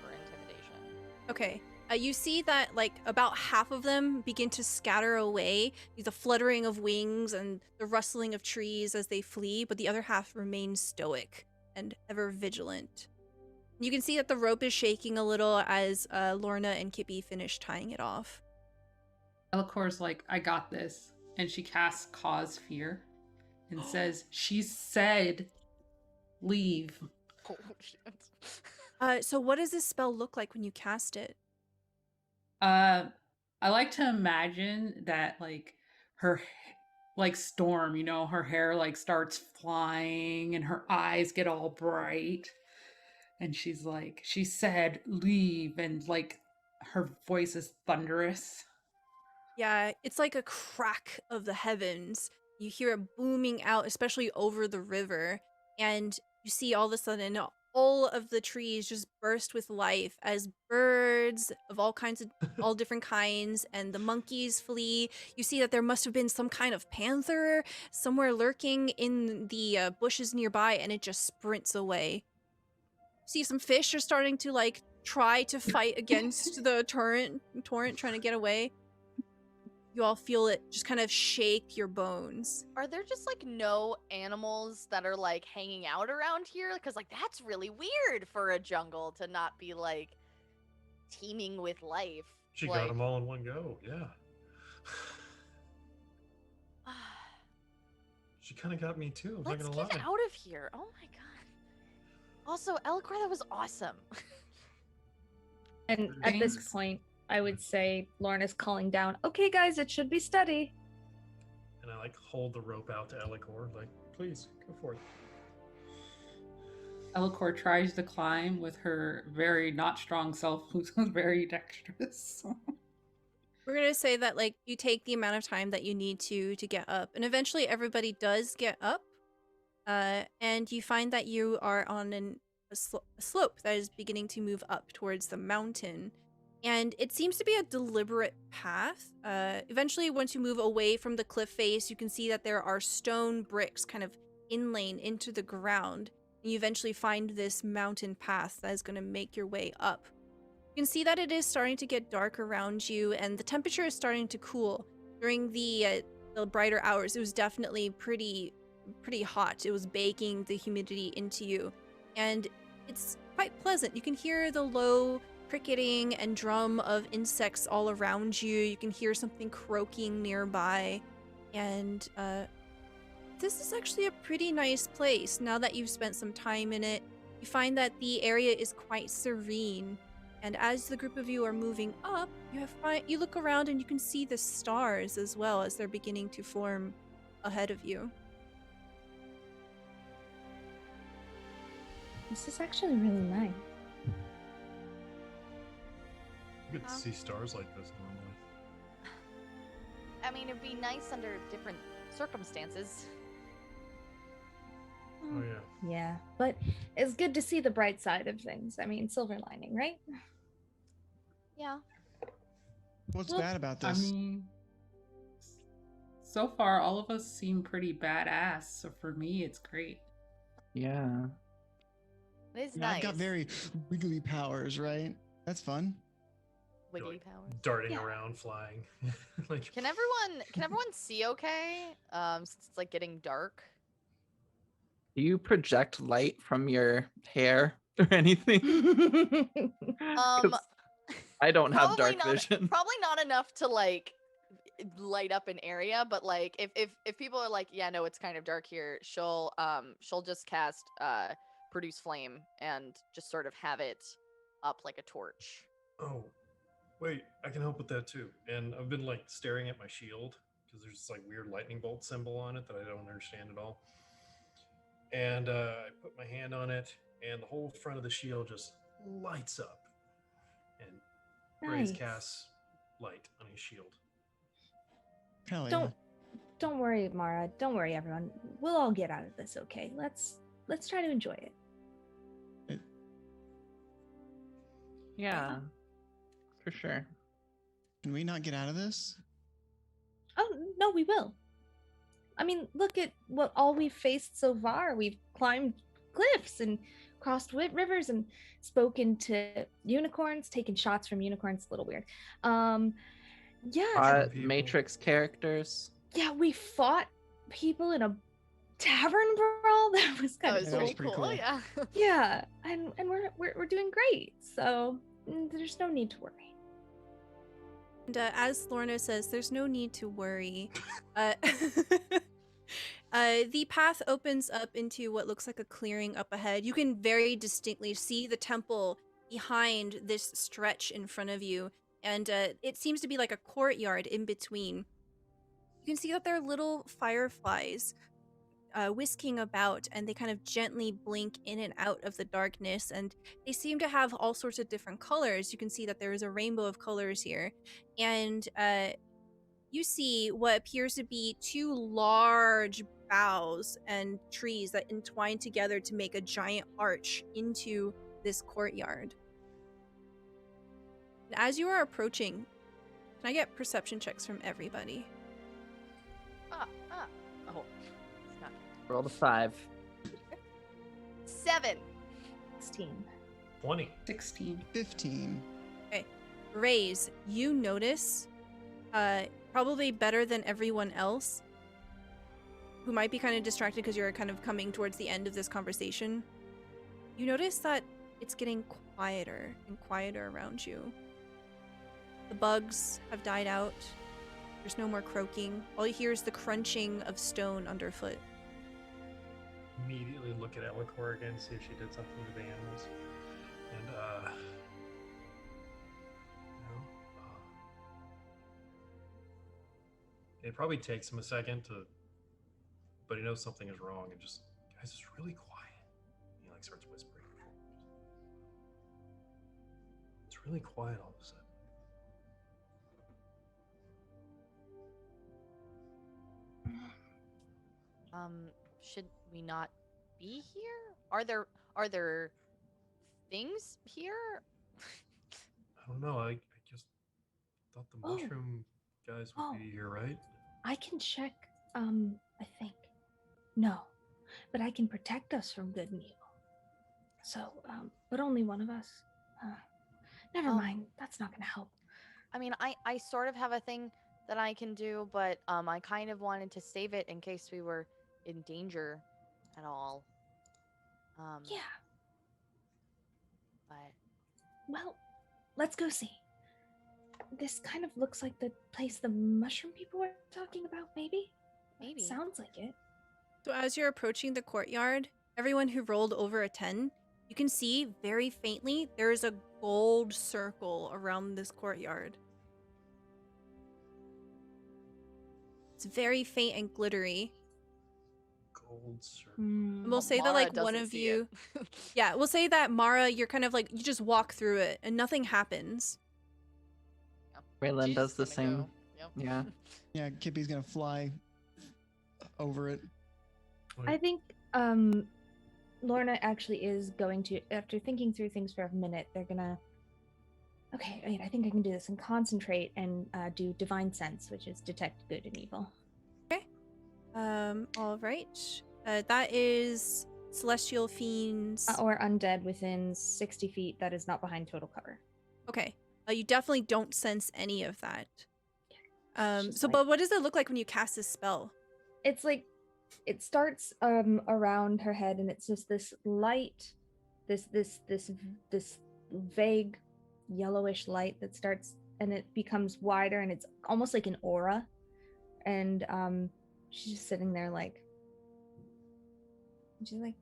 for intimidation. Okay. You see that like about half of them begin to scatter away, the fluttering of wings and the rustling of trees as they flee, but the other half remains stoic and ever vigilant. You can see that the rope is shaking a little as Lorna and Kippy finish tying it off. Ellehcor's like, I got this. And she casts Cause Fear and says, she said, leave. Oh, shit. So what does this spell look like when you cast it? I like to imagine that like her like Storm, you know, her hair like starts flying and her eyes get all bright. And she's like, she said, leave. And like her voice is thunderous. Yeah, it's like a crack of the heavens. You hear it booming out, especially over the river. And you see all of a sudden all of the trees just burst with life as birds of all different kinds, and the monkeys flee. You see that there must have been some kind of panther somewhere lurking in the bushes nearby, and it just sprints away. See some fish are starting to like try to fight against the torrent trying to get away. You all feel it just kind of shake your bones. Are there just like no animals that are like hanging out around here? Because like that's really weird for a jungle to not be like teeming with life. She like... got them all in one go. Yeah. She kind of got me too. I'm Let's not gonna get lie. out of here. Oh my god. Also, Ellehcor, that was awesome. And at this Thanks. point, I would say Lorna's calling down, okay, guys, it should be steady. And I like hold the rope out to Ellehcor, like, please go for it. Ellehcor tries to climb with her very not strong self, who's very dexterous. We're gonna say that like you take the amount of time that you need to get up, and eventually everybody does get up, and you find that you are on a slope that is beginning to move up towards the mountain. And it seems to be a deliberate path. Eventually, once you move away from the cliff face, you can see that there are stone bricks kind of inlaid into the ground. And you eventually find this mountain path that is going to make your way up. You can see that it is starting to get dark around you, and the temperature is starting to cool. During the brighter hours, it was definitely pretty hot. It was baking the humidity into you. And it's quite pleasant. You can hear the low cricketing and drum of insects all around you. You can hear something croaking nearby. And this is actually a pretty nice place. Now that you've spent some time in it, you find that the area is quite serene. And as the group of you are moving up, you look around and you can see the stars as well as they're beginning to form ahead of you. This is actually really nice. You get to see stars like this normally. I mean, it'd be nice under different circumstances. Oh yeah. Yeah, but it's good to see the bright side of things. I mean, silver lining, right? Yeah. What's Well, bad about I this? mean, so far all of us seem pretty badass. So for me, it's great. Yeah. It is Yeah, nice. I've got very wiggly powers, right? That's fun. You're, wiggly like, powers. darting Yeah. around, flying. Like Can everyone see okay? Since it's like getting dark. Do you project light from your hair or anything? 'Cause I don't have Probably dark not. vision. Probably not enough to like light up an area, but like if people are like, yeah, no, it's kind of dark here, she'll just cast produce flame and just sort of have it up like a torch. oh, wait, I can help with that too. And I've been like staring at my shield because there's this like weird lightning bolt symbol on it that I don't understand at all. And I put my hand on it, and the whole front of the shield just lights up. And Raze Nice. casts light on his shield. Hell yeah. Don't worry, Mahra. Don't worry, everyone. We'll all get out of this, okay? Let's try to enjoy it. Yeah. For sure. Can we not get out of this? Oh no, we will. I mean, look at what all we've faced so far. We've climbed cliffs and crossed rivers and spoken to unicorns, taken shots from unicorns. A little weird. Yeah, people. Matrix characters. yeah, we fought people in a tavern brawl. That was kind That of was that was pretty pretty cool. cool. Yeah. yeah, and we're doing great. So there's no need to worry. And as CLorna says, there's no need to worry. The path opens up into what looks like a clearing up ahead. You can very distinctly see the temple behind this stretch in front of you, and it seems to be like a courtyard in between. You can see that there are little fireflies whisking about, and they kind of gently blink in and out of the darkness, and they seem to have all sorts of different colors. You can see that there is a rainbow of colors here, and you see what appears to be two large boughs and trees that entwine together to make a giant arch into this courtyard. And as you are approaching, can I get perception checks from everybody? Oh, it's not. Roll the 5. 7. 16. 20. 16. 15. Raze, you notice, probably better than everyone else, who might be kind of distracted because you're kind of coming towards the end of this conversation, you notice that it's getting quieter and quieter around you. The bugs have died out. There's no more croaking. All you hear is the crunching of stone underfoot. Immediately look at Ellehcor again, see if she did something to the animals. And no. It probably takes him a second to, but he knows something is wrong and just, guys, it's really quiet. He like starts whispering. It's really quiet all of a sudden. Should we not be here? Are there things here? I don't know. I just thought the Oh. mushroom guys would Oh. be here, right? I can check. I think. No, but I can protect us from good and evil. So, but only one of us. Never mind. That's not gonna help. I mean, I sort of have a thing that I can do, but I kind of wanted to save it in case we were in danger at all. Yeah. But Well, let's go see. This kind of looks like the place the mushroom people were talking about. Maybe. maybe. Sounds like it. So as you're approaching the courtyard, everyone who rolled over a 10, you can see very faintly there is a gold circle around this courtyard. It's very faint and glittery. holds. Or... We'll say that Mahra like one doesn't of see you. it. Yeah, we'll say that Mahra, you're kind of like you just walk through it and nothing happens. Raelin She's does the gonna same. go. Yep. Yeah. Yeah, Kippy's gonna fly over it. I think Lorna actually is going to, after thinking through things for a minute, they're gonna. Okay, wait, I think I can do this and concentrate and do divine sense, which is detect good and evil. All right. That is celestial fiends. Or undead within 60 feet that is not behind total cover. Okay. You definitely don't sense any of that. Just So, like- but what does it look like when you cast this spell? It's like it starts around her head, and it's just this light, this vague yellowish light that starts, and it becomes wider, and it's almost like an aura. And she's just sitting there like, and she's like,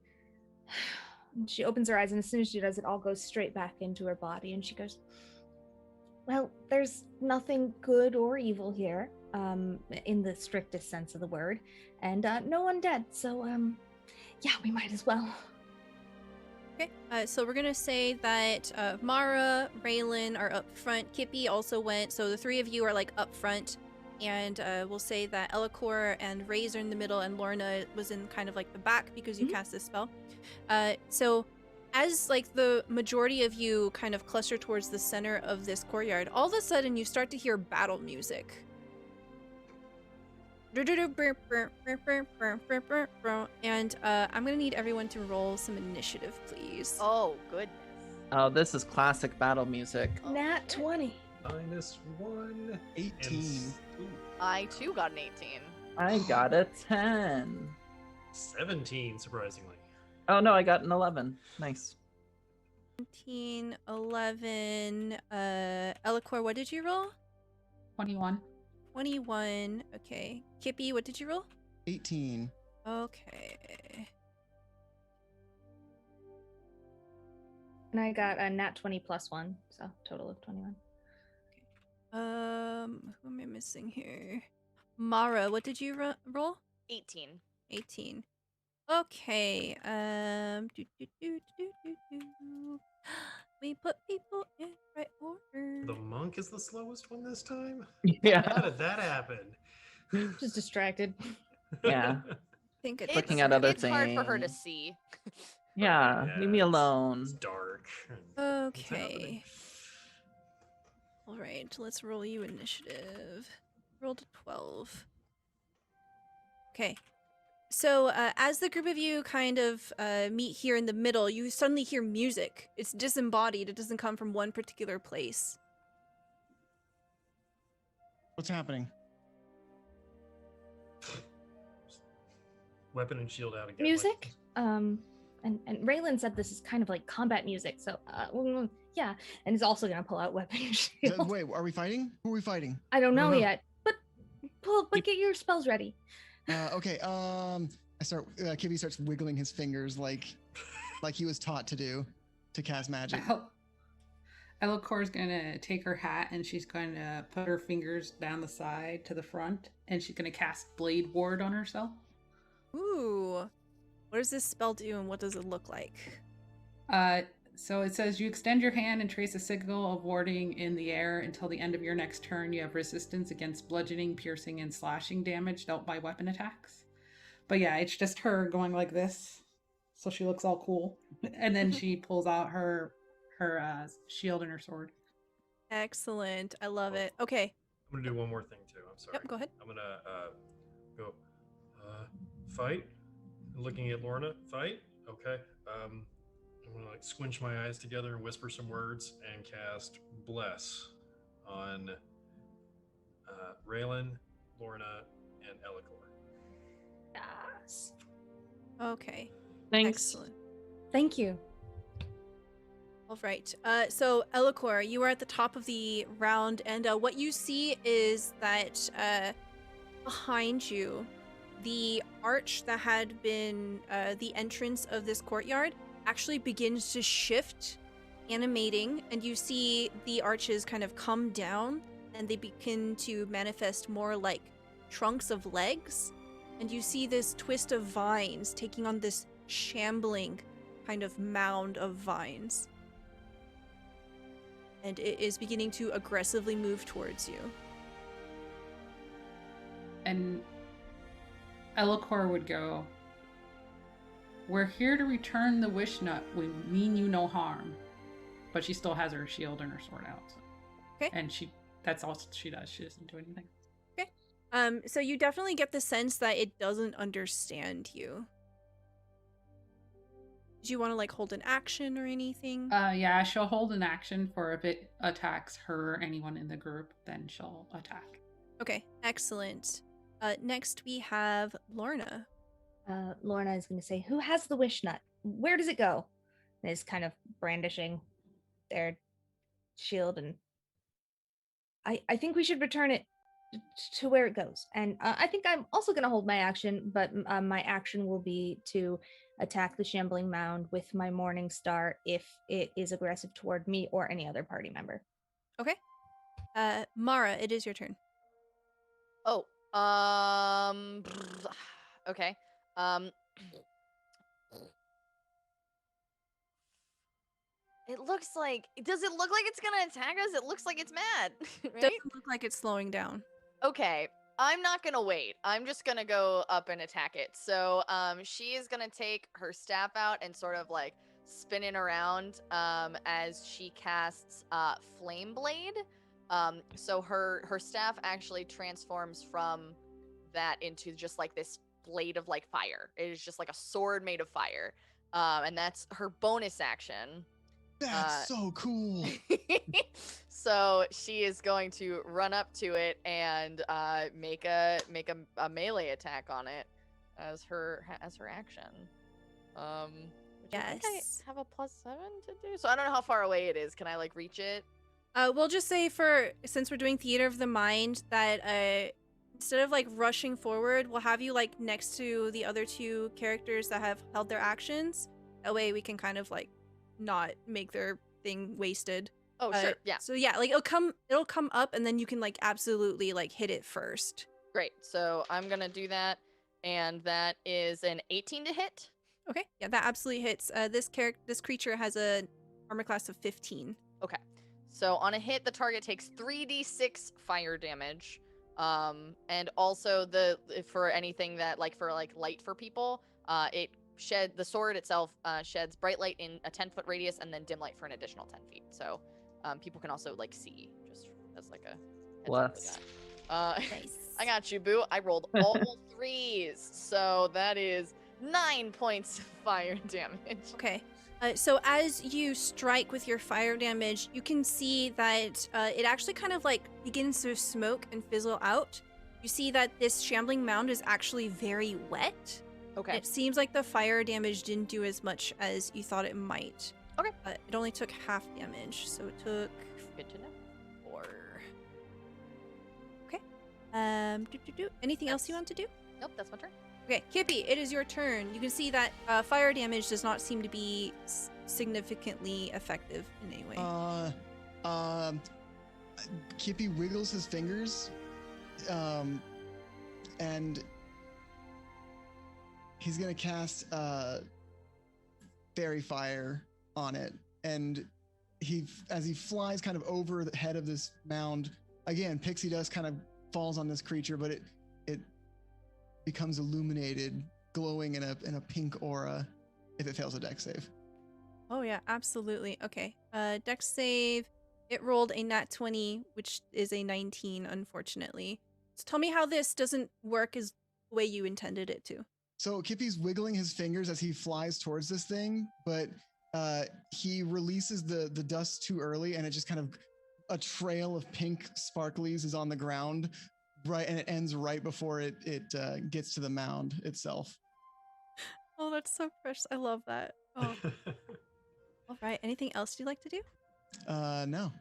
and she opens her eyes, and as soon as she does, it all goes straight back into her body, and she goes, well, there's nothing good or evil here, in the strictest sense of the word, and no undead, so yeah, we might as well. Okay. So we're gonna say that Mahra, Raelin are up front. Kippy also went, so the three of you are like up front, and we'll say that Ellehcor and Raze are in the middle, and Lorna was in kind of like the back because you cast this spell. So as like the majority of you kind of cluster towards the center of this courtyard, all of a sudden you start to hear battle music. And I'm gonna need everyone to roll some initiative, please. Oh goodness. Oh, this is classic battle music. Nat 20. -1. 18. Ooh, I too got an 18. I got a 10. 17, surprisingly. Oh no, I got an 11. Nice. 17, 11. Ellehcor, what did you roll? 21. 21. Okay. Kippy, what did you roll? 18. Okay. And I got a nat 20 plus 1, so total of 21. Who am I missing here? Mahra, what did you roll? 18. 18. Okay. We put people in right order. The monk is the slowest one this time? How Yeah. did that happen? Just distracted. Yeah. I think it's Looking at other It's hard for her to things. see. Yeah. Leave me alone. It's dark. and what's happening? Okay. All right, let's roll you initiative. Rolled a 12. Okay. So as the group of you kind of meet here in the middle, you suddenly hear music. It's disembodied. It doesn't come from one particular place. What's happening? Weapon and shield out again. Music? And Raelin said this is kind of like combat music, so yeah, and he's also gonna pull out weapon and shield. Wait, are we fighting? Who are we fighting? I don't know Uh-huh. yet, but get your spells ready. Okay. Kippy starts wiggling his fingers like he was taught to do to cast magic. Ellehcor's gonna take her hat and she's going to put her fingers down the side to the front, and she's gonna cast Blade Ward on herself. Ooh. What does this spell do and what does it look like? So it says you extend your hand and trace a signal of warding in the air until the end of your next turn. You have resistance against bludgeoning, piercing, and slashing damage dealt by weapon attacks. But yeah, it's just her going like this, so she looks all cool, and then she pulls out her shield and her sword. Excellent. I love it. Okay. I'm gonna do one more thing too. I'm sorry. Yep, go ahead. I'm gonna go fight. Looking at Lorna, fight. Okay. I'm gonna like squinch my eyes together and whisper some words and cast bless on Raelin, Lorna, and Ellehcor. Yes. Okay. Thanks. Excellent. Thank you. All right. So Ellehcor, you are at the top of the round, and what you see is that behind you, the arch that had been the entrance of this courtyard actually begins to shift, animating, and you see the arches kind of come down, and they begin to manifest more like trunks of legs, and you see this twist of vines taking on this shambling kind of mound of vines. And it is beginning to aggressively move towards you. And Ellehcor would go, "We're here to return the wish nut. We mean you no harm." But she still has her shield and her sword out. So. Okay. And that's all she does. She doesn't do anything. Okay. So you definitely get the sense that it doesn't understand you. Do you want to like hold an action or anything? Yeah, she'll hold an action for if it attacks her or anyone in the group, then she'll attack. Okay, excellent. Next we have Lorna. Lorna is going to say, "Who has the wish nut? Where does it go?" And is kind of brandishing their shield, and I think we should return it to where it goes. And I think I'm also going to hold my action, but my action will be to attack the Shambling Mound with my Morning Star if it is aggressive toward me or any other party member. Okay. Mahra, it is your turn. Oh, okay. It looks like. Does it look like it's gonna attack us? It looks like it's mad. Right? Doesn't look like it's slowing down. Okay. I'm not gonna wait. I'm just gonna go up and attack it. So, she is gonna take her staff out and sort of like spin it around, as she casts, Flame Blade. So her staff actually transforms from that into just like this blade of like fire. It is just like a sword made of fire. And that's her bonus action. That's so cool. So she is going to run up to it and make a melee attack on it as her action. Which I think I Yes. have a +7 to do. So I don't know how far away it is. Can I like reach it? We'll just say since we're doing Theater of the Mind that instead of like rushing forward, we'll have you like next to the other two characters that have held their actions. That way we can kind of like not make their thing wasted. Oh, sure. Yeah. So yeah, like it'll come up and then you can like absolutely like hit it first. Great. So I'm going to do that. And that is an 18 to hit. Okay. Yeah, that absolutely hits. This creature has a armor class of 15. Okay. So on a hit, the target takes 3d6 fire damage. And also for anything that like for like light for people, the sword itself sheds bright light in a 10-foot radius and then dim light for an additional 10 feet. So people can also like see just as like a heads up with that. Nice. I got you, boo. I rolled all 3s. So that is 9 points of fire damage. Okay. So as you strike with your fire damage, you can see that it actually kind of like begins to smoke and fizzle out. You see that this shambling mound is actually very wet. Okay. It seems like the fire damage didn't do as much as you thought it might. Okay. It only took half damage, so it took Good to know. 4. Okay. Anything else you want to do? Nope, that's my turn. Okay, Kippy, it is your turn. You can see that fire damage does not seem to be significantly effective in any way. Kippy wiggles his fingers, and he's gonna cast fairy fire on it, and as he flies kind of over the head of this mound, again, pixie dust kind of falls on this creature, but it becomes illuminated, glowing in a pink aura if it fails a dex save. Oh yeah, absolutely. Okay. Dex save. It rolled a nat 20, which is a 19, unfortunately. So tell me how this doesn't work as the way you intended it to. So Kippy's wiggling his fingers as he flies towards this thing, but he releases the dust too early, and it just kind of a trail of pink sparklies is on the ground, right, and it ends right before it gets to the mound itself. Oh, that's so precious. I love that. Oh. All right. Anything else you'd like to do? No.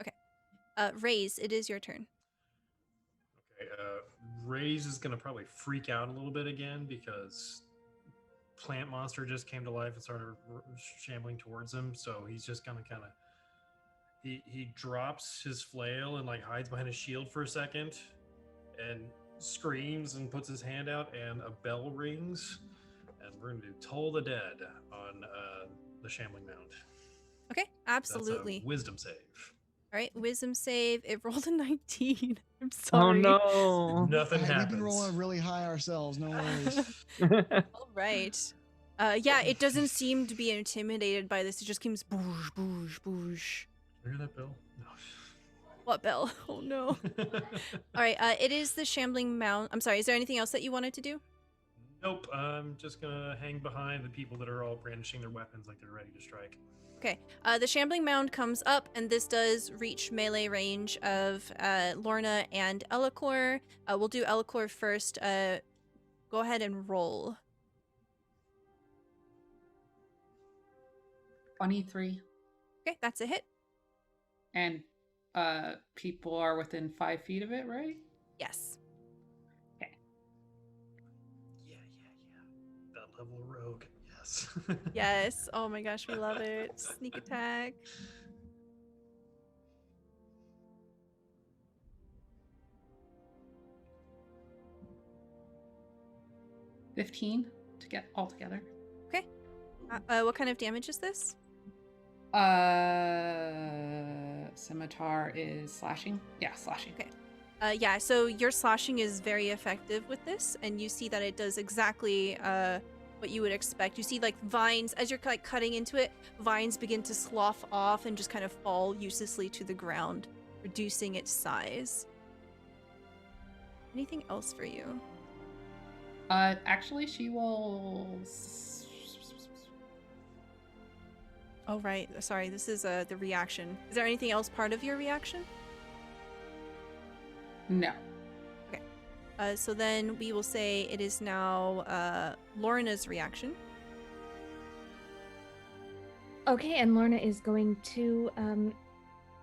Okay. Raze, it is your turn. Okay, Raze is gonna probably freak out a little bit again because plant monster just came to life and started shambling towards him. So he's just gonna kind of he drops his flail and like hides behind his shield for a second, and screams and puts his hand out, and a bell rings, and we're gonna do Toll the Dead on the Shambling Mountain. Okay, absolutely. That's a wisdom save. All right, wisdom save. It rolled a 19. I'm Oh sorry. no. Nothing Hey, happens. we've been rolling really high ourselves. No worries. All right. Yeah, it doesn't seem to be intimidated by this. It just keeps boosh, boosh, boosh. Hear that bell? No. What bell? Oh no. All right, it is the Shambling Mountain. I'm sorry, is there anything else that you wanted to do? Nope. I'm just gonna hang behind the people that are all brandishing their weapons like they're ready to strike. Okay, the Shambling Mound comes up, and this does reach melee range of Lorna and Ellehcor. We'll do Ellehcor first. Go ahead and roll. 23. Okay, that's a hit. And people are within 5 feet of it, right? Yes. Yeah. That level of rogue. Yes. Yes. Oh my gosh, we love it. Sneak attack. $15 to get all together. Okay. What kind of damage is this? Scimitar is slashing. Yeah, slashing. Okay. Yeah, so your slashing is very effective with this, and you see that it does exactly what you would expect. You see, like, vines, as you're like cutting into it, vines begin to slough off and just kind of fall uselessly to the ground, reducing its size. Anything else for you? Actually, she will. Oh, right. Sorry, this is the reaction. Is there anything else part of your reaction? No. So then we will say it is now Lorna's reaction. Okay, and Lorna is going to,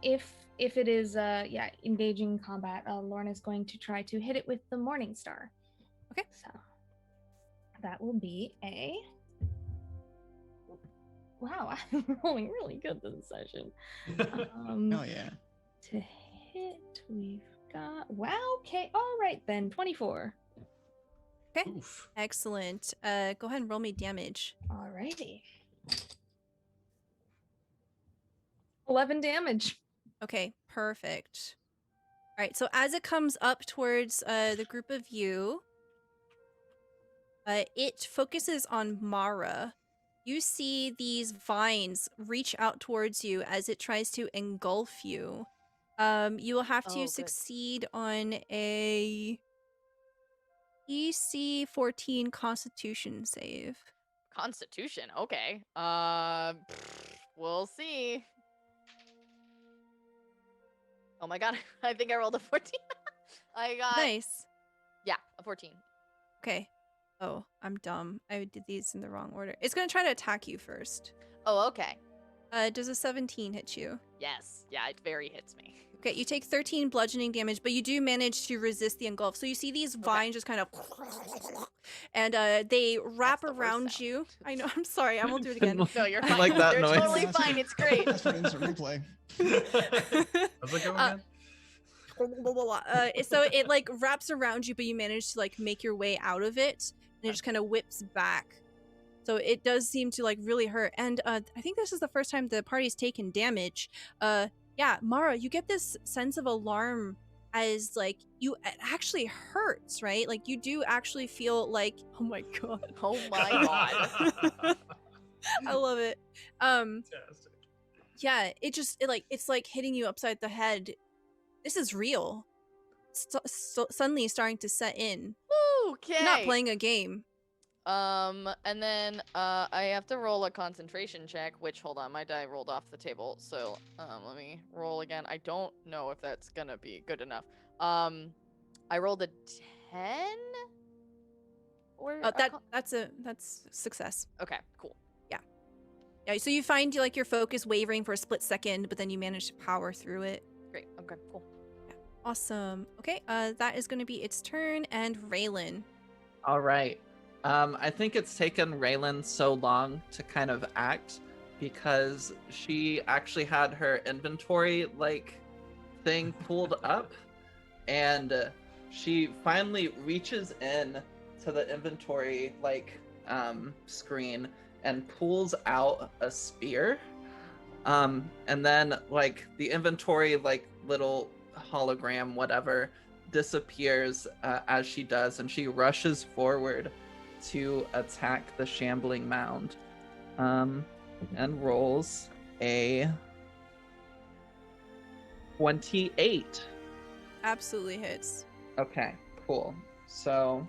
if it is, engaging in combat, Lorna is going to try to hit it with the Morning Star. Okay. So that will be a. Wow, I'm rolling really good this session. Oh yeah. To hit, we've got. Wow. Okay. All right then. 24. Okay. Oof. Excellent. Go ahead and roll me damage. Alrighty. 11 damage. Okay, perfect. All right, so as it comes up towards the group of you, it focuses on Mahra. You see these vines reach out towards you as it tries to engulf you. You will have to Oh, good. succeed on a EC 14 Constitution save. Constitution. Okay. We'll see. Oh my god, I think I rolled a 14. I got Nice. a 14. Okay. Oh, I'm dumb. I did these in the wrong order. It's gonna try to attack you first. Oh, okay. Does a 17 hit you? Yes. Yeah, it very hits me. Okay, you take 13 bludgeoning damage, but you do manage to resist the engulf. So you see these vines just kind of, and they wrap That's the worst around sound. you. I know. I'm sorry. I won't do it again. No, you're I fine. like that you're noise. totally fine. It's great. That's for instant replay. How's it going again? So it like wraps around you, but you manage to like make your way out of it, and it just kind of whips back. So it does seem to like really hurt. And I think this is the first time the party's taken damage. Yeah, Mahra, you get this sense of alarm as like it actually hurts, right? Like you do actually feel like, oh my god. Oh my god. I love it. Fantastic. Yeah, it's like hitting you upside the head. This is real. Suddenly starting to set in. Okay. You're not playing a game. And then I have to roll a concentration check, which hold on, my die rolled off the table. So let me roll again. I don't know if that's gonna be good enough. I rolled a 10. Or That's success. okay, cool. Yeah, so you find like your focus wavering for a split second, but then you manage to power through it. Great. Okay, cool. Awesome. Okay, that is going to be its turn, and Raelin. All right. I think it's taken Raelin so long to kind of act because she actually had her inventory like thing pulled up, and she finally reaches in to the inventory screen and pulls out a spear. And then the inventory little hologram whatever disappears as she does, and she rushes forward to attack the Shambling Mound, and rolls a 28. Absolutely hits. Okay, cool. So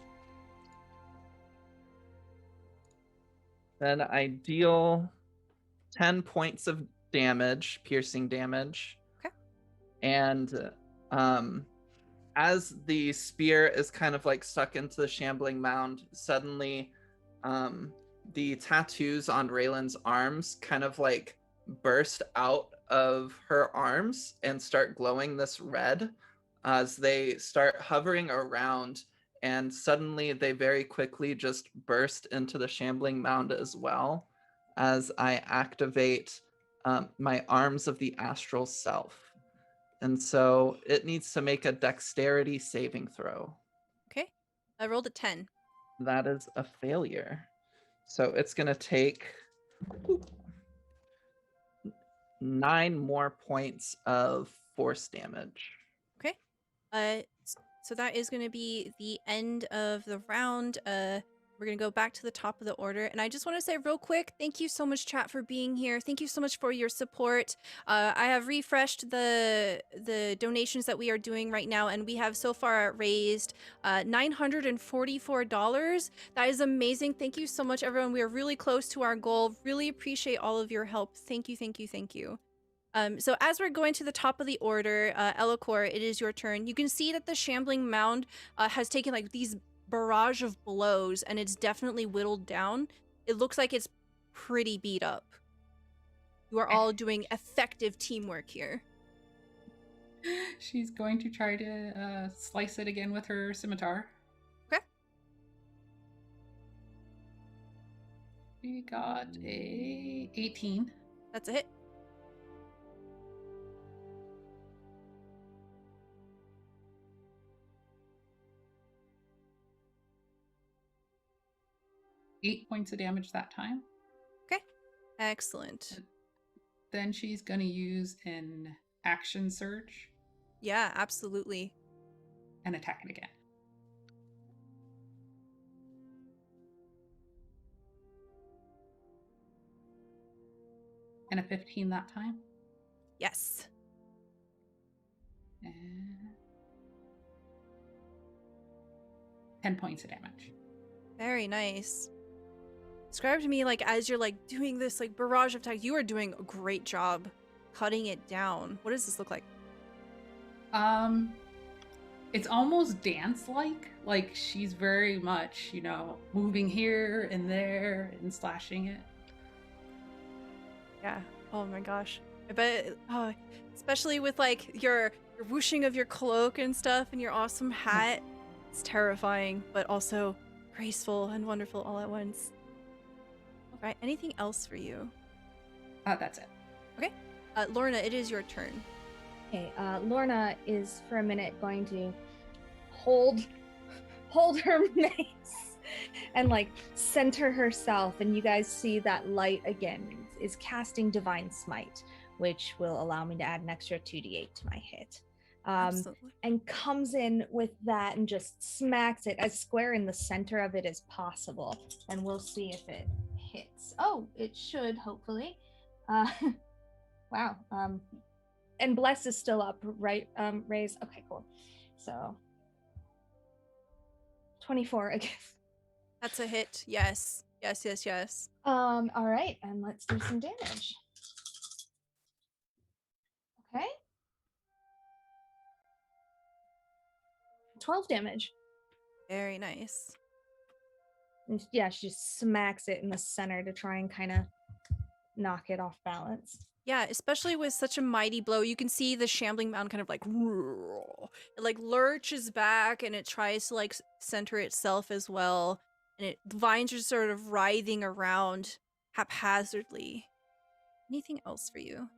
then I deal 10 points of damage, piercing damage. Okay. And as the spear is kind of stuck into the Shambling Mound, suddenly the tattoos on Raelin's arms kind of burst out of her arms and start glowing this red as they start hovering around, and suddenly they very quickly just burst into the Shambling Mound as well as I activate my Arms of the Astral Self. And so it needs to make a dexterity saving throw. Okay. I rolled a 10. That is a failure. So it's going to take 9 more points of force damage. Okay. So that is going to be the end of the round. We're going to go back to the top of the order. And I just want to say real quick, thank you so much, chat, for being here. Thank you so much for your support. I have refreshed the donations that we are doing right now, and we have so far raised $944. That is amazing. Thank you so much, everyone. We are really close to our goal. Really appreciate all of your help. Thank you, thank you, thank you. So as we're going to the top of the order, Ellehcor, it is your turn. You can see that the Shambling Mound has taken these barrage of blows, and it's definitely whittled down. It looks like it's pretty beat up. You are all doing effective teamwork here. She's going to try to slice it again with her scimitar. Okay. We got a 18. That's a hit. Eight points of damage that time. Okay. Excellent. Then she's going to use an action surge. Yeah, absolutely. And attack it again. And a 15 that time. Yes. And 10 points of damage. Very nice. Describe to me, as you're doing this barrage of attacks, you are doing a great job cutting it down. What does this look like? It's almost dance-like. She's very much, moving here and there and slashing it. Yeah. Oh my gosh. I bet, especially with your whooshing of your cloak and stuff and your awesome hat. It's terrifying, but also graceful and wonderful all at once. All right. Anything else for you? That's it. Okay. Lorna, it is your turn. Okay, Lorna is for a minute going to hold her mace and center herself, and you guys see that light again is casting Divine Smite, which will allow me to add an extra 2d8 to my hit. Absolutely. And comes in with that and just smacks it as square in the center of it as possible, and we'll see if it hits. Oh, it should, hopefully. Wow. And Bless is still up, right, Raze? Okay, cool. So 24 again. That's a hit. Yes. Yes, yes, yes. All right, and let's do some damage. Okay. 12 damage. Very nice. And yeah, she just smacks it in the center to try and kind of knock it off balance. Yeah, especially with such a mighty blow, you can see the Shambling Mound kind of it lurches back, and it tries to center itself as well, and the vines are sort of writhing around haphazardly. Anything else for you?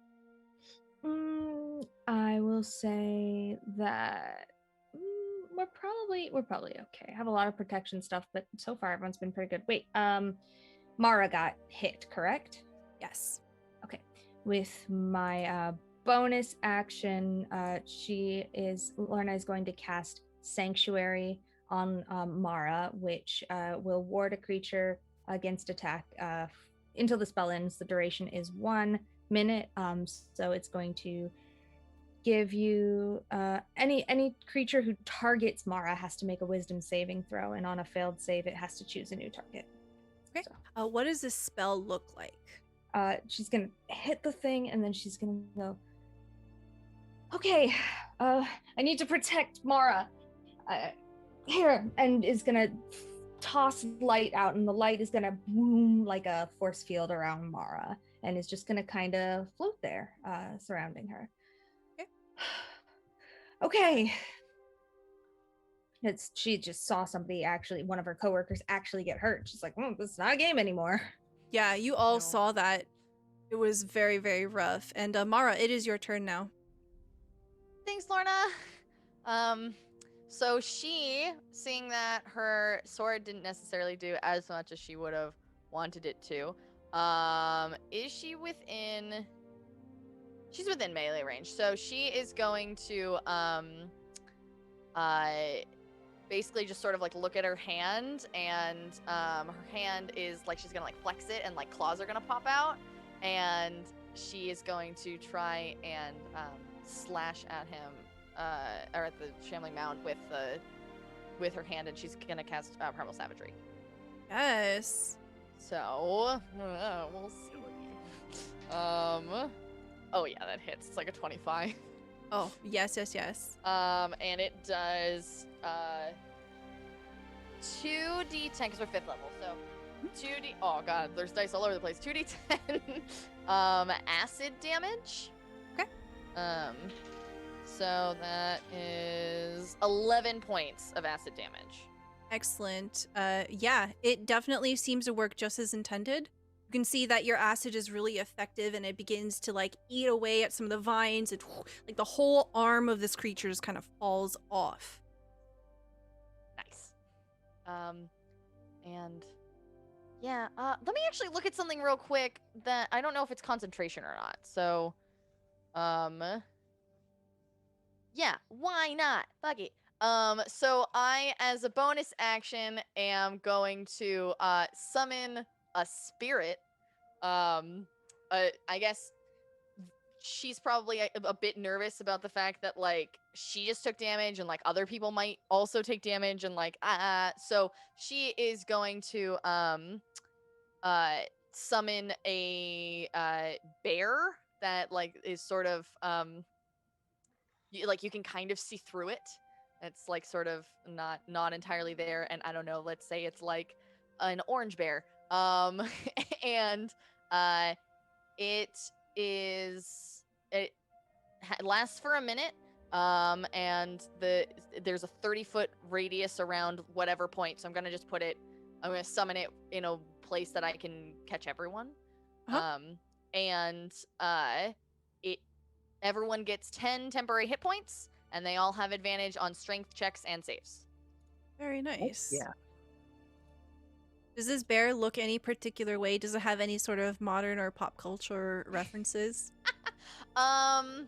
I will say that we're probably okay. I have a lot of protection stuff, but so far everyone's been pretty good. Wait, Mahra got hit, correct? Yes. Okay. With my bonus action, CLorna is going to cast Sanctuary on Mahra, which will ward a creature against attack until the spell ends. The duration is 1 minute, so it's going to give you any creature who targets Mahra has to make a Wisdom saving throw, and on a failed save, it has to choose a new target. Okay. What does this spell look like? She's gonna hit the thing, and then she's gonna go, okay, I need to protect Mahra. Here, and is gonna toss light out, and the light is gonna boom like a force field around Mahra, and is just gonna kind of float there, surrounding her. Okay. She just saw somebody, actually, one of her coworkers actually get hurt. She's like, this is not a game anymore. Yeah, you all No. saw that. It was very, very rough. And Mahra, it is your turn now. Thanks, Lorna. So she, seeing that her sword didn't necessarily do as much as she would have wanted it to, is she within... She's within melee range, so she is going to, basically just sort of, like, look at her hand, and, her hand is, like, she's gonna, like, flex it, and, like, claws are gonna pop out, and she is going to try and, slash at him, or at the Shambling Mountain with her hand, and she's gonna cast, Primal Savagery. Yes. So, we'll see. Oh yeah, that hits. It's like a 25. Oh, yes, yes, yes. And it does 2d10 because we're 5th level. So 2d. Oh god, there's dice all over the place. 2d10 acid damage. Okay. So that is 11 points of acid damage. Excellent. Yeah, it definitely seems to work just as intended. You can see that your acid is really effective, and it begins to like eat away at some of the vines, and like the whole arm of this creature just kind of falls off. Nice. And yeah, let me actually look at something real quick that I don't know if it's concentration or not. So, yeah, why not? Fuck it. So I, as a bonus action, am going to summon a spirit. I guess she's probably a bit nervous about the fact that like she just took damage, and like other people might also take damage, and like so she is going to summon a bear that like is sort of you can kind of see through it. It's like sort of not entirely there, and I don't know, let's say it's like an orange bear. And it lasts for a minute. And there's a 30-foot radius around whatever point. So I'm gonna summon it in a place that I can catch everyone. Uh-huh. And everyone gets 10 temporary hit points, and they all have advantage on strength checks and saves. Very nice. Yeah. Does this bear look any particular way? Does it have any sort of modern or pop culture references? I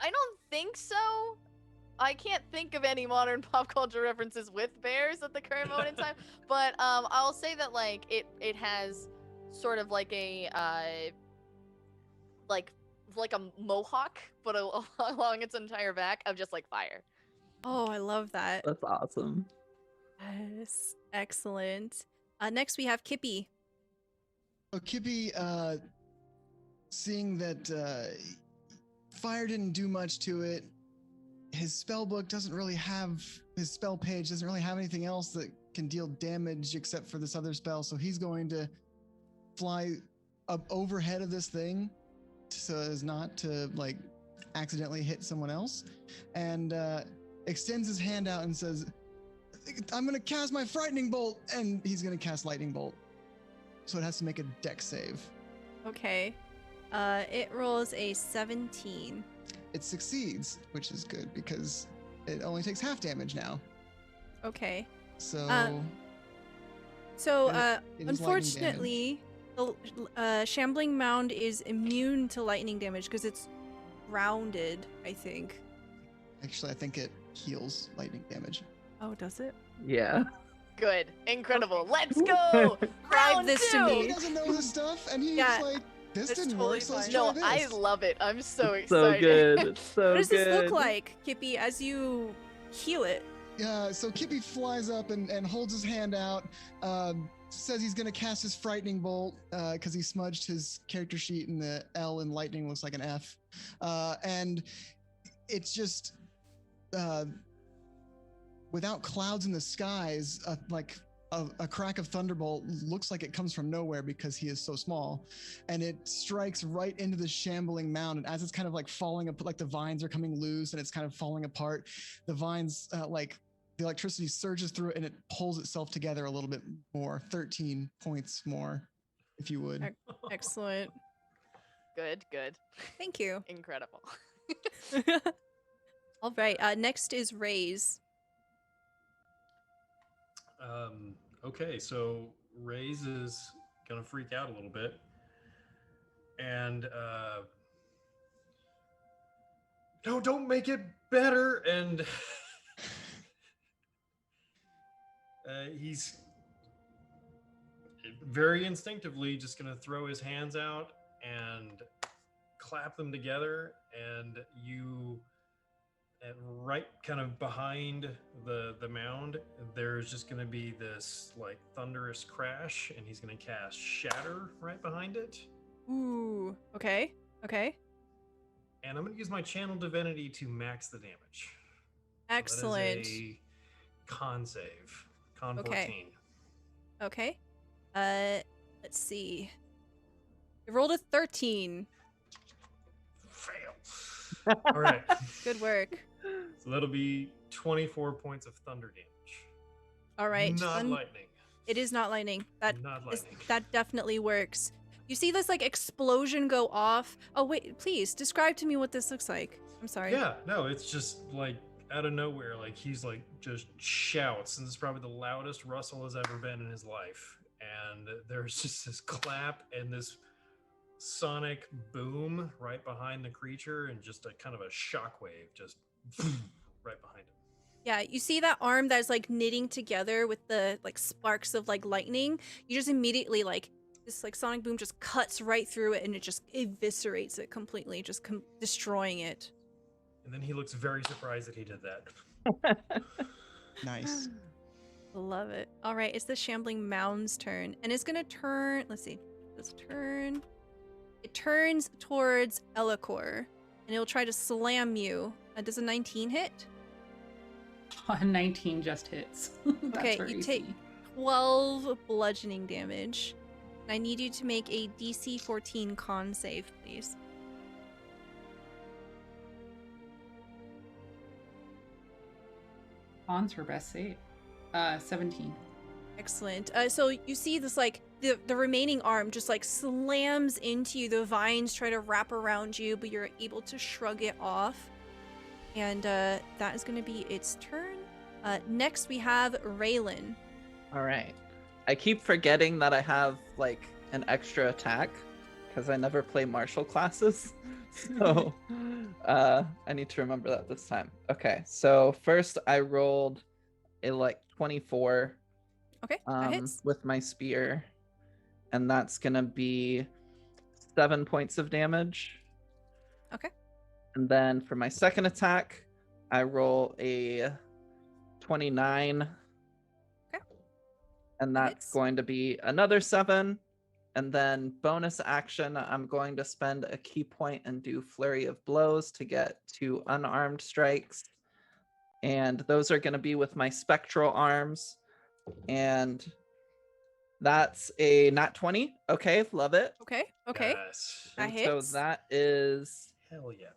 don't think so. I can't think of any modern pop culture references with bears at the current moment in time. But I'll say that like it has sort of like a like a mohawk, but along its entire back of just like fire. Oh, I love that. That's awesome. Yes, excellent. Next we have Kippy. So Kippy, seeing that fire didn't do much to it, his spell book doesn't really have, his spell page doesn't really have anything else that can deal damage except for this other spell. So he's going to fly up overhead of this thing so as not to like accidentally hit someone else, and extends his hand out and says, I'm going to cast my frightening bolt, and he's going to cast lightning bolt. So it has to make a dex save. Okay. It rolls a 17. it succeeds, which is good because it only takes half damage now. Okay. So So, it is lightning damage. unfortunately, the Shambling Mound is immune to lightning damage because it's rounded, I think. Actually, I think it heals lightning damage. Oh, does it? Yeah. Good. Incredible. Let's go. Round this to two. me. He doesn't know this stuff, and he's Yeah, like, "This that's didn't totally work, so let's fine. try No, this." I love it. I'm so It's so excited. good. It's so What does this look good. like, Kippy, as you heal it? So Kippy flies up and holds his hand out, says he's going to cast his Frightening Bolt because he smudged his character sheet and the L in lightning looks like an F. And it's just, without clouds in the skies, like a crack of Thunderbolt looks like it comes from nowhere because he is so small. And it strikes right into the Shambling Mountain. As it's kind of like falling up, like the vines are coming loose and it's kind of falling apart. The vines, the electricity surges through it and it pulls itself together a little bit more. 13 points more, if you would. Excellent. Good. Thank you. Incredible. All right. Next is Raze. Okay, so Raze is gonna freak out a little bit, and no, don't make it better. And he's very instinctively just gonna throw his hands out and clap them together, and you. And right kind of behind the mound, there's just going to be this like thunderous crash, and he's going to cast Shatter right behind it. Ooh. Okay. And I'm going to use my Channel Divinity to max the damage. Excellent. So that is a con save. Con Okay. 14. Okay. Let's see. I rolled a 13. Fail. All right. Good work. So that'll be 24 points of thunder damage. All right. Not lightning. It is not lightning. Not lightning. That definitely works. You see this like explosion go off. Oh wait, please describe to me what this looks like. I'm sorry. Yeah, no, it's just like out of nowhere, like he's like just shouts, and this is probably the loudest Russell has ever been in his life. And there's just this clap and this sonic boom right behind the creature, and just a kind of a shockwave just right behind him. Yeah, you see that arm that's like knitting together with the like sparks of like lightning. You just immediately like this like sonic boom just cuts right through it, and it just eviscerates it completely, just destroying it. And then he looks very surprised that he did that. Nice. Love it. All right, it's the Shambling Mound's turn, and it's gonna turn. Let's see, this turn. It turns towards Ellehcor, and it'll try to slam you. Does a 19 hit? 19 just hits. That's Okay, very you take easy. 12 bludgeoning damage. I need you to make a DC 14 con save, please. On's her best save. 17. Excellent. So you see this like the remaining arm just like slams into you. The vines try to wrap around you, but you're able to shrug it off. And that is going to be its turn. Next we have Raelin. All right. I keep forgetting that I have like an extra attack because I never play martial classes. So I need to remember that this time. Okay. So first I rolled a like 24 Okay, that hits. with my spear, and that's gonna be 7 points of damage. Okay. And then for my second attack, I roll a 29. Okay. And That that's hits. going to be another 7. And then bonus action, I'm going to spend a key point and do Flurry of Blows to get 2 unarmed strikes. And those are going to be with my spectral arms. And that's a nat 20. Okay, love it. Okay. Yes. That And hits. so that is Hell yeah.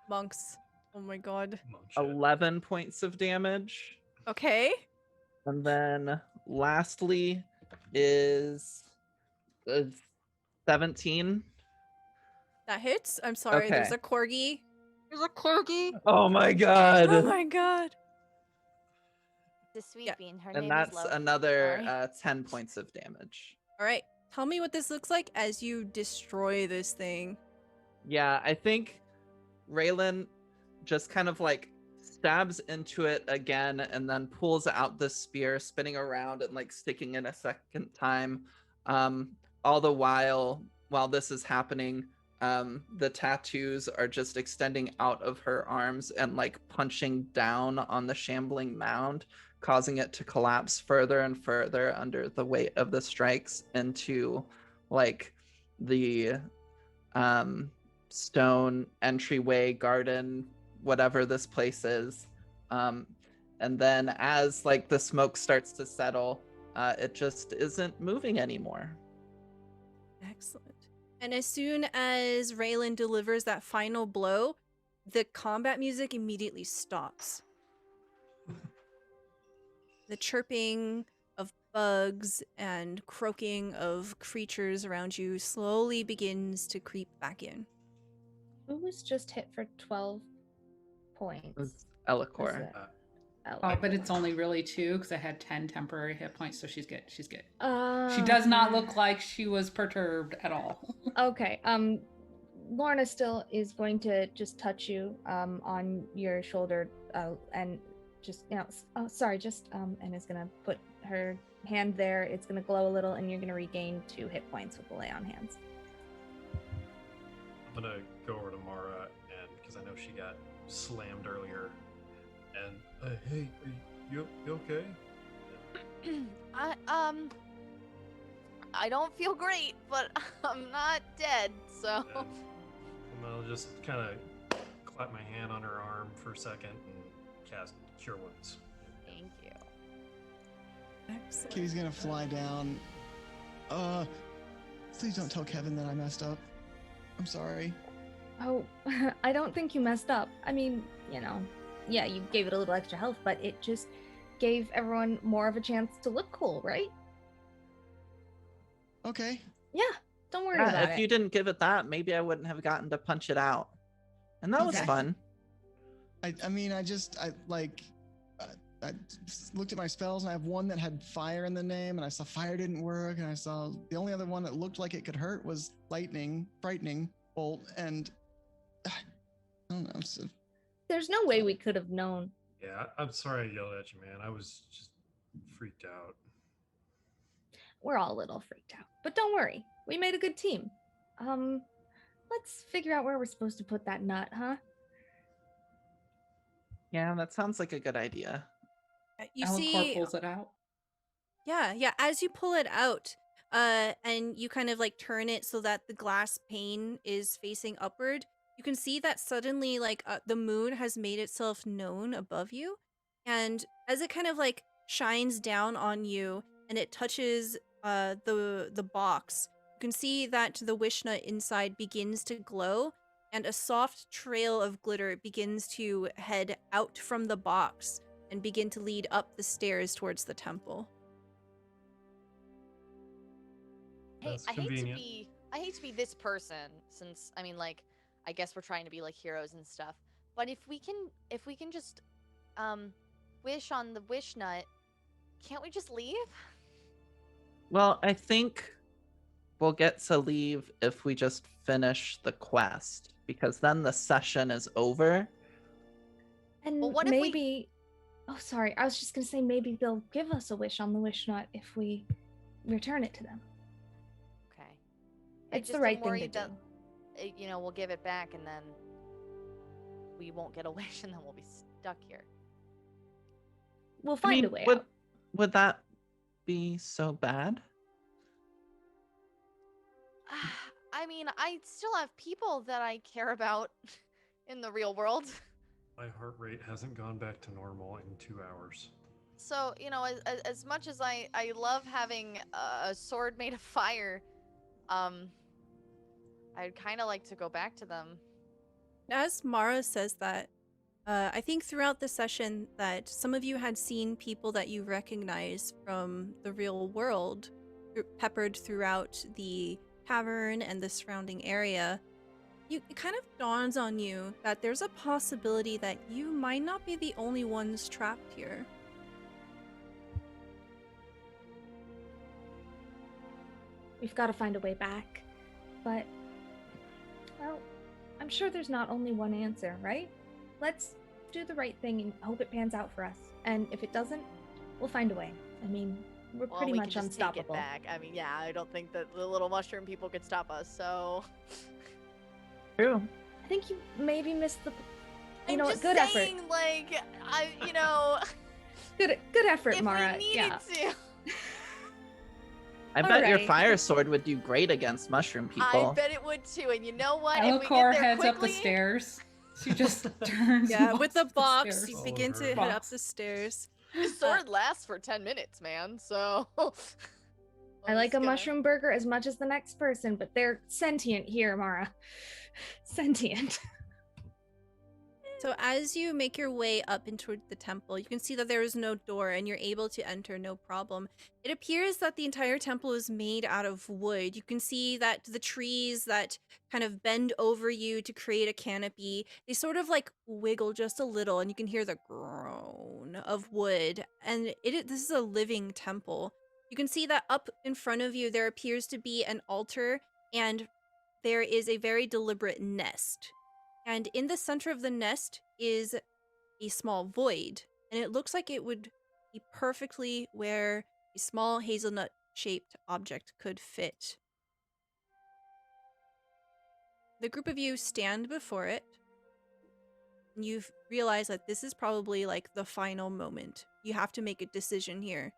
Monks. Oh my god. Monk shit. 11 points of damage. Okay. And then lastly is 17. That hits. I'm sorry. There's Okay. a corgi There's a corgi. Oh my god. Oh my god. The sweet Yeah. bean. Her And name is that's Love. another Sorry. 10 points of damage. All right. Tell me what this looks like as you destroy this thing. Yeah, I think Raelin just kind of like stabs into it again and then pulls out the spear, spinning around and like sticking it a second time. All the while this is happening, the tattoos are just extending out of her arms and like punching down on the Shambling Mound, causing it to collapse further and further under the weight of the strikes into like the stone entryway garden, whatever this place is. And then as like the smoke starts to settle, it just isn't moving anymore. Excellent. And as soon as Raelin delivers that final blow, the combat music immediately stops. The chirping of bugs and croaking of creatures around you slowly begins to creep back in. Who was just hit for 12 points? It's Ellehcor. Was it? Oh, but it's only really 2 because I had 10 temporary hit points, so she's good. She's good. Oh, She does not look like she was perturbed at all. Okay. Lorna still is going to just touch you on your shoulder and just and is gonna put her hand there. It's gonna glow a little, and you're gonna regain 2 hit points with the lay on hands. I'm gonna go over to Mahra, and because I know she got slammed earlier, and hey, are you okay? I don't feel great, but I'm not dead, so. Yeah. And I'll just kind of clap my hand on her arm for a second and cast Cure Wounds. Thank you. Excellent. Kitty's gonna fly down. Please don't tell Kevin that I messed up. I'm sorry. Oh, I don't think you messed up. I mean, yeah, you gave it a little extra health, but it just gave everyone more of a chance to look cool, right? Okay. Yeah, don't worry Yeah, about if it. you didn't give it that, maybe I wouldn't have gotten to punch it out. And that was Okay. fun. I just looked at my spells, and I have one that had fire in the name, and I saw fire didn't work, and I saw the only other one that looked like it could hurt was lightning, frightening bolt, and I don't know. So, There's no way we could have known. Yeah, I'm sorry I yelled at you, man. I was just freaked out. We're all a little freaked out, but don't worry. We made a good team. Let's figure out where we're supposed to put that nut, huh? Yeah, that sounds like a good idea. You Ellehcor see, pulls it out. yeah, as you pull it out, and you kind of like turn it so that the glass pane is facing upward, you can see that suddenly like the moon has made itself known above you, and as it kind of like shines down on you and it touches the box, you can see that the wish nut inside begins to glow, and a soft trail of glitter begins to head out from the box and begin to lead up the stairs towards the temple. Hey, That's I convenient. hate to be this person, since I mean, like, I guess we're trying to be like heroes and stuff. But if we can just wish on the wish nut, can't we just leave? Well, I think we'll get to leave if we just finish the quest, because then the session is over. And Well, what if we- maybe Oh, sorry. I was just gonna say maybe they'll give us a wish on the wish nut if we return it to them. Okay. I It's just the am right thing to worried do. that, we'll give it back and then we won't get a wish and then we'll be stuck here. We'll find a way out. Would that be so bad? I mean, I still have people that I care about in the real world. My heart rate hasn't gone back to normal in 2 hours. So, as much as I love having a sword made of fire, I'd kind of like to go back to them. As Mahra says that, I think throughout the session that some of you had seen people that you recognize from the real world peppered throughout the tavern and the surrounding area. it kind of dawns on you that there's a possibility that you might not be the only ones trapped here. We've got to find a way back. But, well, I'm sure there's not only one answer, right? Let's do the right thing and hope it pans out for us. And if it doesn't, we'll find a way. I mean, we're pretty we much can just take it unstoppable. back. I mean, yeah, I don't think that the little mushroom people could stop us. So True. I think you maybe missed the. I'm know what? just Good saying, effort. like, Good effort, if Mahra. we needed Yeah. to. I bet your Alright. fire sword would do great against mushroom people. I bet it would too. And you know what? If we Ellehcor get there heads quickly, up the stairs. She just turns. Yeah, and with walks the up the box, stairs. you begin to Box. head up the stairs. the sword lasts for 10 minutes, man. So I like a mushroom burger as much as the next person, but they're sentient here, Mahra. Sentient. So as you make your way up into the temple, you can see that there is no door and you're able to enter no problem. It appears that the entire temple is made out of wood. You can see that the trees that kind of bend over you to create a canopy, they sort of like wiggle just a little and you can hear the groan of wood. And this is a living temple. You can see that up in front of you, there appears to be an altar and there is a very deliberate nest. And in the center of the nest is a small void. And it looks like it would be perfectly where a small hazelnut-shaped object could fit. The group of you stand before it. And you realize that this is probably like the final moment. You have to make a decision here.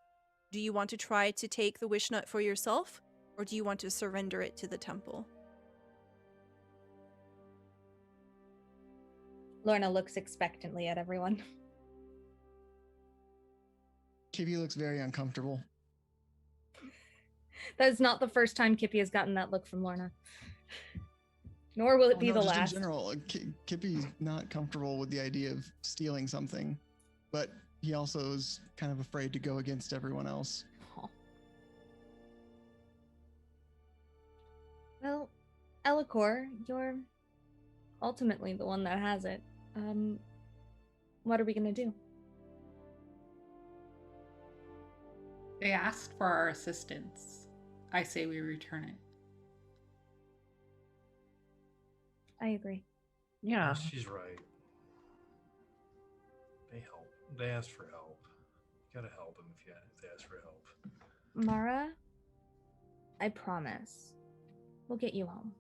Do you want to try to take the wish nut for yourself? Or do you want to surrender it to the temple? Lorna looks expectantly at everyone. Kippy looks very uncomfortable. That is not the first time Kippy has gotten that look from Lorna. Nor will it be no, the just last. In general, Kippy's not comfortable with the idea of stealing something, but he also is kind of afraid to go against everyone else. Oh. Well, Ellehcor, you're ultimately the one that has it. What are we gonna do? They asked for our assistance. I say we return it. I agree. Yeah. She's right. They asked for help. You gotta help them if they ask for help. Mahra, I promise. We'll get you home.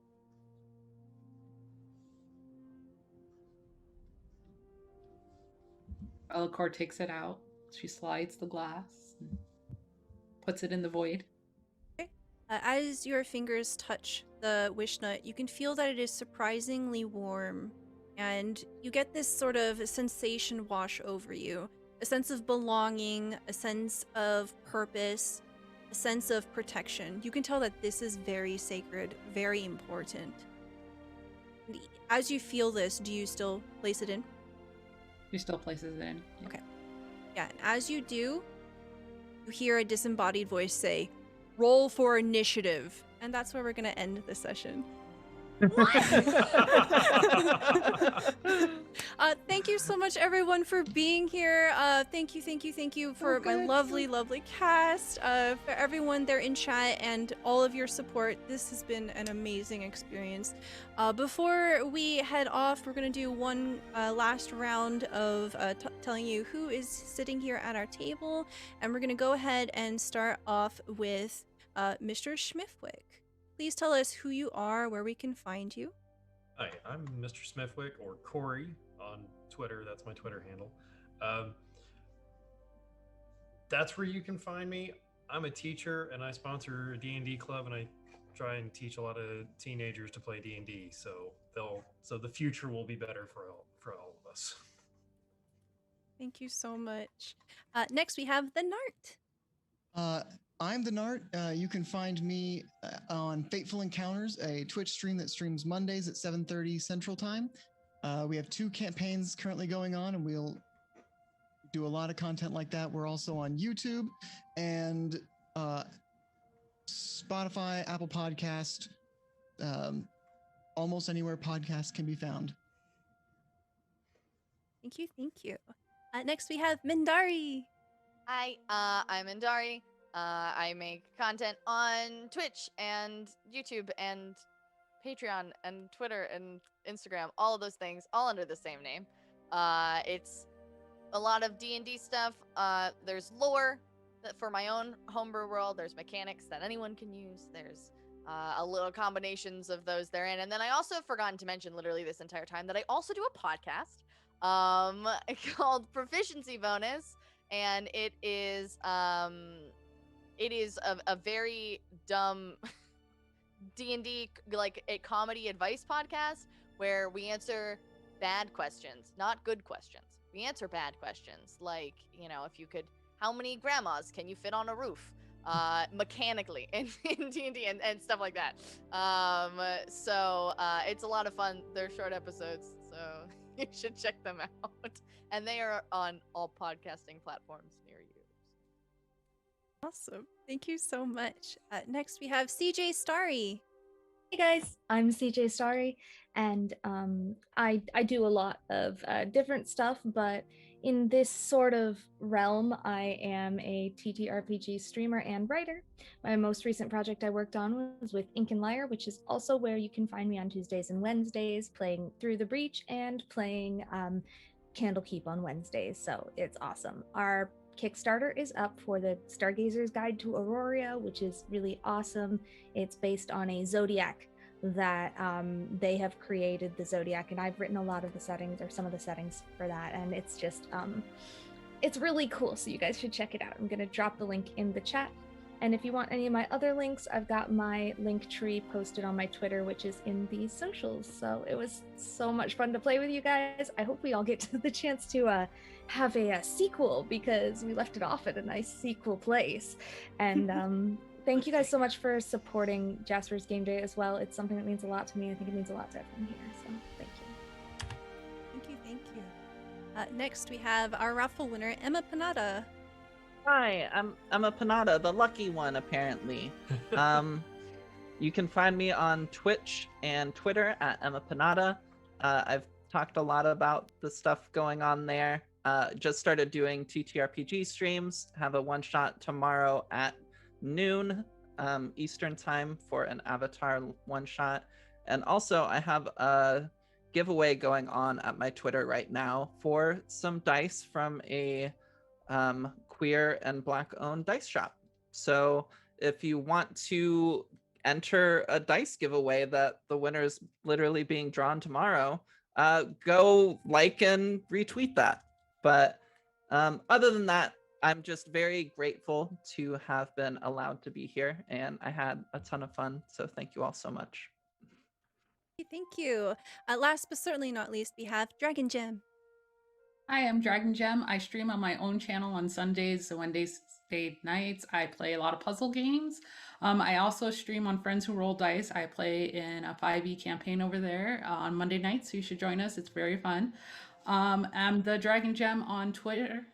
Ellehcor takes it out. She slides the glass and puts it in the void. As your fingers touch the wish nut, you can feel that it is surprisingly warm, and you get this sort of sensation wash over you. A sense of belonging, a sense of purpose, a sense of protection. You can tell that this is very sacred, very important. And as you feel this, do you still place it in? She still places it in. Yeah. Okay. Yeah, and as you do, you hear a disembodied voice say, "Roll for initiative." And that's where we're going to end the session. Thank you so much, everyone, for being here. Thank you for my lovely cast, for everyone there in chat, and all of your support. This has been an amazing experience. Before we head off, we're going to do one last round of telling you who is sitting here at our table, and we're going to go ahead and start off with Mr. Schmifwick. Please tell us who you are, where we can find you. Hi, I'm Mr. Smithwick, or Corey on Twitter. That's my Twitter handle. That's where you can find me. I'm a teacher, and I sponsor a D&D club, and I try and teach a lot of teenagers to play D&D. So the future will be better for all of us. Thank you so much. Next, we have the Nart. I'm the Nart. You can find me on Fateful Encounters, a Twitch stream that streams Mondays at 7:30 Central Time. We have 2 campaigns currently going on, and we'll do a lot of content like that. We're also on YouTube and Spotify, Apple Podcast, almost anywhere podcasts can be found. Thank you, thank you. Next we have Mindari. Hi, I'm Indari. I make content on Twitch and YouTube and Patreon and Twitter and Instagram, all of those things, all under the same name. It's a lot of D&D stuff. There's lore for my own homebrew world. There's mechanics that anyone can use. There's a little combinations of those therein. And then I also have forgotten to mention literally this entire time that I also do a podcast called Proficiency Bonus. And it is a very dumb D&D, like a comedy advice podcast where we answer bad questions, not good questions. We answer bad questions, like, you know, if you could, how many grandmas can you fit on a roof mechanically in D&D and stuff like that. So it's a lot of fun. They're short episodes, so you should check them out. And they are on all podcasting platforms near you. Awesome. Thank you so much. Next we have CJ Starry. Hey guys, I'm CJ Starry, and I do a lot of different stuff, but in this sort of realm, I am a TTRPG streamer and writer. My most recent project I worked on was with Ink and Lyre, which is also where you can find me on Tuesdays and Wednesdays, playing Through the Breach and playing Candlekeep on Wednesdays, so it's awesome. Our Kickstarter is up for the Stargazers Guide to Aurora, which is really awesome. It's based on a zodiac that they have created, the zodiac, and I've written a lot of the settings, or some of the settings for that, and it's just it's really cool, so you guys should check it out. I'm gonna drop the link in the chat, and if you want any of my other links, I've got my link tree posted on my Twitter, which is in the socials. So it was so much fun to play with you guys. I hope we all get to the chance to have a sequel, because we left it off at a nice sequel place. And thank you guys so much for supporting Jaspers Game Day as well. It's something that means a lot to me. I think it means a lot to everyone here, so thank you. Thank you, thank you. Next we have our raffle winner, Emma Panata. Hi, I'm Emma Panata, the lucky one, apparently. You can find me on Twitch and Twitter at Emma Panata. I've talked a lot about the stuff going on there. Just started doing TTRPG streams. Have a one-shot tomorrow at noon Eastern time for an Avatar one-shot. And also, I have a giveaway going on at my Twitter right now for some dice from a queer and Black-owned dice shop. So if you want to enter a dice giveaway that the winner is literally being drawn tomorrow, go like and retweet that. But other than that, I'm just very grateful to have been allowed to be here, and I had a ton of fun, so thank you all so much. Thank you. Last but certainly not least, we have Dragon Gem. Hi, I'm Dragon Gem. I stream on my own channel on Sundays and Wednesday nights. I play a lot of puzzle games. I also stream on Friends Who Roll Dice. I play in a 5e campaign over there on Monday nights, so you should join us. It's very fun. I'm the Dragon Gem on Twitter.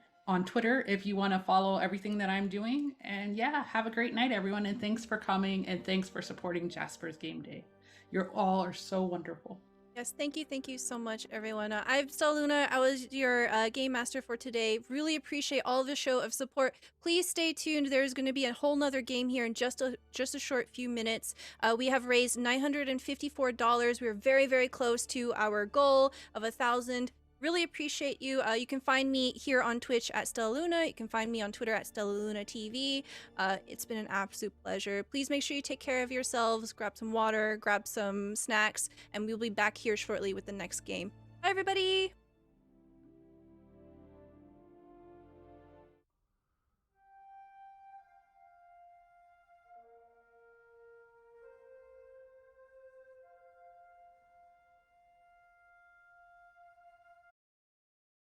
If you want to follow everything that I'm doing. And yeah, have a great night, everyone. And thanks for coming, and thanks for supporting Jaspers Game Day. You all are so wonderful. Yes, thank you so much, everyone. I'm CLorna. I was your game master for today. Really appreciate all the show of support. Please stay tuned. There's going to be a whole nother game here in just a short few minutes. We have raised $954. We're very, very close to our goal of 1,000. Really appreciate you. You can find me here on Twitch at StellaLuna. You can find me on Twitter at StellaLunaTV. It's been an absolute pleasure. Please make sure you take care of yourselves. Grab some water, grab some snacks, and we'll be back here shortly with the next game. Bye, everybody!